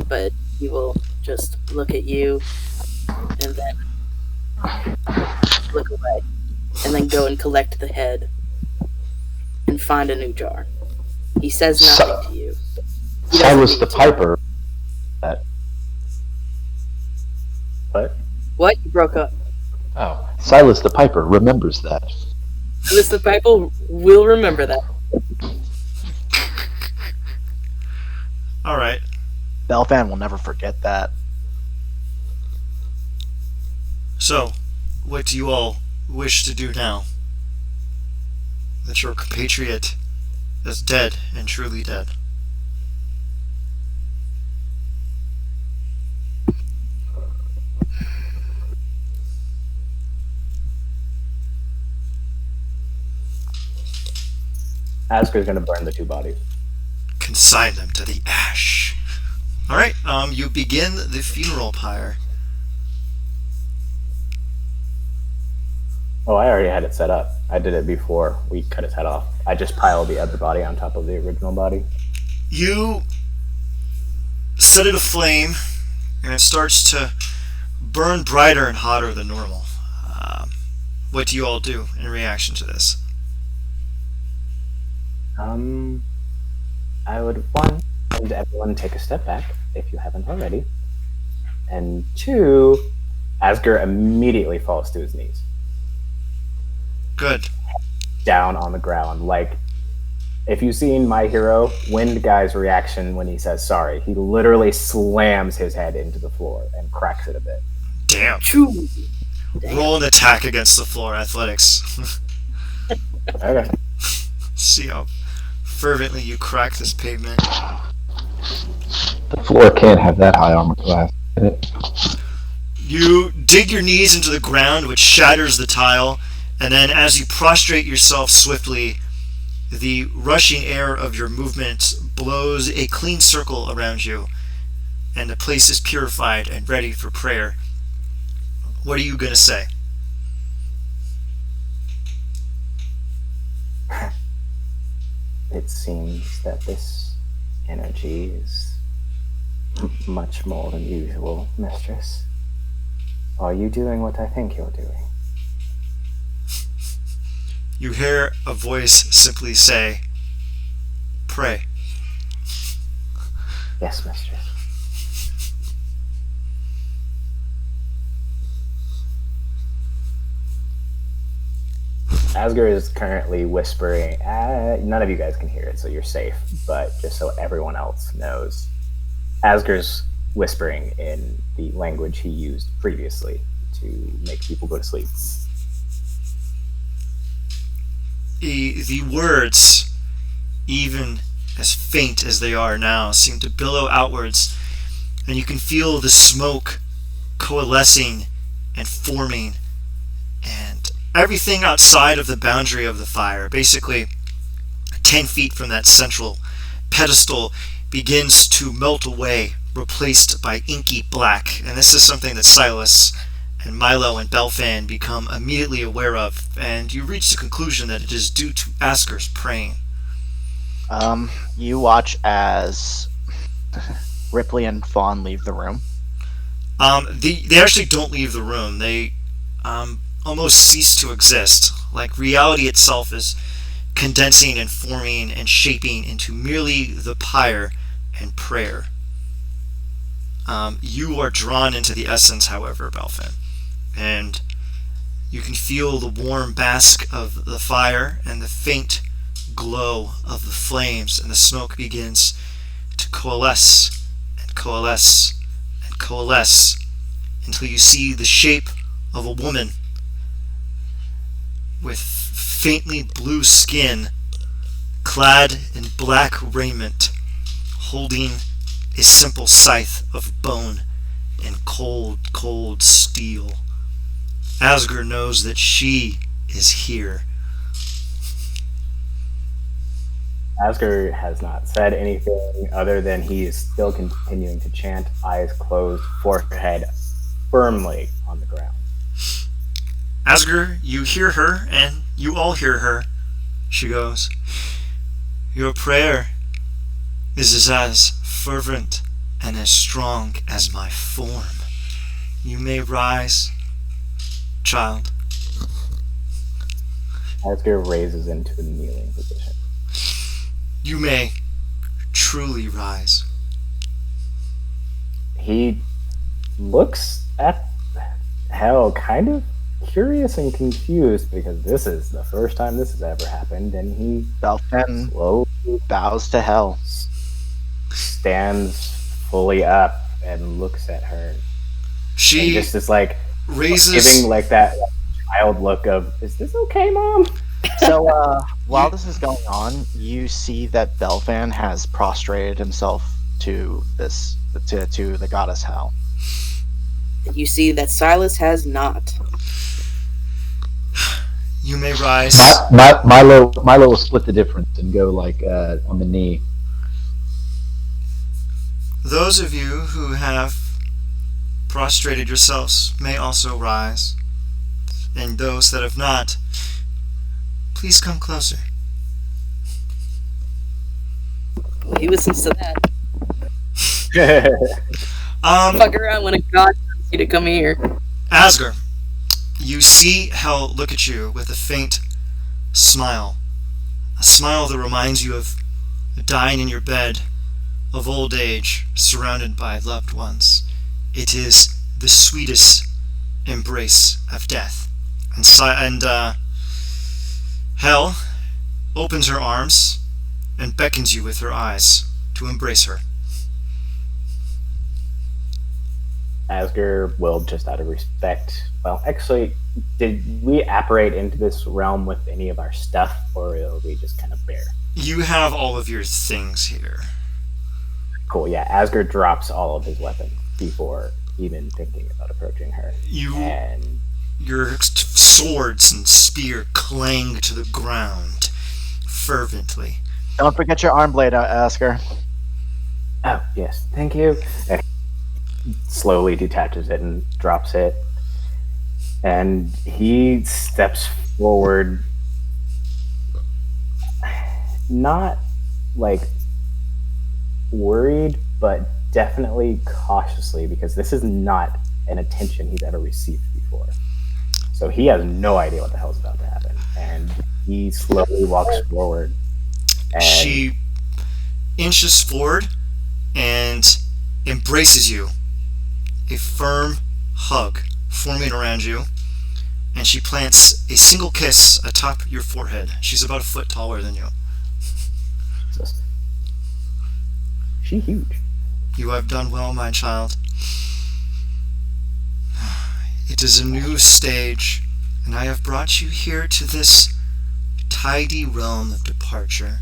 But he will just look at you and then look away. And then go and collect the head and find a new jar. He says nothing to you. He doesn't Silas need the to. Piper. What? What? You broke up. Oh, Silas the Piper remembers that. Silas the Piper will remember that. All right. Belfan will never forget that. So, what do you all wish to do now that your compatriot is dead and truly dead? Asger's gonna burn the two bodies. Consign them to the ash. Alright, you begin the funeral pyre. Oh, I already had it set up. I did it before we cut his head off. I just piled the other body on top of the original body. You set it aflame, and it starts to burn brighter and hotter than normal. What do you all do in reaction to this? I would, one, and everyone take a step back, if you haven't already. And two, Asger immediately falls to his knees. Good. Down on the ground. Like, if you've seen My Hero, Wind Guy's reaction when he says sorry, he literally slams his head into the floor and cracks it a bit. Damn. Choo. Damn. Roll an attack against the floor, athletics. Okay. See how fervently you crack this pavement. The floor can't have that high armor class. Can it? You dig your knees into the ground, which shatters the tile, and then as you prostrate yourself swiftly, the rushing air of your movement blows a clean circle around you, and the place is purified and ready for prayer. What are you going to say? It seems that this energy is much more than usual, mistress. Are you doing what I think you're doing? You hear a voice simply say, "Pray." Yes, mistress. Asger is currently whispering. None of you guys can hear it, so you're safe. But just so everyone else knows, Asger's whispering in the language he used previously to make people go to sleep. The words, even as faint as they are now, seem to billow outwards, and you can feel the smoke coalescing and forming, and everything outside of the boundary of the fire, basically 10 feet from that central pedestal, begins to melt away, replaced by inky black. And this is something that Silas and Milo and Belfan become immediately aware of, and you reach the conclusion that it is due to Asger's praying. You watch as Ripley and Fawn leave the room. They actually don't leave the room. They almost cease to exist. Like reality itself is condensing and forming and shaping into merely the pyre and prayer. You are drawn into the essence, however, Belfan, and you can feel the warm bask of the fire and the faint glow of the flames, and the smoke begins to coalesce and coalesce and coalesce until you see the shape of a woman with faintly blue skin, clad in black raiment, holding a simple scythe of bone and cold, cold steel. Asger knows that she is here. Asger has not said anything other than he is still continuing to chant, eyes closed, forehead firmly on the ground. Asger, you hear her, and you all hear her. She goes, "Your prayer is as fervent and as strong as my form. You may rise, child." Asger raises into a kneeling position. You may truly rise. He looks at Hell kind of curious and confused because this is the first time this has ever happened, and he Belfan slowly bows to Hell. stands fully up and looks at her. And She just is like raises. giving like that child look of, "Is this okay, Mom?" So while this is going on, you see that Belfan has prostrated himself to the goddess Hel. You see that Silas has not. You may rise. Milo will split the difference and go like on the knee. Those of you who have prostrated yourselves may also rise. And those that have not, please come closer. Well, he listens to that. Um, Fuck around when a god tells you to come here. Asger, you see Hell look at you with a faint smile. A smile that reminds you of dying in your bed, of old age, surrounded by loved ones. It is the sweetest embrace of death. And Hell opens her arms and beckons you with her eyes to embrace her. Asger will, just out of respect. Well, actually, did we apparate into this realm with any of our stuff, or are we just kind of bare? You have all of your things here. Cool, yeah. Asger drops all of his weapons before even thinking about approaching her. And Your swords and spear clang to the ground fervently. Don't forget your arm blade, Asker. oh, yes, thank you. And he slowly detaches it and drops it. And he steps forward, not like worried, but definitely cautiously, because this is not an attention he's ever received before. So he has no idea what the hell's about to happen. And he slowly walks forward. And She inches forward and embraces you. A firm hug forming around you. And she plants a single kiss atop your forehead. She's about a foot taller than you. she huge. You have done well, my child. It is a new stage, and I have brought you here to this tidy realm of departure,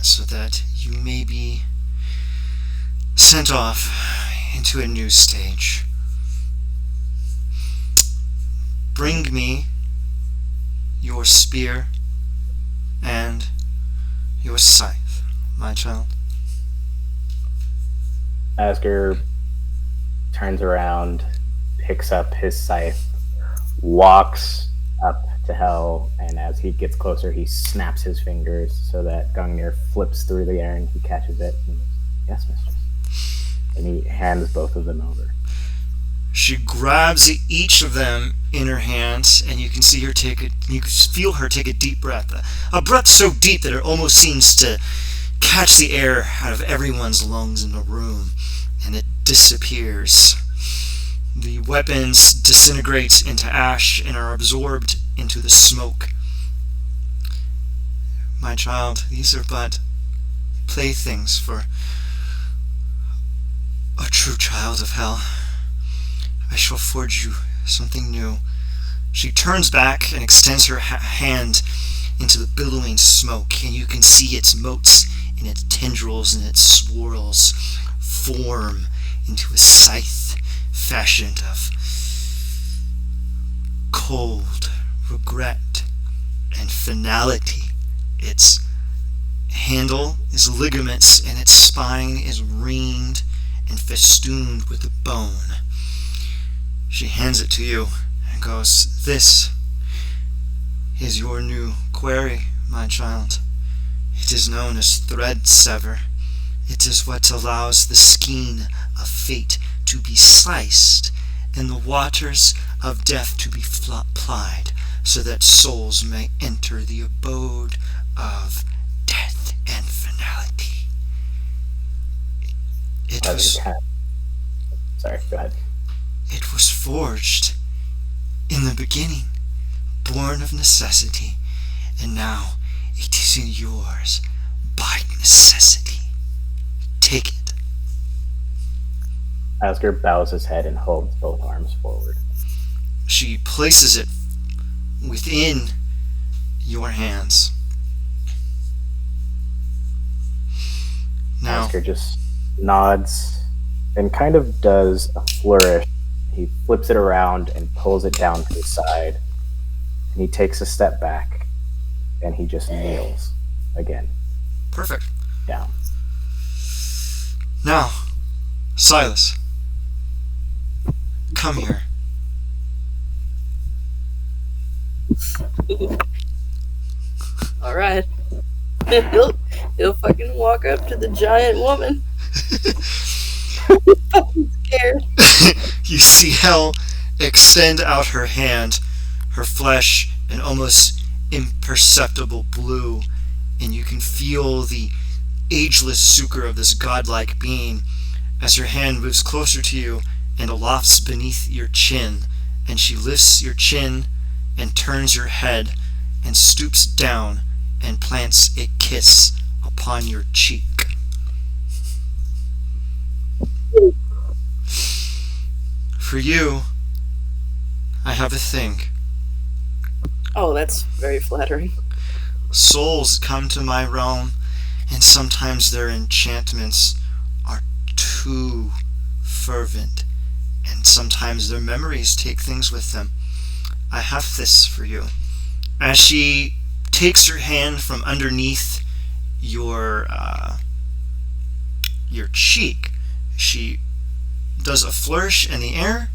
so that you may be sent off into a new stage. Bring me your spear and your scythe, my child. Asger turns around, picks up his scythe, walks up to Hell, and as he gets closer, he snaps his fingers so that Gungnir flips through the air and he catches it. And, yes, mistress. And he hands both of them over. She grabs each of them in her hands, and you can see her you can feel her take a deep breath. A breath so deep that it almost seems to catch the air out of everyone's lungs in the room, and it disappears. The weapons disintegrate into ash and are absorbed into the smoke. My child, these are but playthings for a true child of Hell. I shall forge you something new. She turns back and extends her hand into the billowing smoke, and you can see its motes and its tendrils and its swirls form into a scythe fashioned of cold regret and finality. Its handle is ligaments, and its spine is ringed and festooned with bone. She hands it to you and goes, "This is your new quarry, my child. It is known as thread sever. It is what allows the skein of fate to be sliced and the waters of death to be plied, so that souls may enter the abode of death and finality." Sorry, go ahead. It was forged in the beginning, born of necessity, and now it is in yours by necessity. Take it. Asger bows his head and holds both arms forward. She places it within your hands. Now, Asger just nods and kind of does a flourish. He flips it around and pulls it down to his side, and he takes a step back, and he just kneels again Perfect. down. Now, Silas, come here. All right. He'll fucking walk up to the giant woman. Fucking scared. You see Hel extend out her hand, her flesh an almost imperceptible blue, and you can feel the ageless succor of this godlike being as her hand moves closer to you and alofts beneath your chin, and she lifts your chin and turns your head and stoops down and plants a kiss upon your cheek. For you, I have a thing. Oh, that's very flattering. Souls come to my realm, and sometimes their enchantments are too fervent, and sometimes their memories take things with them. I have this for you. As she takes her hand from underneath your cheek, she does a flourish in the air,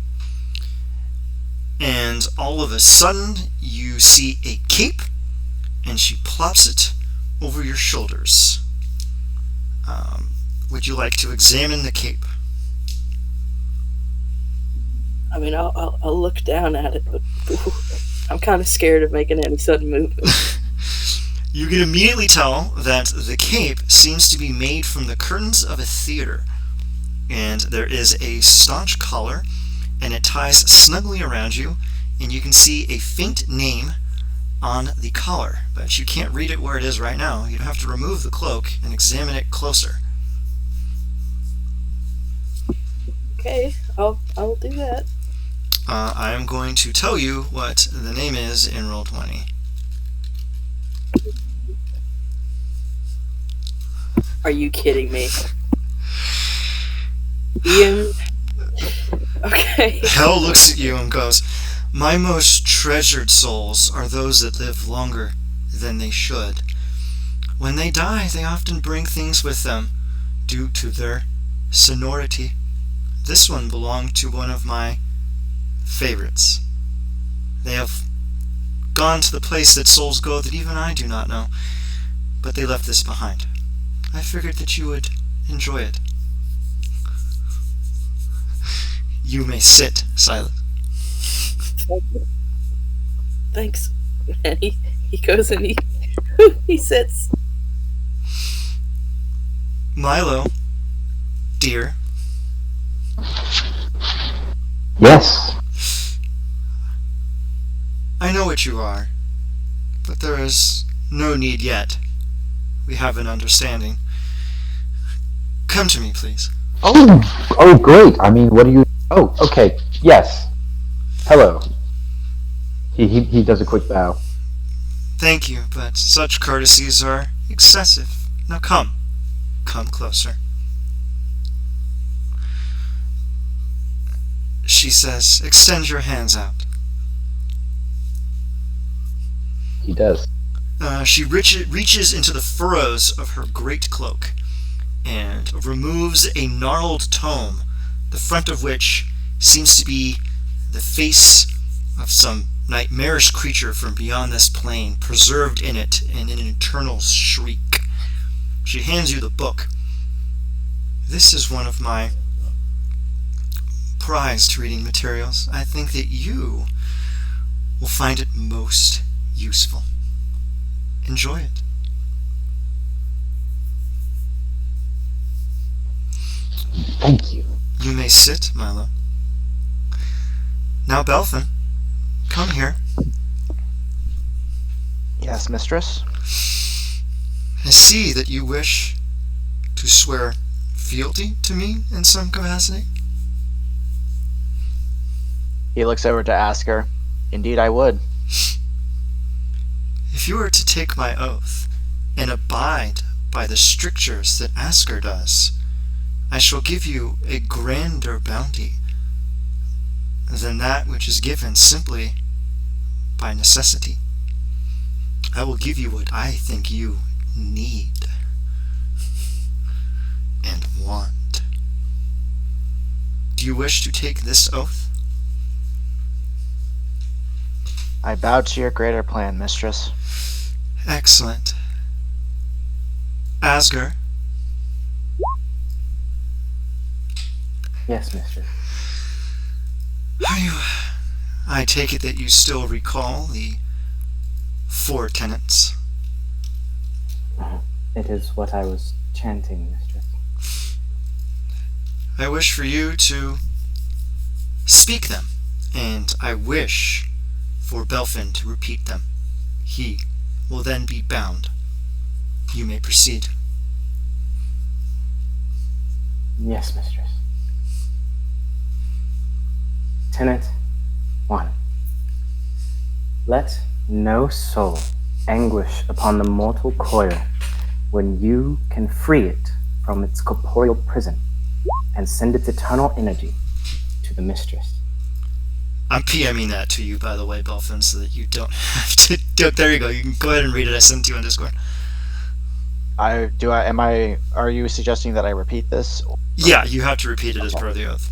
and all of a sudden you see a cape, and she plops it over your shoulders. Would you like to examine the cape? I mean, I'll look down at it, but I'm kind of scared of making any sudden movement. You can immediately tell that the cape seems to be made from the curtains of a theater, and there is a staunch collar, and it ties snugly around you, and you can see a faint name on the collar, but you can't read it where it is right now. You'd have to remove the cloak and examine it closer. Okay, I'll do that. I am going to tell you what the name is in Roll20. Are you kidding me? Ian? Okay. Hel looks at you and goes, "My most treasured souls are those that live longer than they should. When they die, they often bring things with them due to their sonority. This one belonged to one of my favorites. They have gone to the place that souls go that even I do not know, but they left this behind. I figured that you would enjoy it. You may sit, Silas." Thanks. And he goes and he sits. Milo, dear, Yes. I know what you are, but there is no need yet. We have an understanding. Come to me, please. Oh, great. I mean, what do you... Oh, okay. Yes. Hello. He does a quick bow. Thank you, but such courtesies are excessive. Now come. Come closer. She says, "Extend your hands out." He does. She reaches into the furrows of her great cloak and removes a gnarled tome, the front of which seems to be the face of some nightmarish creature from beyond this plane, preserved in it in an eternal shriek. She hands you the book. This is one of my prized reading materials. I think that you will find it most useful. Enjoy it. Thank you. You may sit, Milo. Now, Belfin, come here. Yes, mistress. I see that you wish to swear fealty to me in some capacity. He looks over to Asker. Indeed, I would. If you were to take my oath and abide by the strictures that Asker does, I shall give you a grander bounty than that which is given simply by necessity. I will give you what I think you need and want. Do you wish to take this oath? I bow to your greater plan, mistress. Excellent. Asger, Yes, mistress. I take it that you still recall the 4 tenets. It is what I was chanting, mistress. I wish for you to speak them, and I wish for Belfin to repeat them. He will then be bound. You may proceed. Yes, mistress. Tenet 1. Let no soul anguish upon the mortal coil when you can free it from its corporeal prison and send its eternal energy to the mistress. I'm PMing that to you, by the way, Belfin, so that you don't have to there you go. You can go ahead and read it. I sent it to you on Discord. Are you suggesting that I repeat this? Yeah, you have to repeat it as per the oath.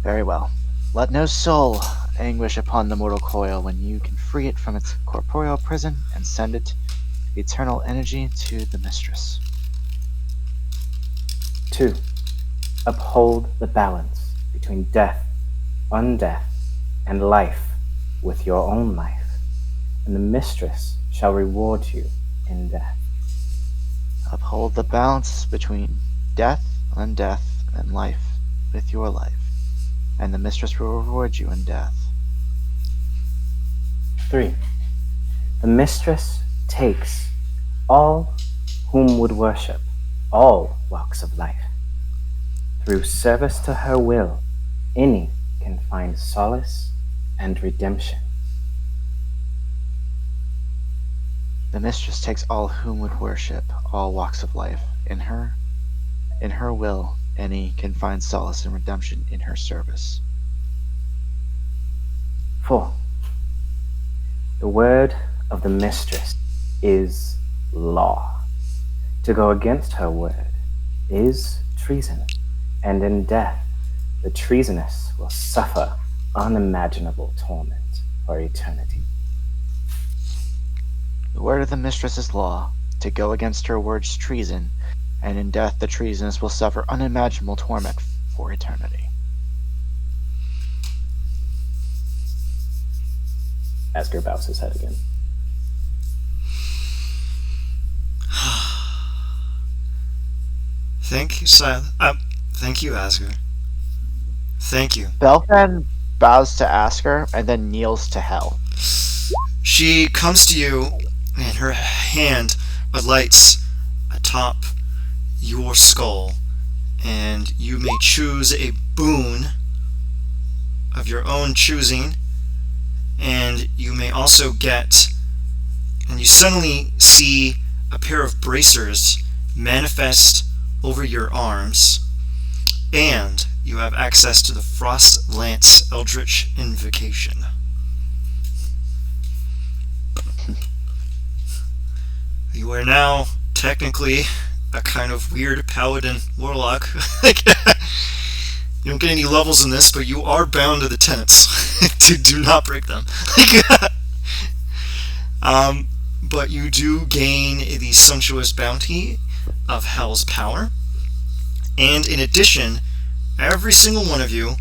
Very well. Let no soul anguish upon the mortal coil when you can free it from its corporeal prison and send it eternal energy to the mistress. 2. Uphold the balance between death, undeath, and life with your own life, and the mistress shall reward you in death. Uphold the balance between death, undeath, and life with your life, and the mistress will reward you in death. 3. The mistress takes all whom would worship all walks of life. Through service to her will, any can find solace and redemption. The mistress takes all whom would worship all walks of life. In her will, any can find solace and redemption in her service. 4. The word of the mistress is law. To go against her word is treason, and in death the treasonous will suffer unimaginable torment for eternity. The word of the mistress is law. To go against her word's treason, and in death the treasonous will suffer unimaginable torment for eternity. Asger bows his head again. Thank you, thank you, Asger. Thank you. Belfin bows to Asker and then kneels to Hel. She comes to you, and her hand alights atop your skull, and you may choose a boon of your own choosing, and you may also get, and you suddenly see a pair of bracers manifest over your arms, and you have access to the Frost Lance Eldritch Invocation. You are now technically a kind of weird paladin warlock. You don't get any levels in this, but you are bound to the tenets. Do not break them. But you do gain the sumptuous bounty of Hell's power. And in addition, every single one of you,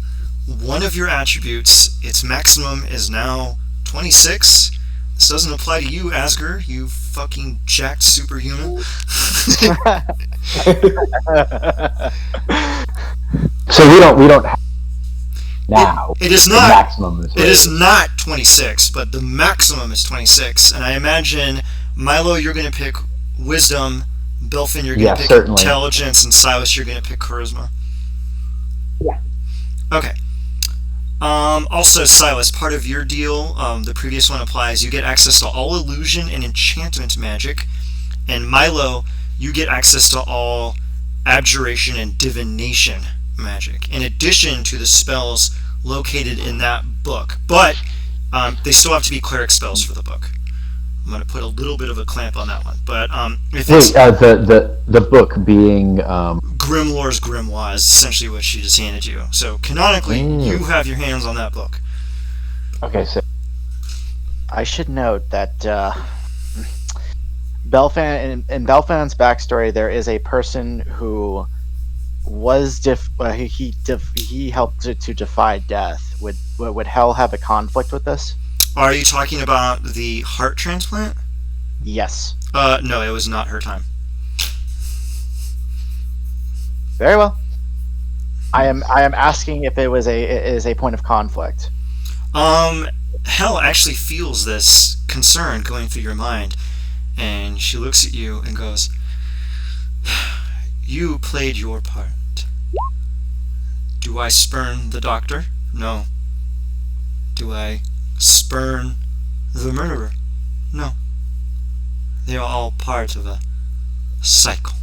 one of your attributes, its maximum is now 26. This doesn't apply to you, Asger, you fucking jacked superhuman. So we don't have now. It is the not. maximum is It is not 26, but the maximum is 26. And I imagine, Milo, you're going to pick wisdom. Belfin, you're going to pick certainly. intelligence, and Silas, you're going to pick charisma. Yeah. Okay. Also, Silas, part of your deal, the previous one applies, you get access to all illusion and enchantment magic, and Milo, you get access to all abjuration and divination magic, in addition to the spells located in that book. But They still have to be cleric spells for the book. I'm going to put a little bit of a clamp on that one. But if it's Wait, the book being Grimlore's Grimoire is essentially what she just handed you. So canonically, you have your hands on that book. okay. So I should note that Belfan in Belfan's backstory, there is a person who was he helped to defy death. Would Hell have a conflict with this? Are you talking about the heart transplant? Yes. No, it was not her time. Very well. I am asking if it was a point of conflict. Hell actually feels this concern going through your mind, and she looks at you and goes, "You played your part. Do I spurn the doctor? No. Do I spurn the murderer? No. They are all part of a cycle.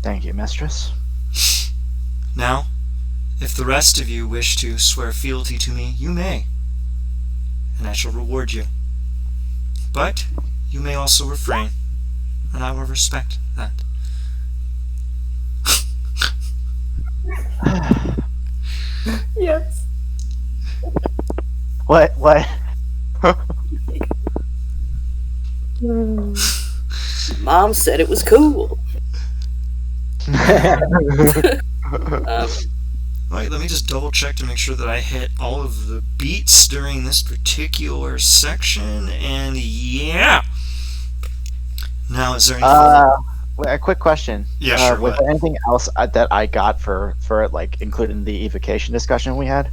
Thank you, mistress. Now, if the rest of you wish to swear fealty to me, you may, and I shall reward you. But you may also refrain, and I will respect that." Yes. What? Mom said it was cool. Right, let me just double check to make sure that I hit all of the beats during this particular section, and yeah. Now, is there anything? A quick question. Yeah, sure. Was What? there anything else that I got for like included in the evocation discussion we had?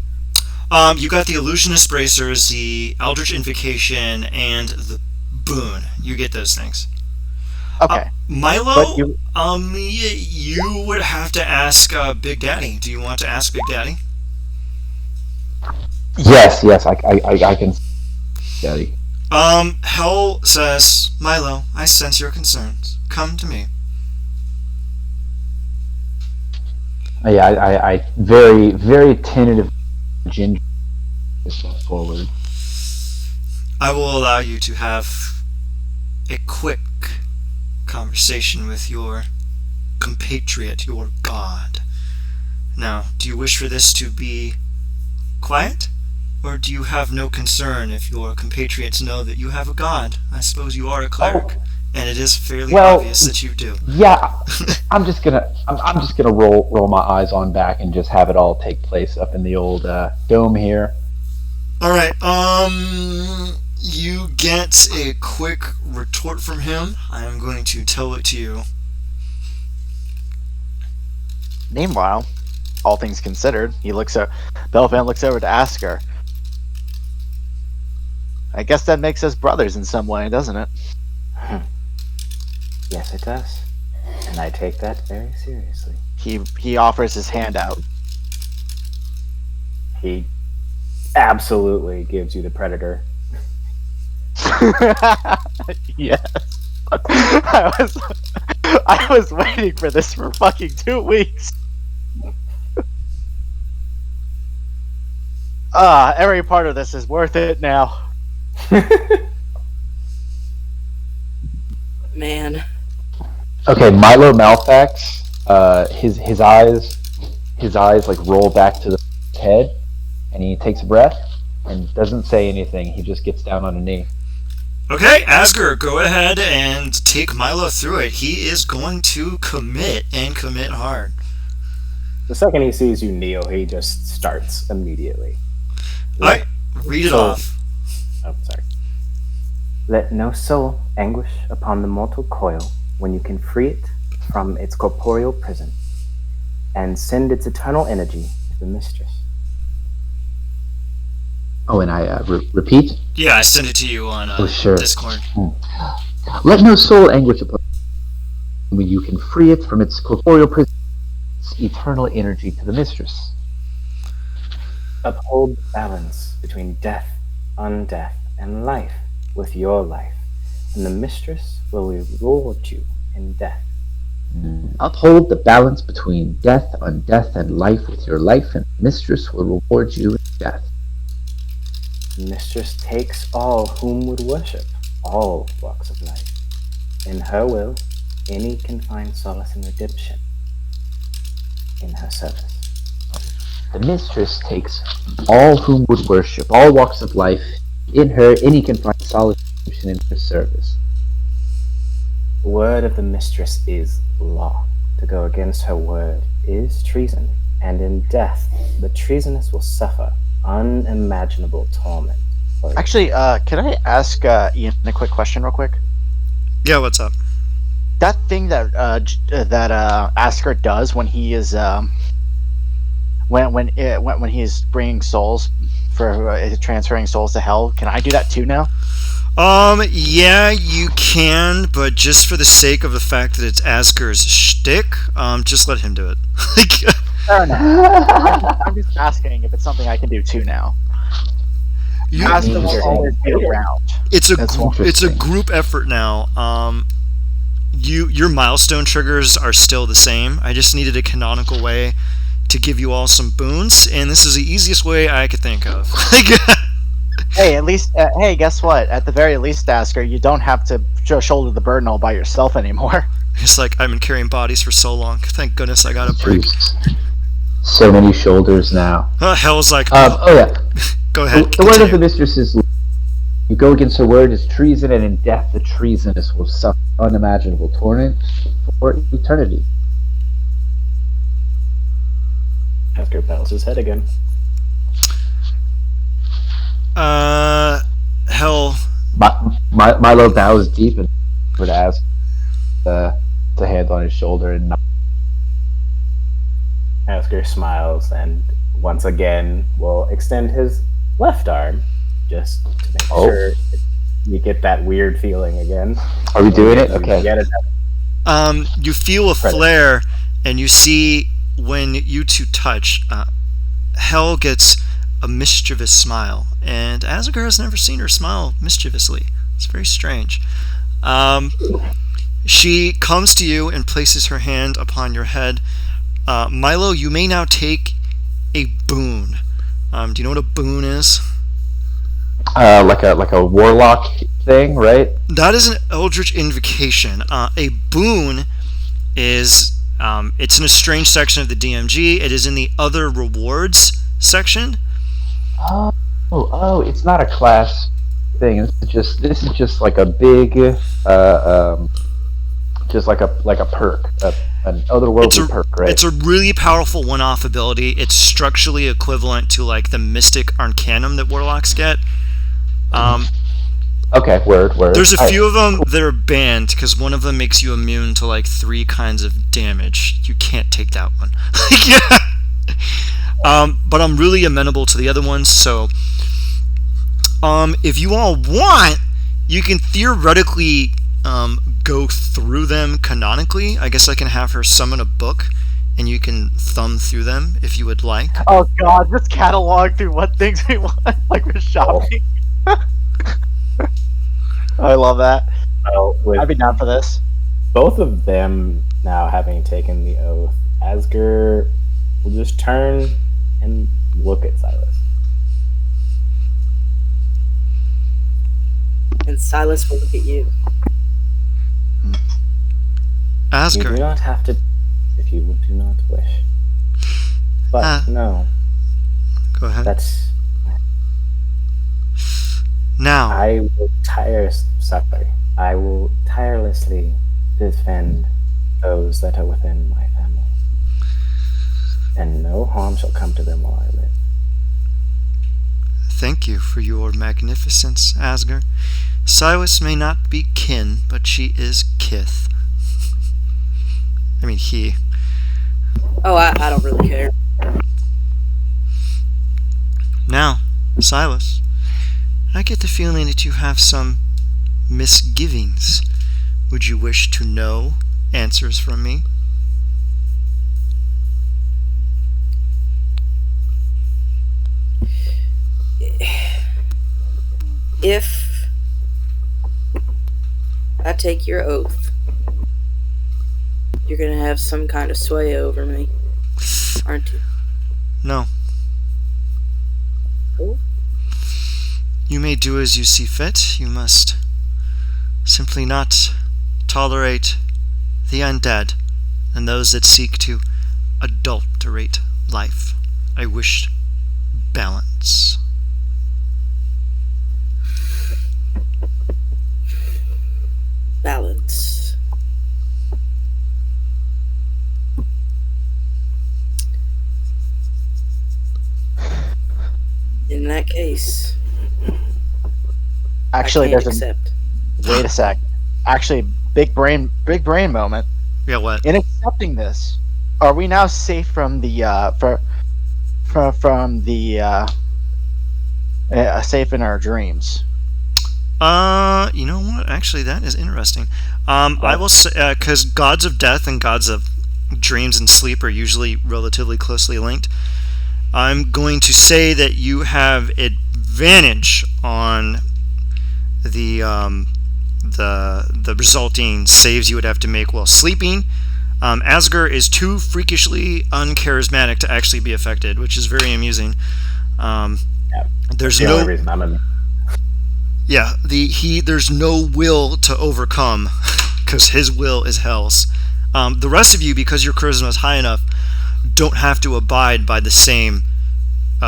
You got the illusionist bracers, the eldritch invocation, and the boon. You get those things. Okay. Milo, But you- you would have to ask Big Daddy. Do you want to ask Big Daddy? yes, I can. Daddy. Hell says, "Milo, I sense your concerns. Come to me." Yeah, I very, very tentative ginger step forward. I will allow you to have a quick conversation with your compatriot, your god. Now, do you wish for this to be quiet? Or do you have no concern if your compatriots know that you have a god? I suppose you are a cleric, and it is fairly Well, obvious that you do. Yeah, I'm just gonna roll my eyes on back and just have it all take place up in the old dome here. Alright, you get a quick retort from him. I am going to tell it to you. Meanwhile, all things considered, Belfan looks over to Asker. I guess that makes us brothers in some way, doesn't it? Yes, it does. And I take that very seriously. He offers his hand out. He absolutely gives you the predator. Yes. I was waiting for this for fucking 2 weeks. Every part of this is worth it now. Man. Okay, Milo Malfax. His eyes like roll back to the head, and he takes a breath and doesn't say anything. He just gets down on a knee. Okay, Asger, go ahead and take Milo through it. He is going to commit, and commit hard. The second he sees you kneel, he just starts immediately. Alright, read it So- off. Oh, sorry. Let no soul anguish upon the mortal coil when you can free it from its corporeal prison and send its eternal energy to the mistress. Oh, and I repeat. Yeah, I sent it to you on Oh, sure. Discord. Let no soul anguish upon when you can free it from its corporeal prison, its eternal energy to the mistress. Uphold balance between death, undeath, and life with your life, and the mistress will reward you in death. Uphold the balance between death, undeath, and life with your life, and the mistress will reward you in death. Mistress takes all whom would worship, all walks of life. In her will, any can find solace and redemption in her service. The mistress takes all whom would worship, all walks of life. In her, any can find solace in her service. The word of the mistress is law. To go against her word is treason, and in death, the treasonous will suffer unimaginable torment. Actually, can I ask Ian a quick question, real quick? Yeah, what's up? That thing that Asker does when he is when he's bringing souls for transferring souls to hell, can I do that too now? Yeah, you can, but just for the sake of the fact that it's Asker's shtick, just let him do it. Fair enough. I'm just asking if it's something I can do too now. Asker will always be around. It's a group effort now. Your milestone triggers are still the same. I just needed a canonical way to give you all some boons, and this is the easiest way I could think of. Hey, at least, hey, guess what? At the very least, Asker, you don't have to shoulder the burden all by yourself anymore. It's like I've been carrying bodies for so long. Thank goodness I got a break. So many shoulders now. Hell's like, oh yeah. Go ahead. The word of the mistress is you go against her word is treason, and in death the treasonous will suffer unimaginable torment for eternity. Asker bows his head again. Hell. Milo bows deep and would ask the hand on his shoulder and nod. Asker smiles and once again will extend his left arm just to make sure you get that weird feeling again. Are we doing it? Okay. You feel a flare, and you see when you two touch, Hell gets a mischievous smile, and Asger has never seen her smile mischievously. It's very strange. She comes to you and places her hand upon your head. Milo, you may now take a boon. Do you know what a boon is? Like a warlock thing, right? That is an eldritch invocation. A boon is it's in a strange section of the DMG. It is in the other rewards section. Oh! It's not a class thing. This is just like a big, just like a perk, an otherworldly perk, right? It's a really powerful one-off ability. It's structurally equivalent to like the Mystic Arcanum that warlocks get. Okay, word. There's a few of them that are banned because one of them makes you immune to like 3 kinds of damage. You can't take that one. But I'm really amenable to the other ones, so if you all want, you can theoretically go through them canonically. I guess I can have her summon a book and you can thumb through them if you would like. Oh god, just catalog through what things we want, like we're shopping. I love that. Well, I'd be down for this. Both of them now having taken the oath, Asger will just turn and look at Silas. And Silas will look at you. Asger. You do not have to if you do not wish. But no. Go ahead. That's now. I will tirelessly defend those that are within my family. And no harm shall come to them while I live. Thank you for your magnificence, Asger. Silas may not be kin, but she is kith. I mean, he. Oh, I don't really care. Now, Silas, I get the feeling that you have some misgivings. Would you wish to know answers from me? If I take your oath, you're gonna have some kind of sway over me, aren't you? No. Oh. You may do as you see fit. You must simply not tolerate the undead and those that seek to adulterate life. I wish balance. Balance. In that case, Actually, I can't there's a accept. wait a sec. Actually, big brain moment. Yeah, what? In accepting this, are we now safe from the safe in our dreams? You know what? Actually, that is interesting. I will say, because gods of death and gods of dreams and sleep are usually relatively closely linked. I'm going to say that you have advantage on the resulting saves you would have to make while sleeping. Asger is too freakishly uncharismatic to actually be affected, which is very amusing. There's The no only reason I'm in. yeah, there's no will to overcome because his will is hell's. The rest of you, because your charisma is high enough, don't have to abide by the same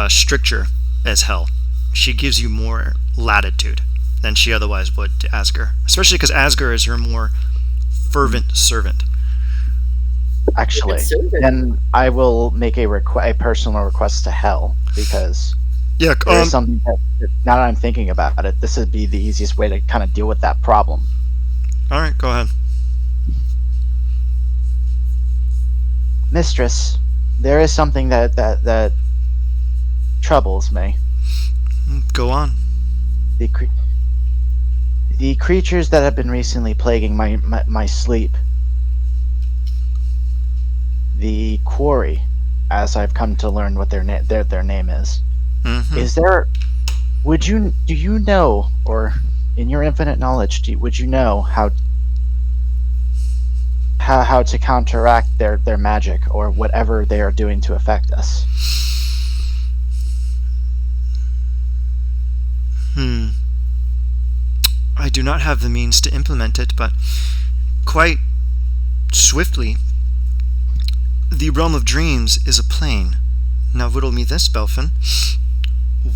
stricture as hell. She gives you more latitude than she otherwise would to Asger, especially because Asger is her more fervent servant. Actually, It's so good. then I will make a personal request to Hell, because Yeah, there is something that, now that I'm thinking about it, this would be the easiest way to kind of deal with that problem. all right, go ahead. Mistress, there is something that troubles me. Go on. The creatures that have been recently plaguing my sleep. The quarry, as I've come to learn what their name is. Mm-hmm. Is there? Do you know, or in your infinite knowledge, would you know how to counteract their magic or whatever they are doing to affect us? I do not have the means to implement it, but quite swiftly. The realm of dreams is a plane. Now riddle me this, Belfin.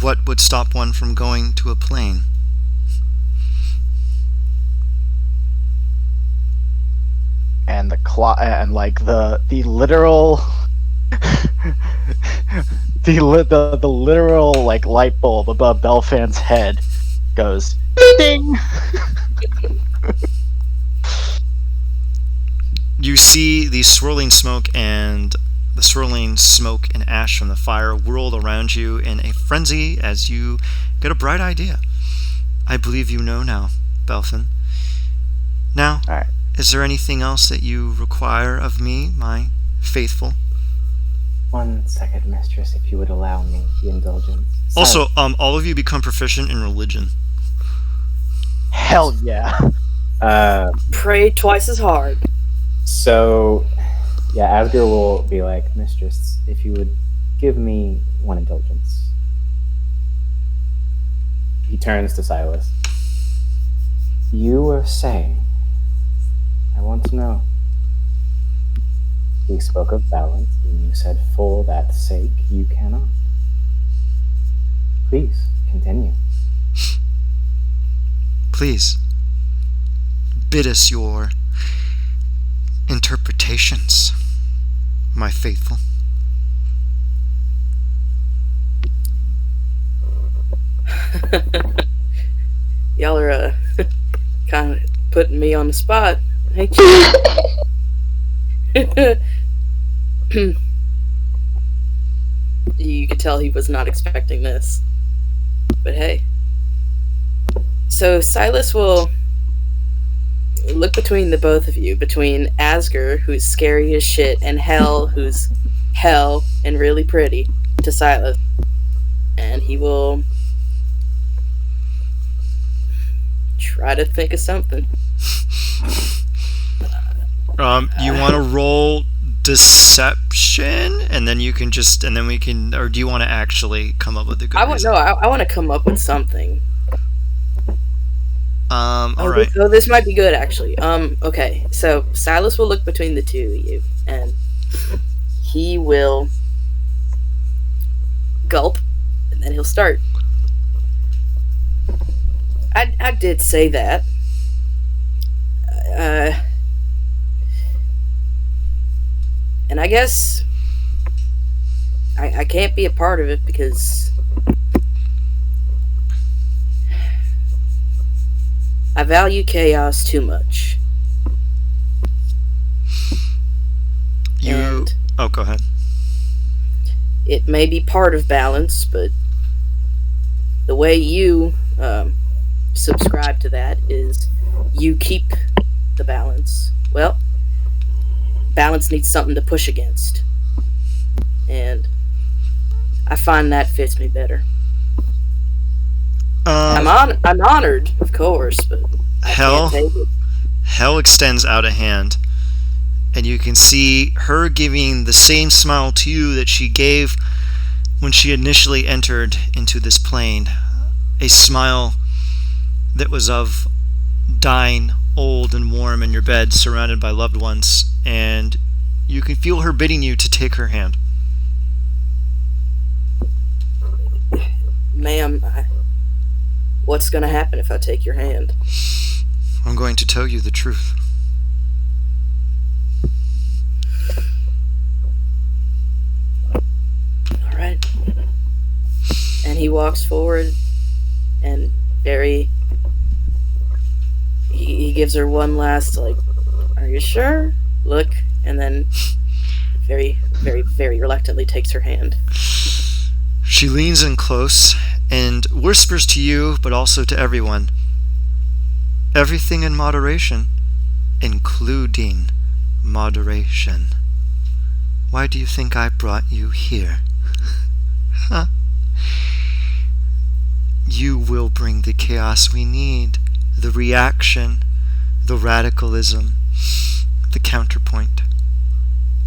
What would stop one from going to a plane? And the literal the literal like light bulb above Belfan's head goes ding. You see the swirling smoke and ash from the fire whirled around you in a frenzy as you get a bright idea. I believe you know now, Belfin. Now, All right. is there anything else that you require of me, my faithful? 1 second, mistress, if you would allow me the indulgence. Also, all of you become proficient in religion. Hell yeah. Pray twice as hard. So, yeah, Asger will be like, mistress, if you would give me 1 indulgence. He turns to Silas. You were saying, I want to know. We spoke of balance, and you said for that sake you cannot. Please, continue. Please, bid us your interpretations, my faithful. Y'all are kind of putting me on the spot. Hey, you could tell he was not expecting this. But hey. So Silas will look between the both of you, between Asger, who's scary as shit, and Hell, who's hell and really pretty, to Silas. And he will try to think of something. You want to roll deception, and then you can just, and then we can, or do you want to actually come up with a good reason? I want to come up with something. Alright. So this might be good, actually. Okay, so Silas will look between the two of you, and he will gulp, and then he'll start. I did say that. And I guess I can't be a part of it because I value chaos too much. And Oh, go ahead. it may be part of balance, but the way you subscribe to that is you keep the balance. Well, balance needs something to push against. And I find that fits me better. I'm honored, of course, but I can't take it. Hell extends out a hand, and you can see her giving the same smile to you that she gave when she initially entered into this plane. A smile that was of dying, old and warm in your bed, surrounded by loved ones, and you can feel her bidding you to take her hand. Ma'am, what's going to happen if I take your hand? I'm going to tell you the truth. All right. And he walks forward and he gives her one last, like, are you sure? Look, and then very, very, very reluctantly takes her hand. She leans in close and whispers to you, but also to everyone, everything in moderation, including moderation. Why do you think I brought you here? Huh? You will bring the chaos we need, the reaction, the radicalism, the counterpoint.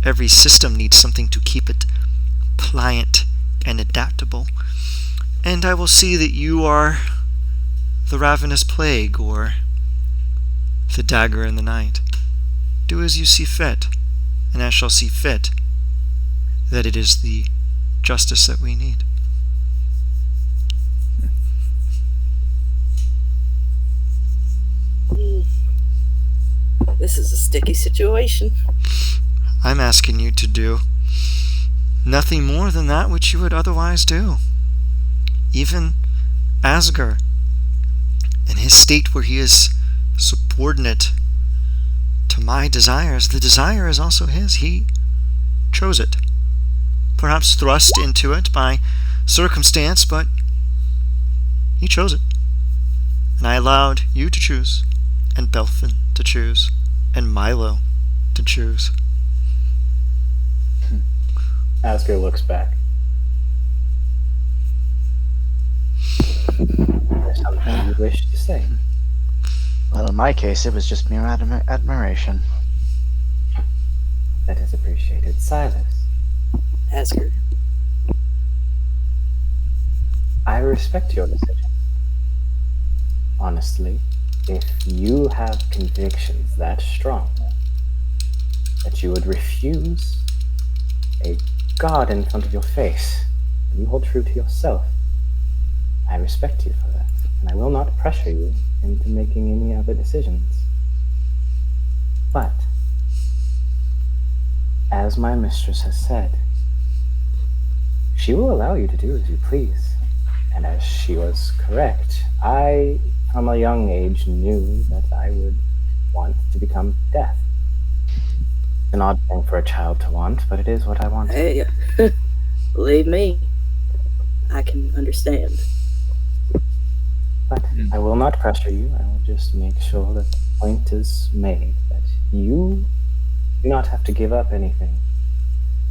Every system needs something to keep it pliant and adaptable. And I will see that you are the ravenous plague or the dagger in the night. Do as you see fit, and I shall see fit that it is the justice that we need. This is a sticky situation. I'm asking you to do nothing more than that which you would otherwise do. Even Asger, in his state where he is subordinate to my desires, the desire is also his. He chose it. Perhaps thrust into it by circumstance, but he chose it. And I allowed you to choose, and Belfin to choose, and Milo to choose. Asger looks back. There's something you wish to say. Well, in my case, it was just mere admiration. That is appreciated. Silas, Asger. I respect your decision. Honestly, if you have convictions that strong that you would refuse a god in front of your face, and you hold true to yourself, I respect you for that, and I will not pressure you into making any other decisions. But, as my mistress has said, she will allow you to do as you please. And as she was correct, I, from a young age, knew that I would want to become death. It's an odd thing for a child to want, but it is what I want. Hey, believe me, I can understand. But I will not pressure you. I will just make sure that the point is made that you do not have to give up anything.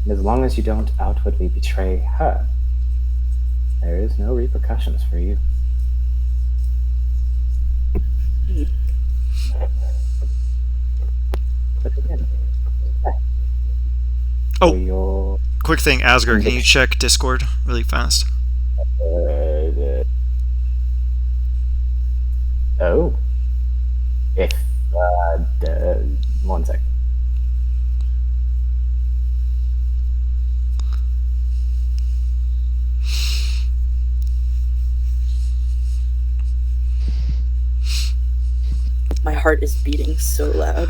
And as long as you don't outwardly betray her, there is no repercussions for you. But again, Oh, your quick thing, Asger, can you check Discord really fast? oh, If, one sec. My heart is beating so loud.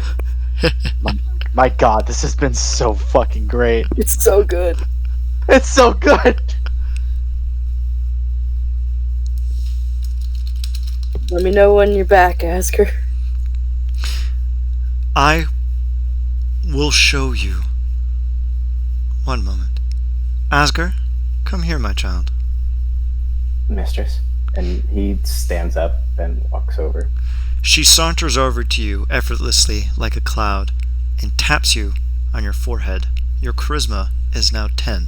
My God, this has been so fucking great. It's so good. It's so good. Let me know when you're back, Asker. I will show you. One moment. Asger, come here, my child. Mistress. And he stands up and walks over. She saunters over to you effortlessly like a cloud and taps you on your forehead. Your charisma is now 10.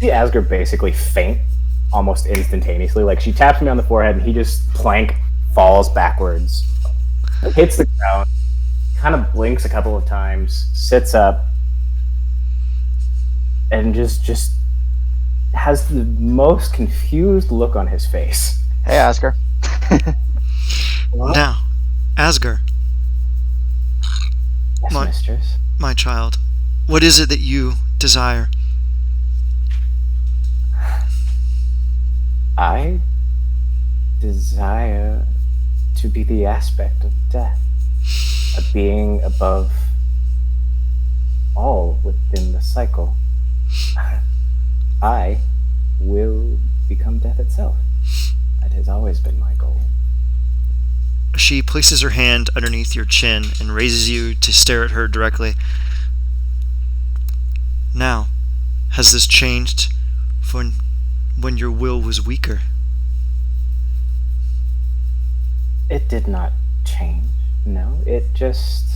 See Asger basically faint almost instantaneously. Like, she taps me on the forehead and he just plank falls backwards, hits the ground, kind of blinks a couple of times, sits up, and just has the most confused look on his face. Hey, Asker. Now, Asger, Yes, My- mistress. my child, what is it that you desire? I desire to be the aspect of death, a being above all within the cycle. I will become death itself. That has always been my goal. She places her hand underneath your chin and raises you to stare at her directly. Now, has this changed from when your will was weaker? It did not change, no. It just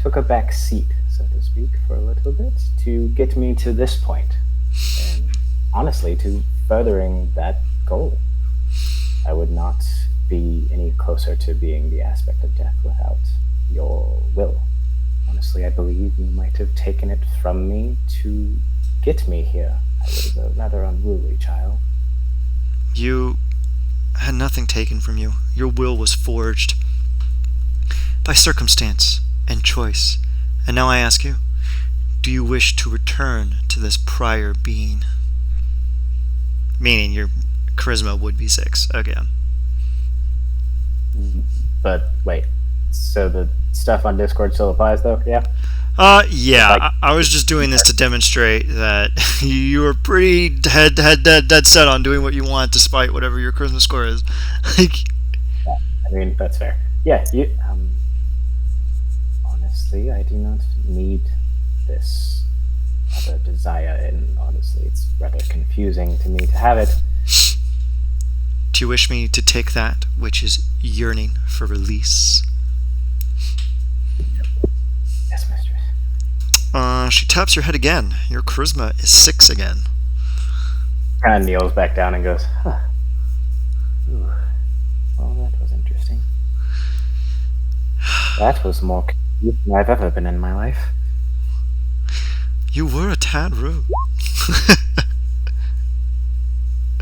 took a back seat, so to speak, for a little bit to get me to this point. And honestly, to furthering that goal. I would not be any closer to being the aspect of death without your will. Honestly, I believe you might have taken it from me to get me here. I was a rather unruly child. You had nothing taken from you. Your will was forged by circumstance and choice. And now I ask you, do you wish to return to this prior being? Meaning your charisma would be 6 again. But wait, so the stuff on Discord still applies though? Yeah? Yeah, Like- I was just doing this to demonstrate that you were pretty dead set on doing what you want despite whatever your charisma score is. Like, I mean, that's fair. Yeah, you, honestly, I do not need this other desire, and honestly, it's rather confusing to me to have it. do you wish me to take that which is yearning for release? Yes, mistress. She taps your head again. Your charisma is 6 again. Kind of kneels back down and goes, huh. Ooh. Well, that was interesting. That was more confused than I've ever been in my life. You were a tad rude.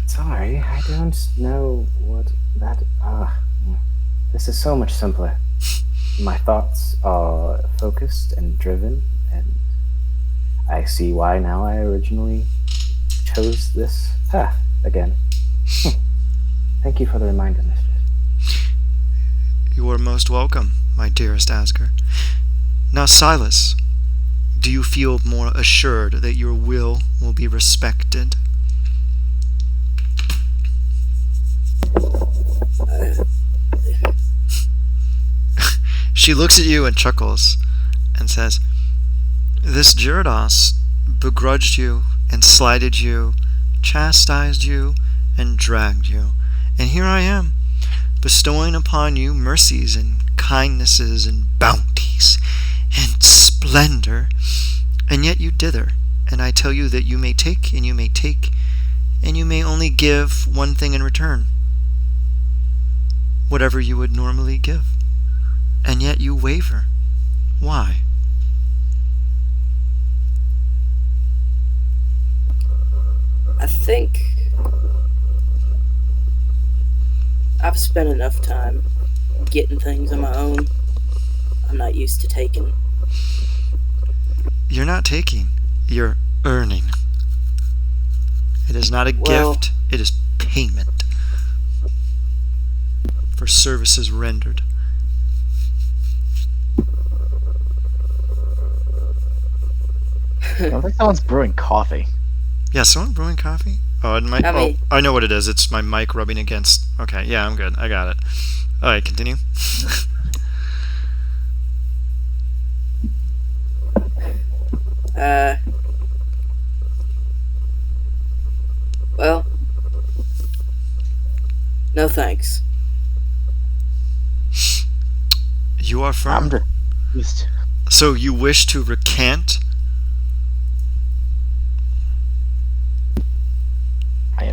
Sorry, I don't know what that. This is so much simpler. My thoughts are focused and driven, and I see why now I originally chose this path again. Thank you for the reminder, mistress. You are most welcome, my dearest Asger. Now, Silas, do you feel more assured that your will be respected? She looks at you and chuckles and says, "This Jirudas begrudged you and slighted you, chastised you and dragged you, and here I am, bestowing upon you mercies and kindnesses and bounties and splendor, and yet you dither, and I tell you that you may take and you may take, and you may only give one thing in return, whatever you would normally give, and yet you waver. Why?" I think I've spent enough time getting things on my own. I'm not used to taking. You're not taking. You're earning. It is not a Well- gift. It is payment for services rendered. I don't think someone's brewing coffee. Yeah, someone brewing coffee? Oh, it might. I mean- I know what it is. It's my mic rubbing against. Okay, yeah, I'm good. I got it. All right, continue. Well, no thanks. You are I'm firm. just So you wish to recant?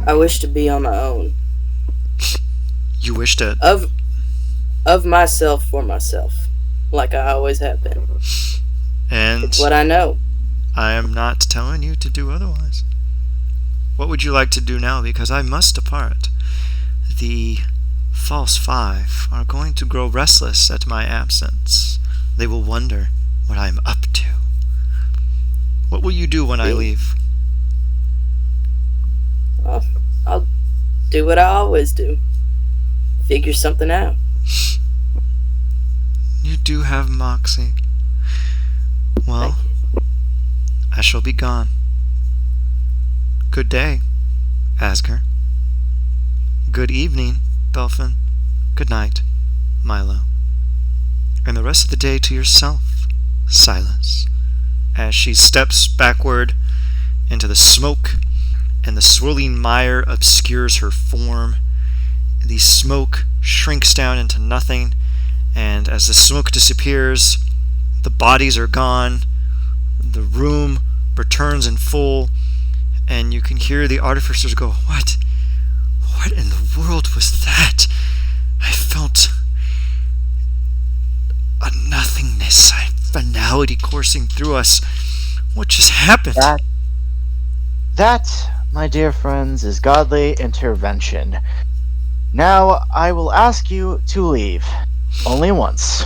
I wish to be on my own. You wish to. Of myself for myself. Like I always have been. And It's what I know. I am not telling you to do otherwise. What would you like to do now? Because I must depart. The False Five are going to grow restless at my absence. They will wonder what I'm up to. What will you do when I leave? I'll do what I always do. Figure something out. You do have moxie. Well, Thank you. I shall be gone. Good day, Asger. Good evening, Belfin. Good night, Milo. And the rest of the day to yourself, Silas. As she steps backward into the smoke, and the swirling mire obscures her form. The smoke shrinks down into nothing, and as the smoke disappears, the bodies are gone, the room returns in full, and you can hear the artificers go, What in the world was that? I felt a nothingness, a finality coursing through us. What just happened? That, my dear friends, is godly intervention. Now I will ask you to leave. Only once.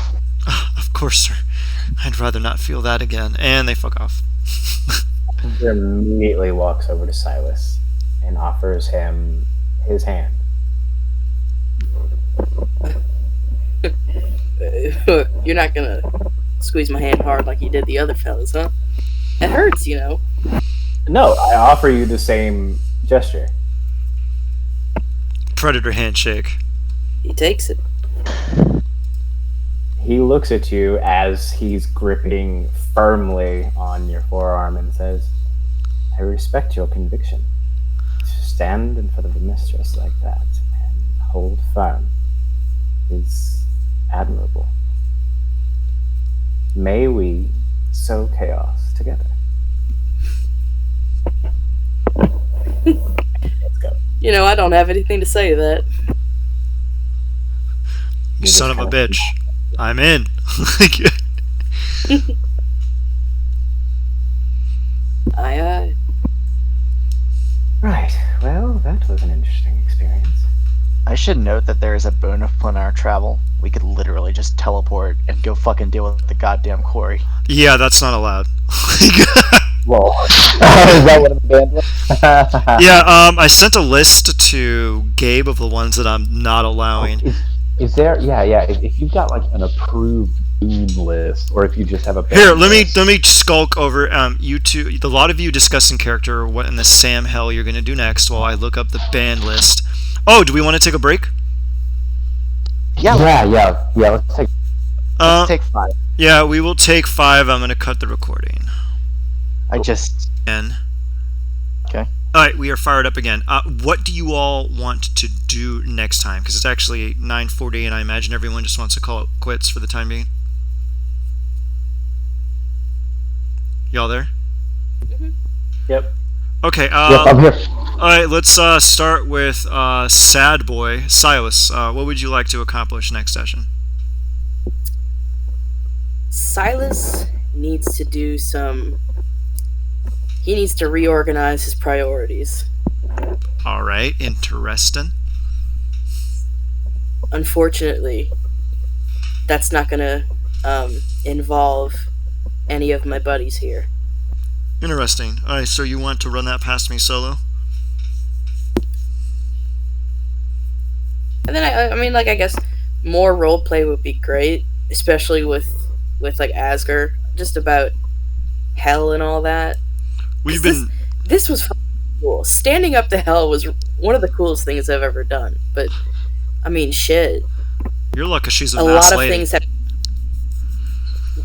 Of course, sir. I'd rather not feel that again. And they fuck off. He immediately walks over to Silas and offers him his hand. You're not gonna squeeze my hand hard like you did the other fellas, huh? It hurts, you know. No, I offer you the same gesture. Predator handshake. He takes it. He looks at you as he's gripping firmly on your forearm and says, I respect your conviction. To stand in front of a mistress like that and hold firm is admirable. May we sow chaos together. Let's go. You know, I don't have anything to say to that. You son of a bitch. I'm in. Aye. Right. Well, that was an interesting experience. I should note that there is a boon of planar travel. We could literally just teleport and go fucking deal with the goddamn quarry. Yeah, that's not allowed. Well, is that what the band was? Yeah, I sent a list to Gabe of the ones that I'm not allowing. Is there? Yeah. If you've got like an approved boon list, or if you just have a Here, band let me skulk over. You two, a lot of you discussing character. What in the Sam hell you're gonna do next? While I look up the band list. Oh, do we want to take a break? Yeah, Yeah. Let's take. let's take 5. Yeah, we will take 5. I'm gonna cut the recording. I just... And Okay. all right, we are fired up again. What do you all want to do next time? Because it's actually 9:40, and I imagine everyone just wants to call it quits for the time being. Y'all there? Yep. Okay. Yep, I'm here. All right, let's start with Sad Boy Silas. What would you like to accomplish next session? Silas needs to do some. He needs to reorganize his priorities. All right, interesting. unfortunately, that's not gonna involve any of my buddies here. Interesting. Alright, so you want to run that past me solo? And then I mean, like, I guess more role play would be great, especially with like Asger, just about hell and all that. We've 'Cause been. This was fucking cool. Standing up to hell was one of the coolest things I've ever done. But I mean, shit. You're lucky she's a A mass lot of lady. things have.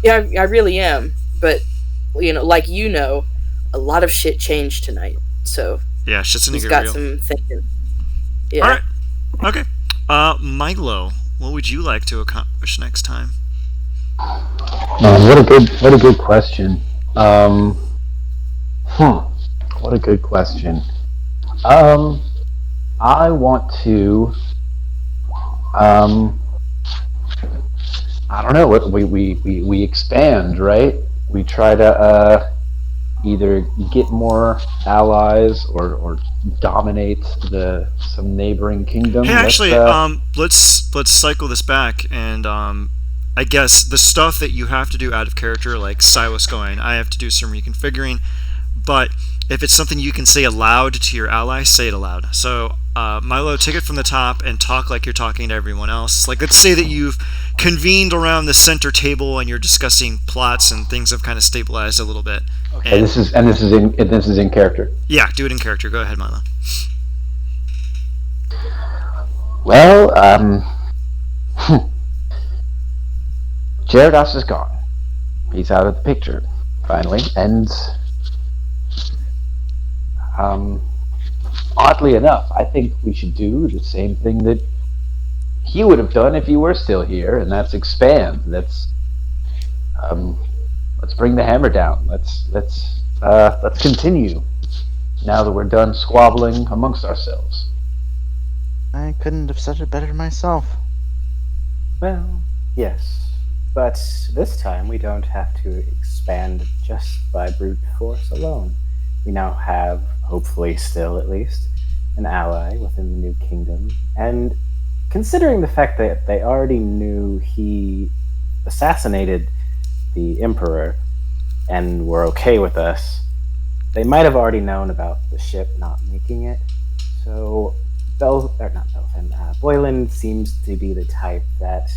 Yeah, I really am. But like a lot of shit changed tonight. So Yeah, shit's gonna he's get got real. some thinking. Yeah. Alright. Okay. Milo, what would you like to accomplish next time? What a good question. What a good question. I want to. I don't know. We expand, right? We try to either get more allies or dominate some neighboring kingdom. Hey, actually, let's cycle this back, and I guess the stuff that you have to do out of character, like Silas going, I have to do some reconfiguring, but if it's something you can say aloud to your ally, say it aloud. So, Milo, take it from the top and talk like you're talking to everyone else. Like, let's say that you've convened around the center table and you're discussing plots and things have kind of stabilized a little bit. Okay, this is in character. Yeah, do it in character. Go ahead, Milo. Well, Jirudas is gone. He's out of the picture, finally, and oddly enough, I think we should do the same thing that he would have done if he were still here, and that's expand. Let's bring the hammer down. Let's continue. Now that we're done squabbling amongst ourselves. I couldn't have said it better myself. Well, yes. But this time we don't have to expand just by brute force alone. We now have, hopefully still at least, an ally within the new kingdom. And considering the fact that they already knew he assassinated the emperor and were okay with us, they might have already known about the ship not making it. So Boylan seems to be the type that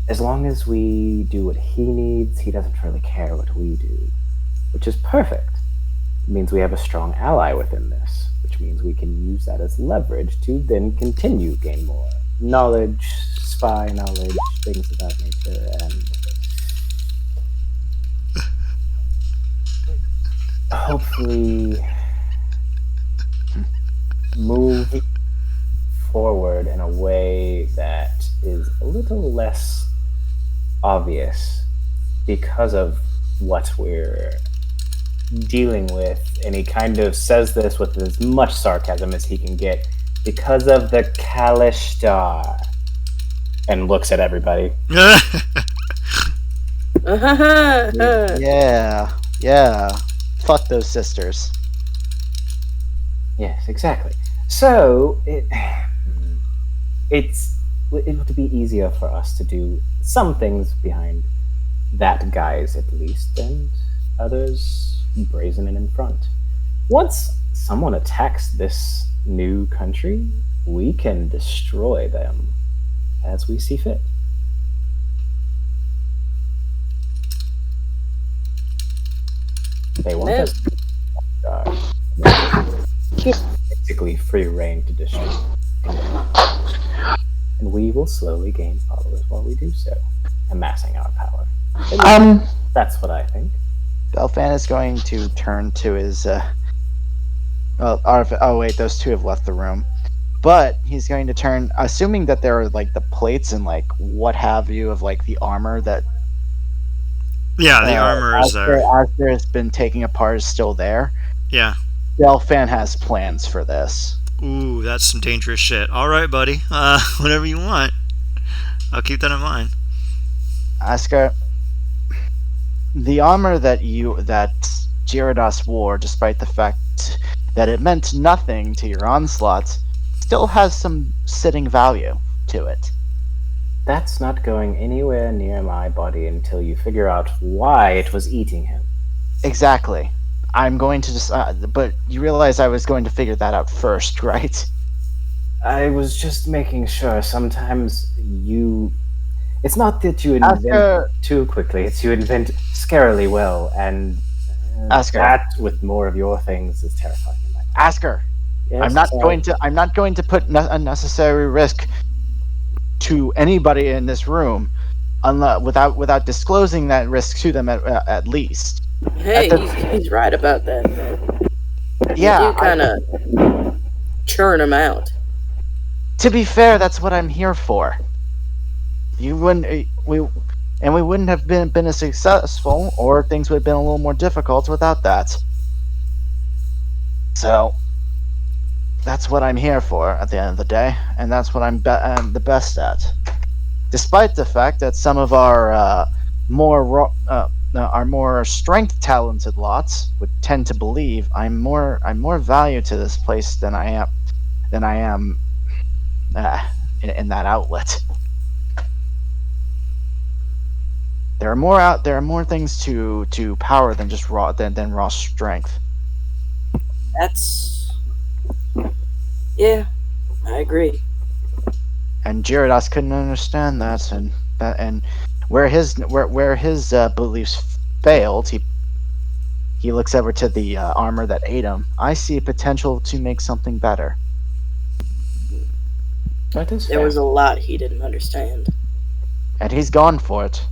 as long as we do what he needs, he doesn't really care what we do, which is perfect. It means we have a strong ally within this, which means we can use that as leverage to then continue gain more knowledge, spy knowledge, things of that nature, and hopefully move forward in a way that is a little less obvious because of what we're dealing with. And he kind of says this with as much sarcasm as he can get, because of the Kalishtar, and looks at everybody. Yeah. Fuck those sisters. Yes, exactly. So it would be easier for us to do some things behind that guise at least, and others brazen and in front. Once someone attacks this new country, we can destroy them as we see fit. They want us basically free reign to destroy. And we will slowly gain followers while we do so, amassing our power. That's what I think. Belfan is going to turn to his wait, those two have left the room. But he's going to turn, assuming that there are like the plates and like what have you of like the armor that Yeah, the armor is there. Asger has been taking apart is still there. Yeah. Belfan has plans for this. Ooh, that's some dangerous shit. Alright, buddy. Whatever you want. I'll keep that in mind. Asger, the armor that Jirudas wore, despite the fact that it meant nothing to your onslaughts, still has some sitting value to it. That's not going anywhere near my body until you figure out why it was eating him. Exactly. I'm going to just. But you realize I was going to figure that out first, right? I was just making sure. Sometimes you. It's not that you invent Asker, too quickly, it's you invent scarily well, and Asker. that, with more of your things, is terrifying. Asker, Yes, I'm not sorry. going to. I'm not going to put unnecessary risk to anybody in this room, without disclosing that risk to them at least. Hey, At the- he's right about that, man. Yeah, You kind of churn him out. to be fair, that's what I'm here for. You wouldn't we wouldn't have been as successful, or things would have been a little more difficult without that. So that's what I'm here for at the end of the day, and that's what I'm the best at. Despite the fact that some of our more strength talented lots would tend to believe I'm more value to this place than I am in that outlet. There are more things to power than just raw strength. Yeah, I agree. And Jirudas couldn't understand that, and where his beliefs failed, he looks over to the armor that ate him. I see potential to make something better. That is There fair. was a lot he didn't understand. And he's gone for it.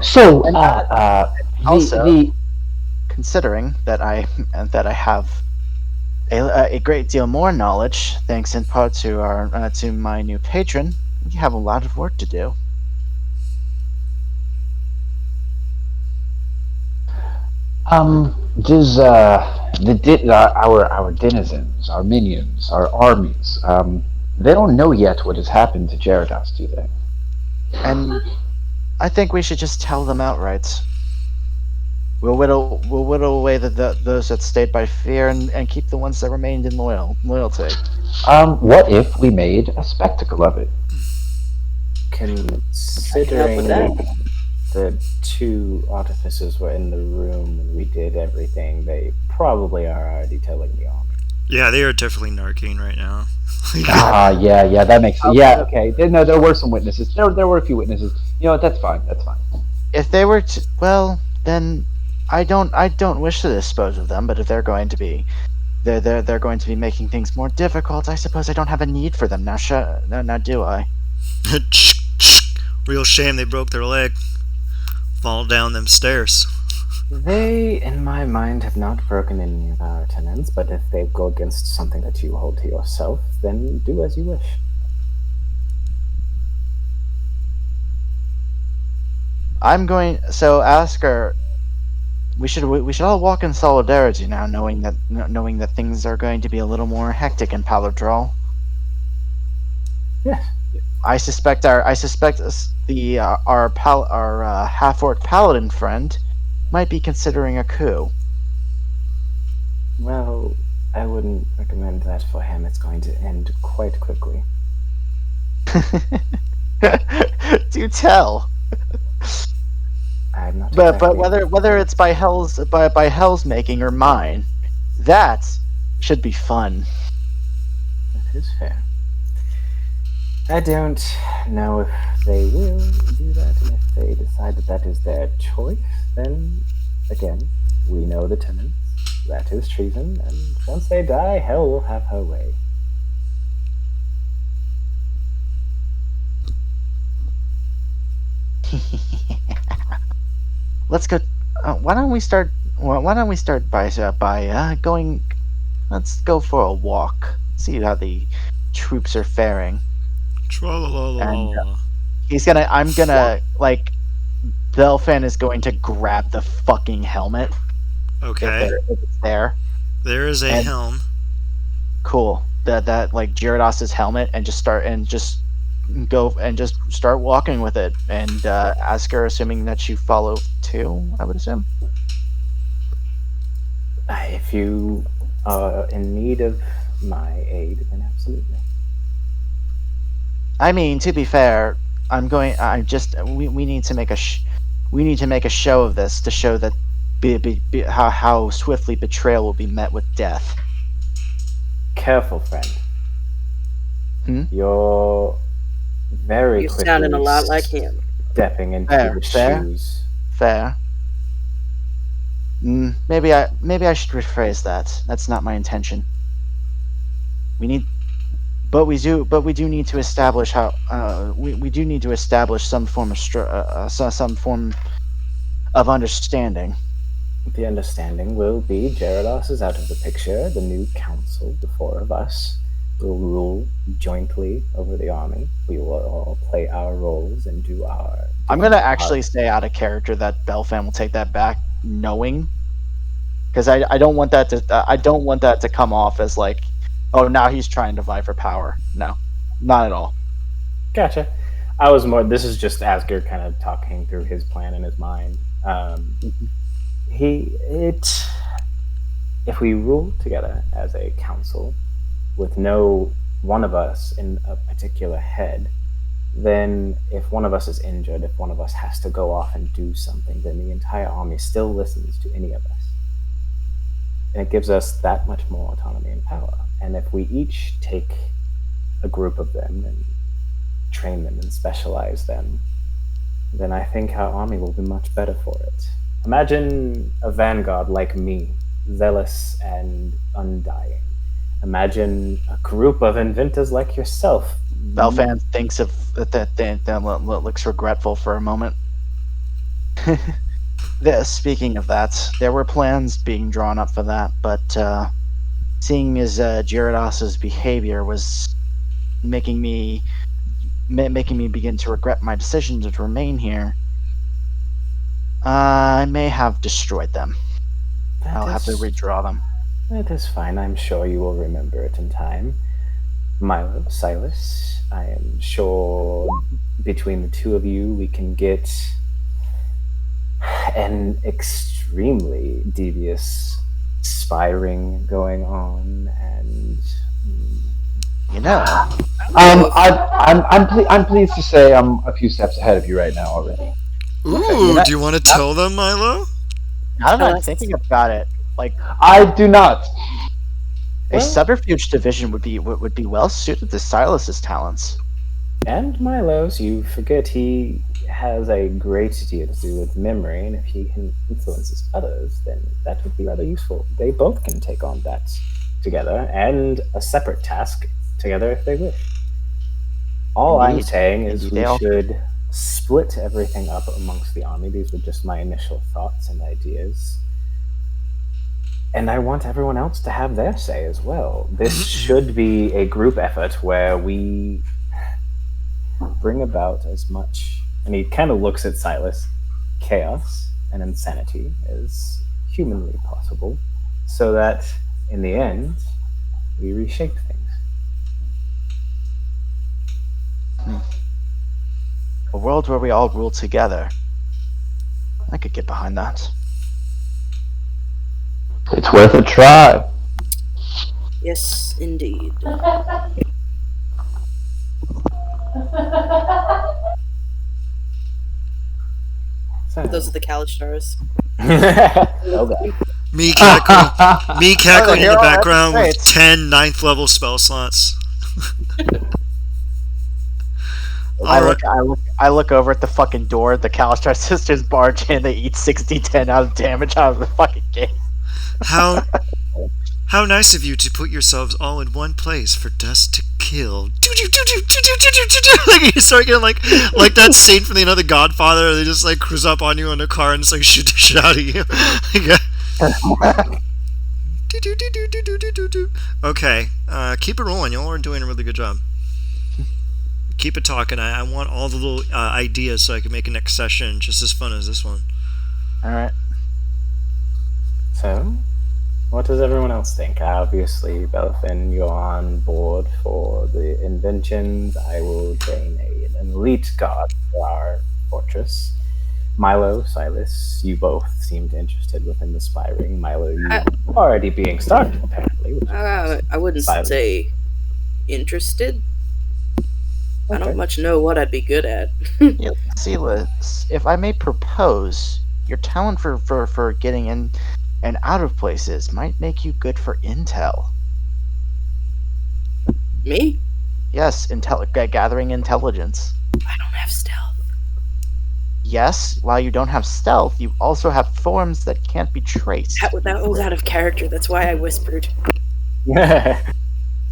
So, Also, considering that I have a great deal more knowledge, thanks in part to my new patron, we have a lot of work to do. does our denizens, our minions, our armies, they don't know yet what has happened to Jirudas, do they? And I think we should just tell them outright. We'll whittle away those that stayed by fear, and keep the ones that remained in loyalty. What if we made a spectacle of it? Considering the two artificers were in the room when we did everything, they probably are already telling the army. Yeah, they are definitely narking right now. Yeah, that makes sense. Yeah, okay. No, there were some witnesses. There were a few witnesses. You know what? That's fine. If they were then I don't wish to dispose of them. But if they're going to be, they're going to be making things more difficult. I suppose I don't have a need for them now. Now do I? Real shame they broke their leg. Fall down them stairs. They, in my mind, have not broken any of our tenets, but if they go against something that you hold to yourself, then do as you wish. I'm going. So, Asker, we should all walk in solidarity now, knowing that things are going to be a little more hectic in Paluur Draal. Yes. I suspect our half-orc paladin friend might be considering a coup. Well, I wouldn't recommend that for him. It's going to end quite quickly. Do tell. I'm not. But exactly... whether it's by hell's making or mine, that should be fun. That is fair. I don't know if they will do that, and if they decide that is their choice, then, again, we know the tenets. That is treason, and once they die, hell will have her way. Let's go. Why don't we start by going? Let's go for a walk. See how the troops are faring. Tra-la-la-la-la. I'm gonna Belfan is going to grab the fucking helmet. Okay. If it's there. There is a helm. Cool. That Jirudas' helmet, and just start walking with it, and ask her, assuming that you follow too, I would assume. If you are in need of my aid, then absolutely. I mean, to be fair, we need to make we need to make a show of this to show that how swiftly betrayal will be met with death. Careful, friend. Hmm? You're very You're quickly sounding a lot like him. stepping into Fair, the fair. shoes. Fair. Maybe I should rephrase that. That's not my intention. But we do need to establish we do need to establish some form of some form of understanding. The understanding will be Jirudas is out of the picture. The new council, the four of us, will rule jointly over the army. We will all play our roles and do our. I'm gonna actually stay out of character that Belfan will take that back, knowing, because I don't want that to come off as like, oh, now he's trying to vie for power. No, not at all. Gotcha. I was more. This is just Asger kind of talking through his plan in his mind. If we rule together as a council, with no one of us in a particular head, then if one of us is injured, if one of us has to go off and do something, then the entire army still listens to any of us. And it gives us that much more autonomy and power. And if we each take a group of them and train them and specialize them, then I think our army will be much better for it. Imagine a vanguard like me, zealous and undying. Imagine a group of inventors like yourself. Belfan thinks of that looks regretful for a moment. Speaking of that, there were plans being drawn up for that, but seeing as Jirudas' behavior was making me begin to regret my decision to remain here, I may have destroyed them. I'll have to redraw them. That is fine. I'm sure you will remember it in time. Milo, Silas, I am sure between the two of you we can get an extremely devious spy-ring going on, and you know, I'm pleased to say I'm a few steps ahead of you right now already. Ooh, do you want to tell them, Milo? now that I'm thinking about it, like I do not. a subterfuge division would be well suited to Silas's talents. And Milo's, you forget he has a great deal to do with memory, and if he can influence others, then that would be rather useful. They both can take on that together, and a separate task together if they wish. All I'm saying is we should split everything up amongst the army. These were just my initial thoughts and ideas. And I want everyone else to have their say as well. This should be a group effort where we bring about as much, and he kind of looks at Silas, chaos and insanity as humanly possible, so that in the end, we reshape things. A world where we all rule together. I could get behind that. It's worth a try. Yes, indeed. Those are the Kalistars. Okay. Me cackling in the background with 10 9th level spell slots. I look over at the fucking door. The Kalistar sisters barge in. They eat 60-10 out of damage out of the fucking gate. How nice of you to put yourselves all in one place for dust to kill. Like you start getting like that scene from the Another Godfather. They just like cruise up on you in a car and just like shoot the shit out of you. Okay, keep it rolling. Y'all are doing a really good job. Keep it talking. I want all the little ideas so I can make a next session just as fun as this one. All right. So, what does everyone else think? Obviously, Belfin, you're on board for the inventions. I will train an elite guard for our fortress. Milo, Silas, you both seemed interested within the spy ring. Milo, you already being started, apparently. Which I wouldn't Silas. say interested. I Okay. don't much know what I'd be good at. Yeah, Silas, if I may propose, your talent for getting in and out of places might make you good for intel. Me? Yes, gathering intelligence. I don't have stealth. Yes, while you don't have stealth, you also have forms that can't be traced. That was out of character. That's why I whispered.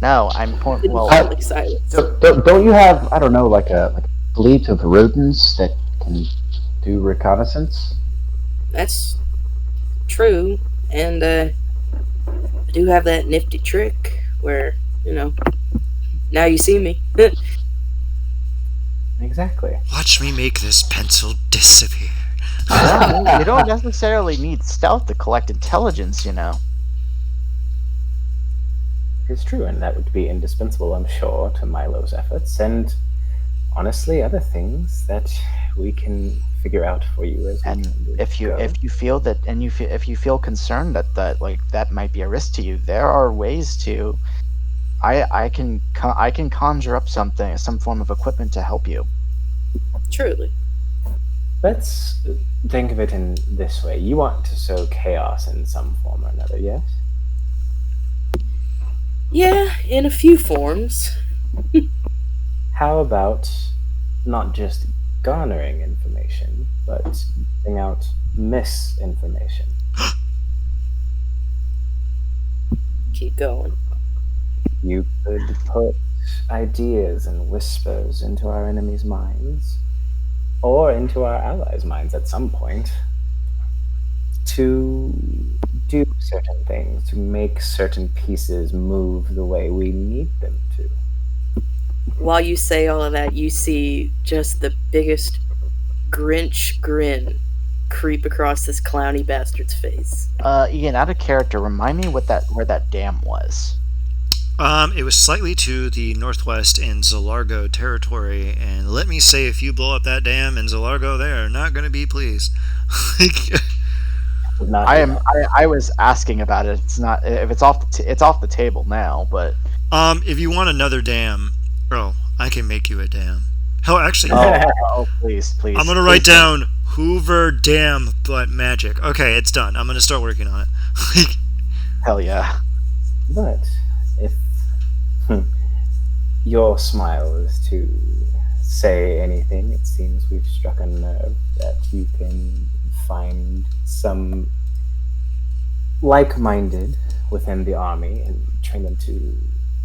No, I'm well. Like Silas. Don't you have, I don't know, like a fleet of rodents that can do reconnaissance? That's true, and I do have that nifty trick where now you see me. Exactly. Watch me make this pencil disappear. You don't necessarily need stealth to collect intelligence, you know. It's true, and that would be indispensable, I'm sure, to Milo's efforts, and honestly, other things that we can figure out for you as And we if you feel that, and if you feel concerned that that might be a risk to you, there are ways to. I can conjure up some form of equipment to help you. Truly. Let's think of it in this way. You want to sow chaos in some form or another, yes? Yeah, in a few forms. How about not just garnering information, but giving out misinformation? Keep going. You could put ideas and whispers into our enemies' minds, or into our allies' minds at some point, to do certain things, to make certain pieces move the way we need them to. While you say all of that, you see just the biggest Grinch grin creep across this clowny bastard's face. Ian, out of character, remind me where that dam was. It was slightly to the northwest in Zalargo territory, and let me say, if you blow up that dam in Zalargo, they are not going to be pleased. I was asking about it. It's not. If it's off the table now, but if you want another dam, I can make you a dam. Hell, actually, please. I'm gonna write down Hoover Dam but magic. Okay, it's done. I'm gonna start working on it. Hell yeah. But if your smile is to say anything, it seems we've struck a nerve that you can find some like-minded within the army and train them to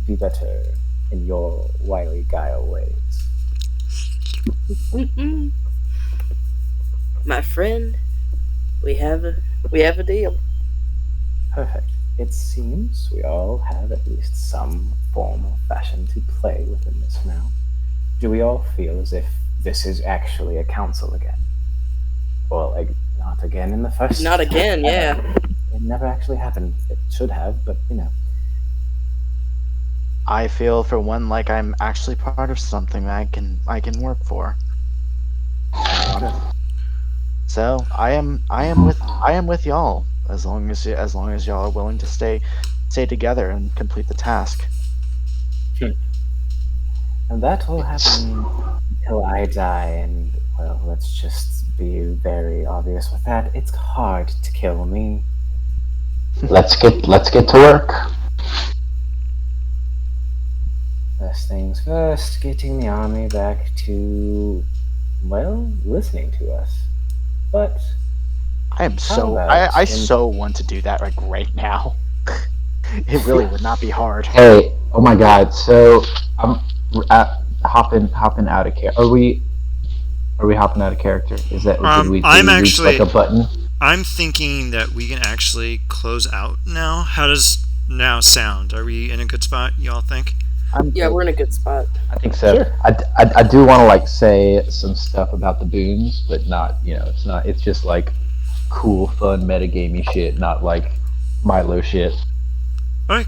be better in your wily guile ways. My friend, we have a deal. Perfect. It seems we all have at least some form or fashion to play within this now. Do we all feel as if this is actually a council again? Well, not again in the first... Not again, yeah. It never actually happened. It should have, but I feel for one like I'm actually part of something that I can work for. So I am with y'all as long as y'all are willing to stay together and complete the task. And that will happen until I die, and well, let's just be very obvious with that. It's hard to kill me. Let's get to work. First things first, getting the army back to, well, listening to us. But I so want to do that right now. It really would not be hard. Hey, oh my God! So I'm hopping out of character. Are we hopping out of character? Is that did we reach like a button? I'm thinking that we can actually close out now. How does now sound? Are we in a good spot? Y'all think? We're in a good spot. I think so. Sure. I do want to say some stuff about the boons, but not it's not. It's just like cool, fun, metagamey shit, not like Milo shit. All right.